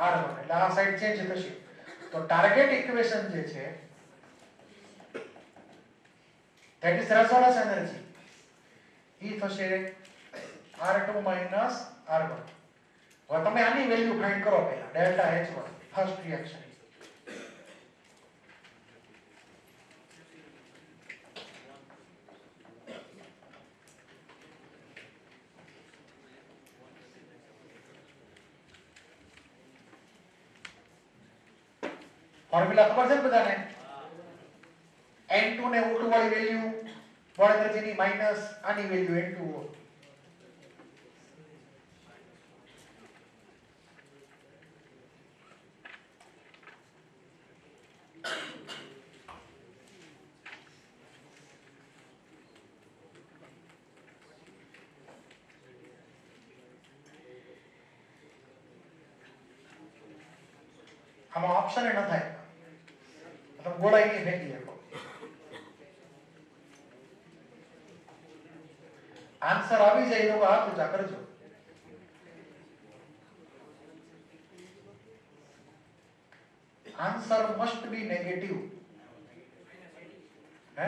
R1, એટલે આ સાઈડ ચેન્જ થશે. તો ટાર્ગેટ ઇક્વેશન જે છે that is resonance energy, ઈ થશે R2 માઈનસ R1. હવે તમે આની વેલ્યુ ફાઇન્ડ કરો પહેલા, delta H1 first reaction. Formula ખબર છે ને બધાને? N2 ને O2 વાળી વેલ્યુ બોન્ડ એનર્જીની માઈનસ આની વેલ્યુ N2O. આમાં ઓપ્શન ન થાય, તમે ગોળાઈ નહીં ફેંકી શકો. આન્સર આવી જાય લોકો હાથ ઊંચા કરજો. Answer must be negative. હે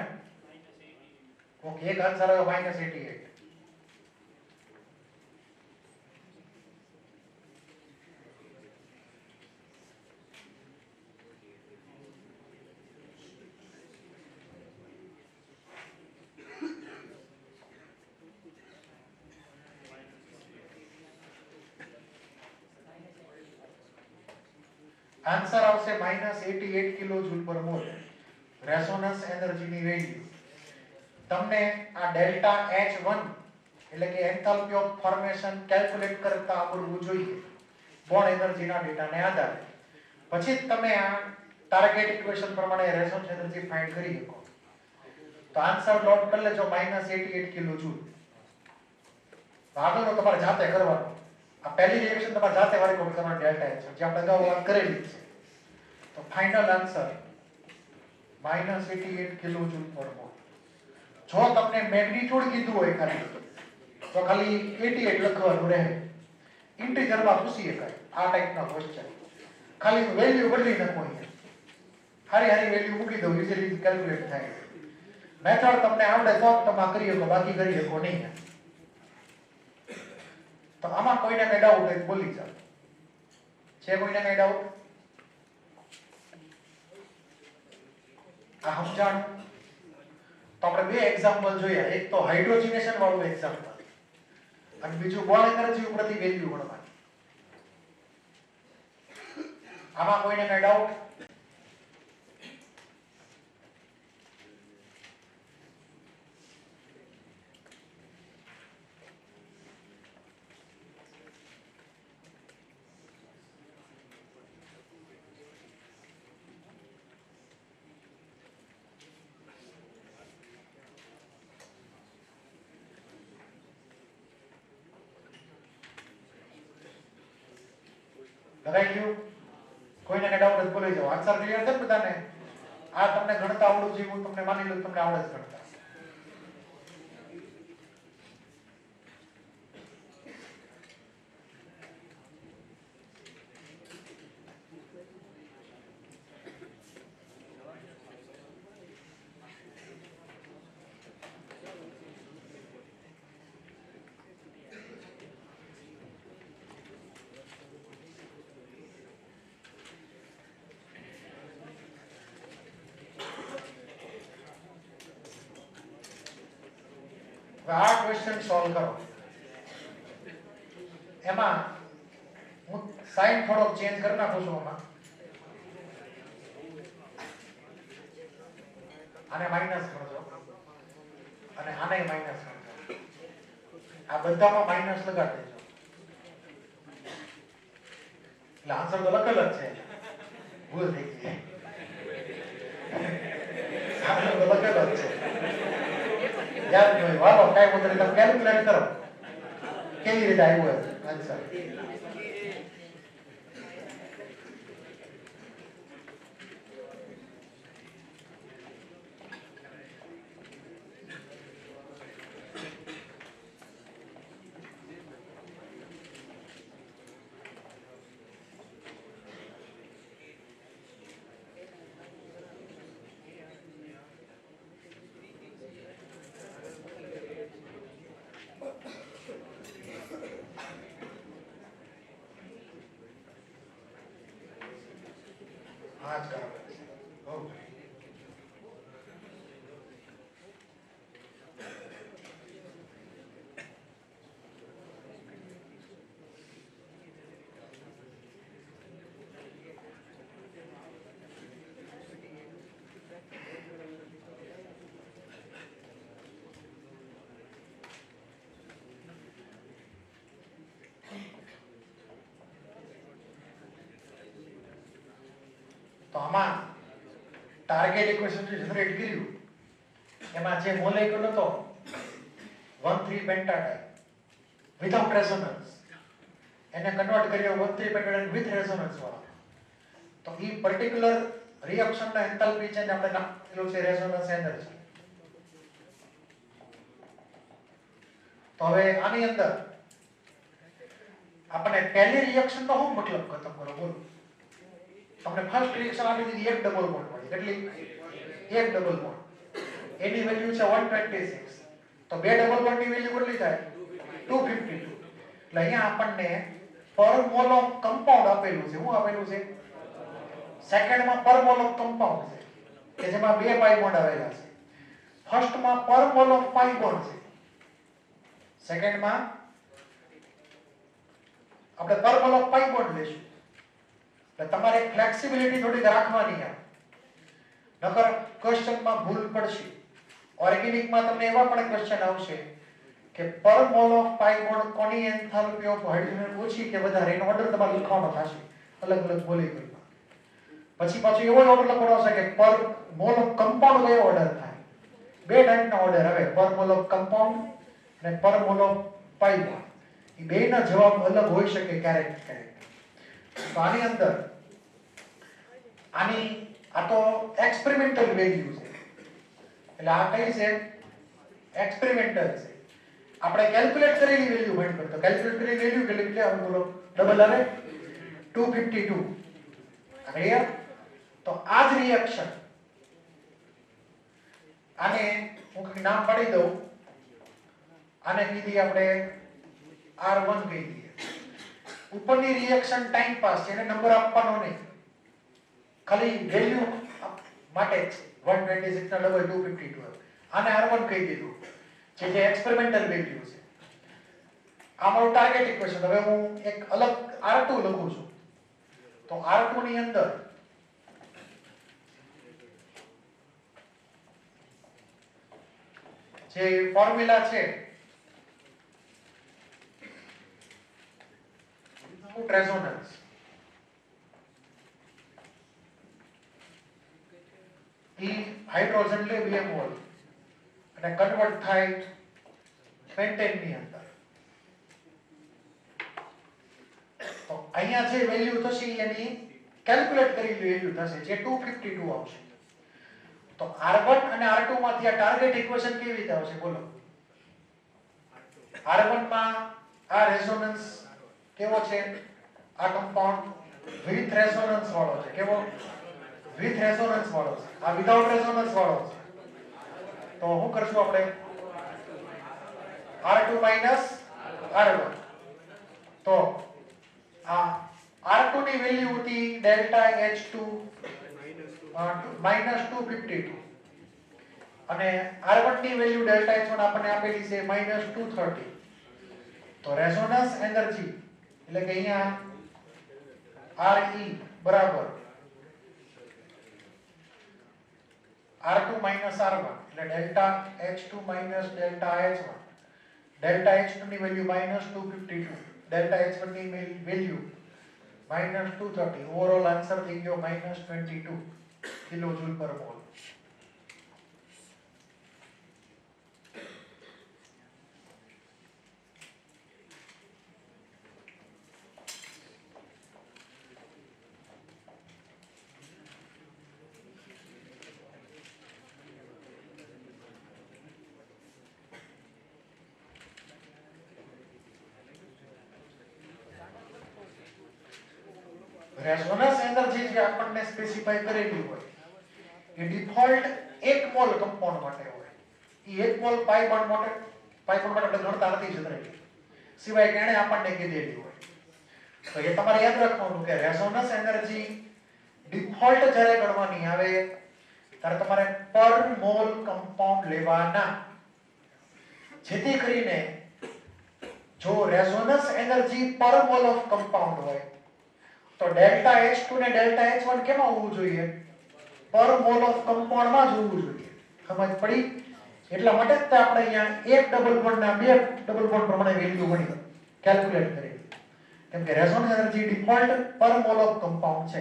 ઓકે, એક આન્સર આવ્યો -88. આન્સર આવશે -88 કિલોજૂલ પર મોલ રેઝોનન્સ એનર્જીની વેલ્યુ. તમને આ ડેલ્ટા H1 એટલે કે એન્થાલ્પી ઓફ ફોર્મેશન કેલ્ક્યુલેટ કરતા આવડવું જોઈએ બોન્ડ એનર્જીના ડેટાને આધારે. પછી જ તમે આ ટાર્ગેટ ઇક્વેશન પ્રમાણે રેઝોનન્સ એનર્જી ફાઇન્ડ કરી શકો. તો આન્સર નોટ કરી લેજો -88 કિલોજૂલ. આગળનો તમારે જાતે કરવાનો. આ પહેલી રિએક્શન તમારે જાતે વારી કોપી કરવાનો ડેલ્ટા H જે આપણે અગાઉ વાત કરેલી છે. તો ફાઇનલ આન્સર -88 કિલોજૂલ પર મોલ. જો તમને મેગ્નીટ્યુડ કીધું હોય ખાલી તો ખાલી 88 લખવાનું રહે. ઇન્ટિજરમાં પૂછી શકાય આ ટાઈપના ક્વેશ્ચન. ખાલી વેલ્યુ બદલી નાખો અહીંયા. હારી વેલ્યુ મૂકી દો ઇઝીલી કેલ્ક્યુલેટ થાય. મેથડ તમને આવડે તો તમે કરી શકો, બાકી કરી શકો નહીં. તો આમાં કોઈને કઈ ડાઉટ હોય બોલી જાઓ. છે કોઈને કઈ ડાઉટ? આ સમજાણ તો આપણે બે એક્ઝામ્પલ જોયા. એક તો હાઇડ્રોજનેશન વાળું એક્ઝામ્પલ અને બીજું બોન્ડ એનર્જી ઉપરથી વેલ્યુ ગણવાની. આમાં કોઈને કઈ ડાઉટ? લગાઈ ગયું? કોઈને કઈ ડાઉટ જ બોલી જાઓ. આન્સર ક્લિયર છે બધાને? આ તમને ગણતા આવડું છે હું તમને માની લઉં તમને આવડે જ ગણતા. આ ક્વેશ્ચન સોલ્વ કરો. એમાં હું સાઈન થોડોક ચેન્જ કરી નાખું છું. આને માઈનસ કરજો અને આને માઈનસ કરજો. આ બધામાં માઈનસ લગાડી દેજો. એટલે આન્સર તો લખેલ જ છે. ભૂલ થઈ ગઈ. આન્સર તો લખેલ જ છે. યાદ નહીં હોય વાલો કઈ ઉતરે તમે કેલ્ક્યુલેટ કરો કેવી રીતે આવ્યું આન્સર. आज का ओके तो આમાં ટાર્ગેટ ઇક્વેશન જે જનરેટ કર્યું એમાં જે મોલેક્યુલ હતો 1,3 પેન્ટાડાઈ વિથઆઉટ રેઝોનન્સ એને કન્વર્ટ કર્યો 1,3 પેન્ટાડાઈ વિથ રેઝોનન્સ વાળા. તો એ પર્ટિક્યુલર રિએક્શનના એન્થાલ્પી ચેન્જ આપણે નામ આપેલું છે રેઝોનન્સ એનર્જી. તો હવે આની અંદર આપણે પહેલી રિએક્શનનો શું મતલબ ખતમ કરો બોલો. તમને ફર્સ્ટ રિએક્શન આપી દીધી એક ડબલ બોન્ડ મળી. કેટલી? એક ડબલ બોન્ડ. એની વેલ્યુ છે 126. તો બે ડબલ બોન્ડની વેલ્યુ કેટલી થાય? 252. એટલે અહીંયા આપણને પર મોલ ઓફ કમ્પાઉન્ડ આપેલું છે. શું આપેલું છે? સેકન્ડમાં પર મોલ ઓફ કમ્પાઉન્ડ છે કે જેમાં બે પાઈ બોન્ડ આવેલા છે. ફર્સ્ટમાં પર મોલ ઓફ પાઈ બોન્ડ છે. સેકન્ડમાં આપણે પર મોલ ઓફ પાઈ બોન્ડ લેશું. એટલે તમારે ફ્લેક્સિબિલિટી થોડીક રાખવાની આ, નકર ક્વેશ્ચનમાં ભૂલ પડશે. ઓર્ગેનિકમાં તમને એવા પણ ક્વેશ્ચન આવશે કે પર મોલ ઓફ પાઈ બોન્ડ કોની એન્થાલ્પી ઓફ હાઇડ્રોજન ઓછી કે વધારે, એનો ઓર્ડર તમારે લખવાનો થશે અલગ અલગ મોલેક્યુલમાં. પછી પાછું એવો ઓર્ડર લખવાનો હશે કે પર મોલ ઓફ કમ્પાઉન્ડ કયો ઓર્ડર થાય. બે ટાઈપના ઓર્ડર આવે, પર મોલ ઓફ કમ્પાઉન્ડ અને પર મોલ ઓફ પાઈ બોન્ડ. એ બેના જવાબ અલગ હોઈ શકે ક્યારેક ક્યારેક. તો આની અંદર આ તો એક્સપેરિમેન્ટલ વેલ્યુ છે, એટલે આ કઈ છે? એક્સપેરિમેન્ટલ છે. આપણે કેલ્ક્યુલેટ કરેલી વેલ્યુ ફાઇન્ડ કરતો. કેલ્ક્યુલેટ કરેલી વેલ્યુ કેટલી આવે? બોલો. ડબલ આવે 252. ક્લિયર? તો આ જ રિએક્શન, આને હું કઈ નામ પાડી દઉં, આને કીધી આપણે R1 કહી દઈએ. ઉપરની રિએક્શન ટાઈમ પાસ છે, એને નંબર આપવાનો નહીં, ખાલી વેલ્યુ માટે જ 126 ના ડબલ 252. આને R1 કહી દીધું, જે એક્સપેરિમેન્ટલ વેલ્યુ છે. આ મારું ટાર્ગેટ ઇક્વેશન. હવે હું એક અલગ R2 લખું છું. તો R2 ની અંદર જે ફોર્મ્યુલા છે રેઝોનન્સ, ઈ હાઇડ્રોજન લે 2 મોલ અને કન્વર્ટ થાય પેન્ટેન ની અંદર. તો અહીંયા જે વેલ્યુ થશે એની કેલ્ક્યુલેટ કરેલી વેલ્યુ થશે, જે 252 આવશે. તો R1 અને R2 માંથી આ ટાર્ગેટ ઇક્વેશન કેવી રીતે આવશે? બોલો. R1 માં આ રેઝોનન્સ કેવો છે? આ કમ્પાઉન્ડ વિથ રેઝોનન્સ વાળો છે. કેવો? વિથ રેઝોનન્સ વાળો છે. આ વિધાઉટ રેઝોનન્સ વાળો છે. તો શું કરશું આપણે? R2 R1. તો આ R2 ની વેલ્યુ હતી ડેલ્ટા H2 -252 અને R1 ની વેલ્યુ ડેલ્ટા H1 આપણને આપેલી છે -230. તો રેઝોનન્સ એનર્જી એટલે કે અહીંયા RE બરાબર R2 R1 એટલે delta H2 delta H1. Delta H2 ની વેલ્યુ -252, ડેલ્ટા H1 ની વેલ્યુ -230. ઓવરઓલ આન્સર થઈ ગયો -22 કિલોજૂલ પર મોલ. રેઝોનન્સ એનર્જી જે આપણને સ્પેસિફાઈ કરેલી હોય એ ડિફોલ્ટ 1 મોલ કમ્પાઉન્ડ માટે હોય. એ 1 મોલ પાઈ બોન્ડ માટે આપણે ગણતા નથી જનરલી, સિવાય કે એને આપણને કીધેલી હોય. તો એ તમારે યાદ રાખવાનું કે રેઝોનન્સ એનર્જી ડિફોલ્ટ જ્યારે ગણવાની આવે ત્યારે તમારે પર મોલ કમ્પાઉન્ડ લેવાના, જેથી કરીને જો રેઝોનન્સ એનર્જી પર મોલ ઓફ કમ્પાઉન્ડ હોય તો ડેલ્ટા H2 ને ડેલ્ટા H1 કેમાં હોવું જોઈએ? પર મોલ ઓફ કમ્પાઉન્ડ માં જ હોવું જોઈએ. સમજ પડી? એટલા માટે જ આપણે અહીંયા એક ડબલ બોન્ડ ના બે ડબલ બોન્ડ પ્રમાણે વેલ્યુ ગણી કેલ્ક્યુલેટ કરી, કેમ કે રેઝોનન્સ એનર્જી ડિફોલ્ટ પર મોલ ઓફ કમ્પાઉન્ડ છે.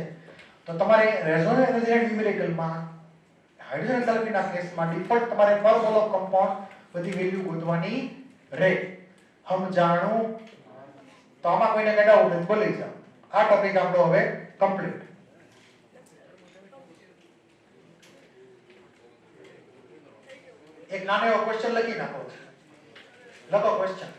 તો તમારે રેઝોનન્સ એનર્જી ન્યુમેરિકલમાં હાઇડ્રોજન એન્થાલ્પીના કેસમાં ડિફોલ્ટ તમારે પર મોલ ઓફ કમ્પાઉન્ડ બધી વેલ્યુ ગોતવાની રહે. સમજાણું? તો આમાં કોઈને કઈ ડાઉટ નથી બોલી જાઓ. આ ટોપિક આપણો હવે કમ્પ્લીટ. એક નાનો એવો ક્વેશ્ચન લખી નાખો. લખો question.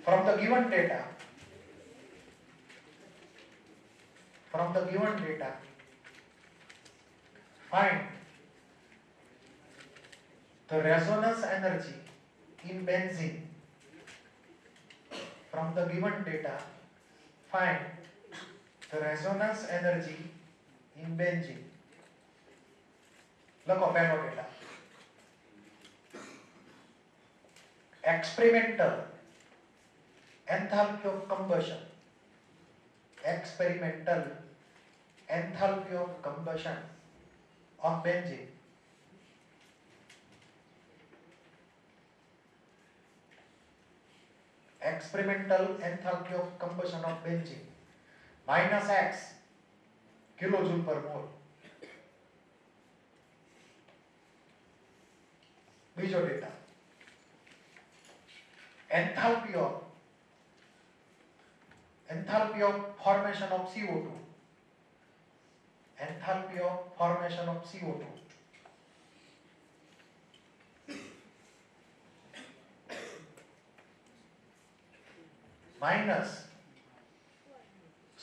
From the given data, find the resonance energy in benzene from the given data find the resonance energy in benzene. લખો પહેલો data. experimental enthalpy of combustion. Experimental enthalpy of combustion of benzene. Experimental enthalpy of combustion of benzene minus X kilojoule per mole. બીજો data enthalpy of formation of CO2. Enthalpy of formation of CO2 minus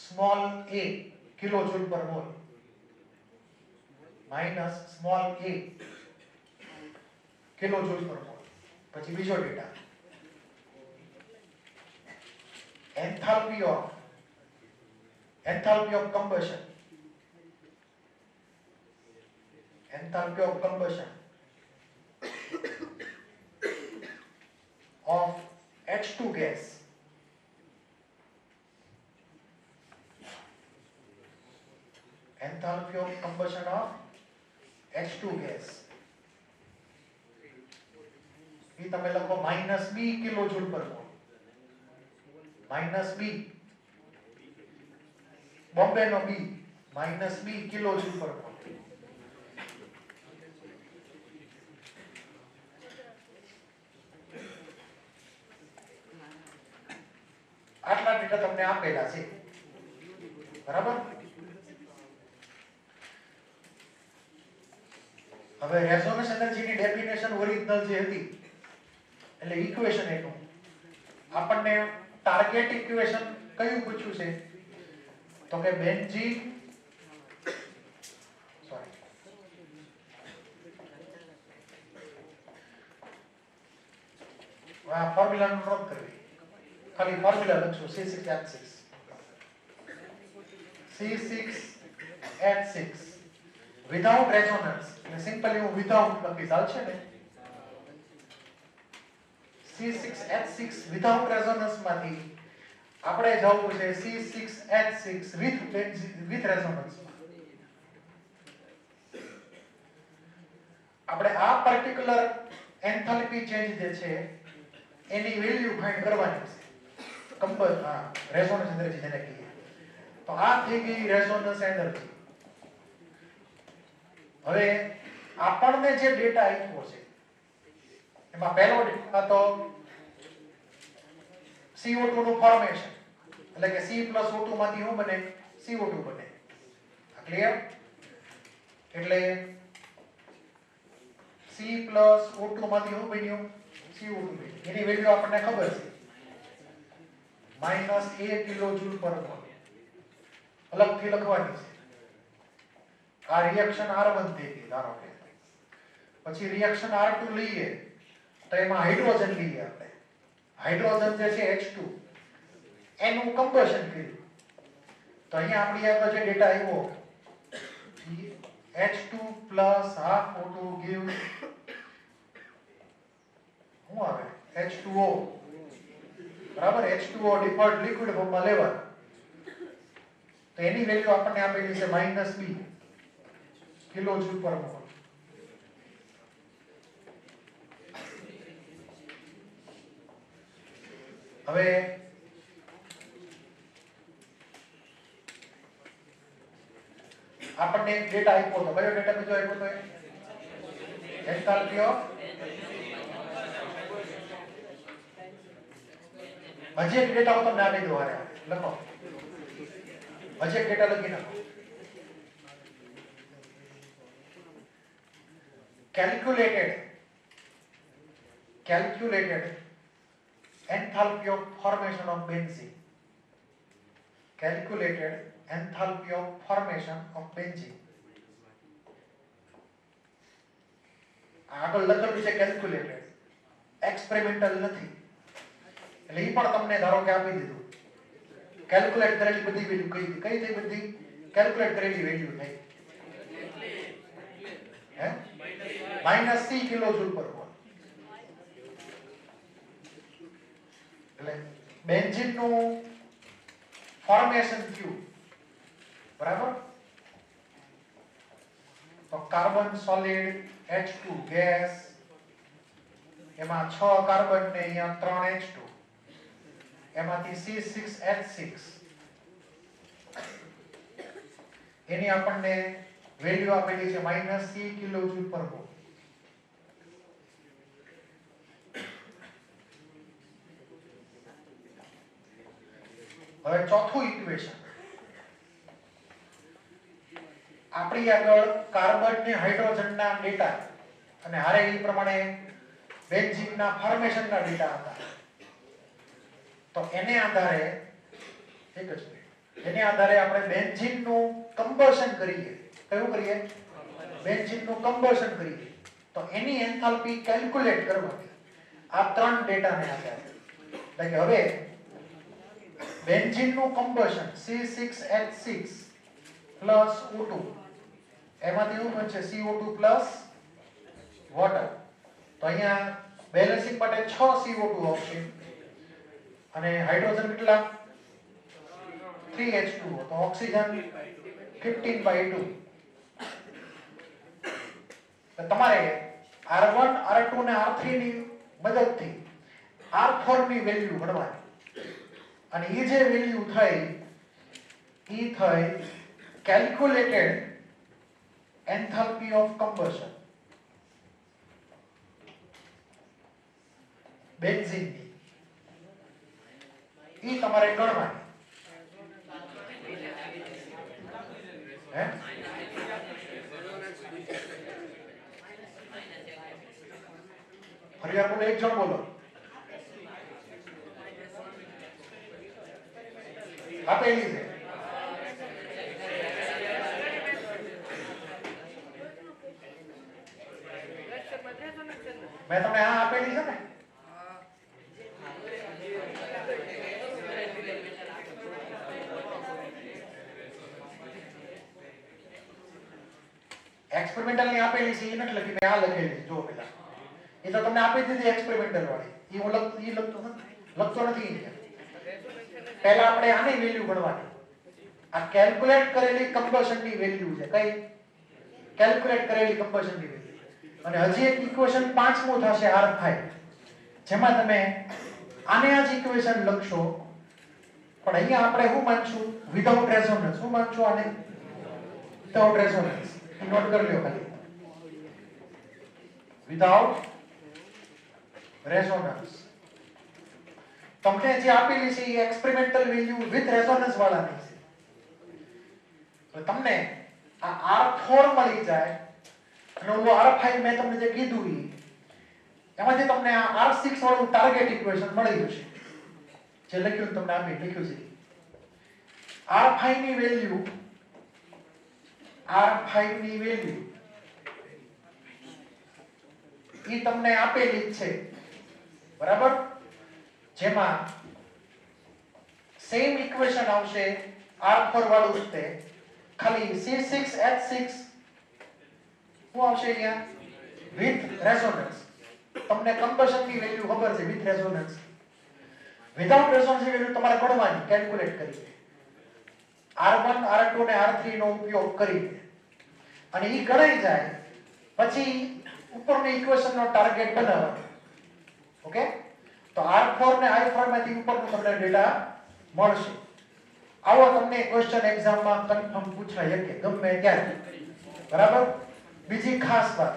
small a kilojoule per mole. Minus small a kilojoule per mole. પછી બીજો data enthalpy of combustion. Enthalpy of combustion of H2 gas. Enthalpy of combustion of H2 gas. એ તમે લખો minus B kilojoule per mole. Minus B. Bombay no B. Minus B kilojoule per mole. આટલા data તમને આપેલા છે. બરાબર? હવે resonance એનર્જીની definition original જે હતી એટલે ઇક્વેશન એનું આપણને ટાર્ગેટ ઇક્વેશન કયું પૂછ્યું છે તો કે બેન્ઝીન સોરી આ ફોર્મ્યુલા નોટ કરવી ખાલી ફોર્મ્યુલા લખશું C6H6 C6H6 વિધાઉટ રેઝોનન્સ એટલે સિમ્પલી હું વિધાઉટ લખી ચાલશે ને C6H6 without resonance માંથી આપણે જવું છે C6H6 with resonance. આપણે આ પર્ટિક્યુલર એન્થાલ્પી ચેન્જ જે છે એની વેલ્યુ ફાઇન્ડ કરવાની છે. રેઝોનન્સ એનર્જી જેને કહીએ. તો આ થઈ ગઈ રેઝોનન્સ એનર્જી. હવે આપણને જે ડેટા આપ્યો છે એમાં પહેલો ડેટા તો CO2 નું ફોર્મેશન એટલે કે C + O2 માંથી શું બને CO2 બને. આ ક્લિયર? એટલે C + O2 માંથી શું બન્યું CO2 બન્યું. એની વેલ્યુ આપણને ખબર છે -a કિલોજૂલ પર મોલ. અલગથી લખવાની છે. આ રિએક્શન R1 થઈ ગઈ ધારો કે. પછી રિએક્શન R2 લઈએ તો એમાં હાઇડ્રોજન લઈએ આપણે. હાઇડ્રોજન જે છે H2 એનું કમ્બશન કર્યું તો અહીંયા આપણી આગળ જે ડેટા આવ્યો H2 + half O2 gives શું આવે H2O. બરાબર? H2O ડિફોલ્ટ લિક્વિડ ફોર્મમાં લેવા તો એની વેલ્યુ આપણને આપેલી છે -b કિલોજૂલ પર મોલ. હવે આપણને એક ડેટા આપ્યો તો કયો ડેટા બીજો આપ્યો તો એન્થાલ્પી ઓફ હજી એક ડેટા હું તમને આપી દઉં. હારે લખો હજી એક ડેટા લખી નાખો. calculated enthalpy of formation of benzene. Calculated enthalpy of formation of benzene. આગળ લખેલું છે calculated, experimental નથી. એટલે ઈ પણ તમને ધારો કે આપી દીધું, કેલ્ક્યુલેટ કરેલી બધી વેલ્યુ કઈ થઈ બધી કેલ્ક્યુલેટ કરેલી વેલ્યુ થઈ હે -c કિલોજૂલ પર મોલ. એટલે બેન્ઝીન નું ફોર્મેશન થયું બરાબર. તો કાર્બન સોલિડ H2 ગેસ, એમાં 6 કાર્બન ને અહીંયા 3 H2, એમાંથી C6H6 એની આપણને વેલ્યુ આપેલી છે -c કિલોજૂલ પર મોલ. હવે ચોથું ઇક્વેશન આપણી આગળ કાર્બન ને હાઇડ્રોજન ના ડેટા અને હારે એ પ્રમાણે બેન્ઝીન ના ફોર્મેશન ના ડેટા હતા. તો એને આધારે એને આધારે આપણે બેન્ઝીન નું કમ્બશન કરીએ. કયું કરીએ? બેન્ઝીન નું કમ્બશન કરીએ. તો એની એન્થાલ્પી કેલ્ક્યુલેટ કરવાની આ ત્રણ ડેટાને આધારે. એટલે કે હવે બેન્ઝીન નું કમ્બશન C6H6 પ્લસ O2, એમાંથી શું બનશે CO2 પ્લસ વોટર. તો અહીંયા બેલેન્સિંગ માટે 6 CO2 આવશે અને હાઇડ્રોજન કેટલા 3H2, તો ઓક્સિજન 15/2. તો તમારે R1 R2 અને R3 ની મદદથી R4 ની વેલ્યુ ગણવાની અને એ જે વેલ્યુ થઈ ઈ થઈ calculated enthalpy of combustion benzene ની. ઈ તમારે ગણવાની હે ફરી બોલો, એક જણ બોલો. આપેલી છે મેં તમને આ આપેલી છે ને. એક્સપેરિમેન્ટલ ની આપેલી છે એ નથી લખી, મેં આ લખેલી છે. જો પેલા એ તો તમને આપી દીધી એક્સપેરિમેન્ટલ વાળી, એ હું લખતો નથી. પહેલા આપણે આની વેલ્યુ ગણવાની. આ કેલ્ક્યુલેટ કરેલી કમ્બશન ની વેલ્યુ છે. કઈ કેલ્ક્યુલેટ કરેલી કમ્બશન ની વેલ્યુ. અને હજી એક ઇક્વેશન પાંચમું થશે R5, જેમાં તમે આને આ જ ઇક્વેશન લખશો પણ અહીંયા આપણે શું માનશું વિધાઉટ રેઝોનન્સ. શું માનશું આને? Without resonance. નોટ કરી લ્યો ખાલી વિધાઉટ રેઝોનન્સ. તમને જે આપેલી છે એ એક્સપેરિમેન્ટલ વેલ્યુ વિથ રેઝોનન્સ વાળાની છે. તો તમને આ R4 મળી જાય અને ઓલો R5 મેં તમને જે કીધું એમાંથી તમને આ R6 વાળું ટાર્ગેટ ઇક્વેશન મળી જશે. જે લખ્યું તમને આપી લખ્યું છે R5 ની વેલ્યુ ઈ તમને આપેલી જ છે બરાબર. જેમાં સેમ ઇક્વેશન આવશે R4 વાળું જ તે, ખાલી C6H6 શું આવશે અહીંયા વિથ રેઝોનન્સ. તમને કમ્બશન ની વેલ્યુ ખબર છે વિથ રેઝોનન્સ. વિધાઉટ રેઝોનન્સ ની વેલ્યુ તમારે ગણવાની કેલ્ક્યુલેટ કરી R1 R2 અને R3 નો ઉપયોગ કરી અને ઈ ગણાઈ જાય પછી ઉપરની ઇક્વેશન નો ટાર્ગેટ બનાવવાનો. ઓકે, તો R4 ને I4 માંથી ઉપરનો તમને ડેટા મળશે. આવો તમને ક્વેશ્ચન એક્ઝામમાં કન્ફર્મ પૂછાય કે ગમે ત્યારે બરાબર. બીજી ખાસ વાત,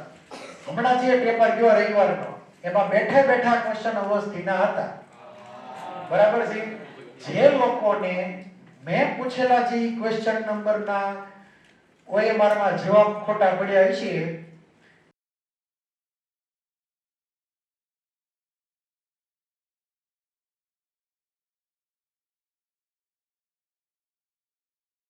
હમણાં જે પેપર ગયો રવિવારનો એમાં બેઠે બેઠા ક્વેશ્ચન અવસ્થિના હતા બરાબર છે. જે લોકોને મેં પૂછેલા જે ક્વેશ્ચન નંબરના OMR માં જવાબ ખોટા પડ્યા હશે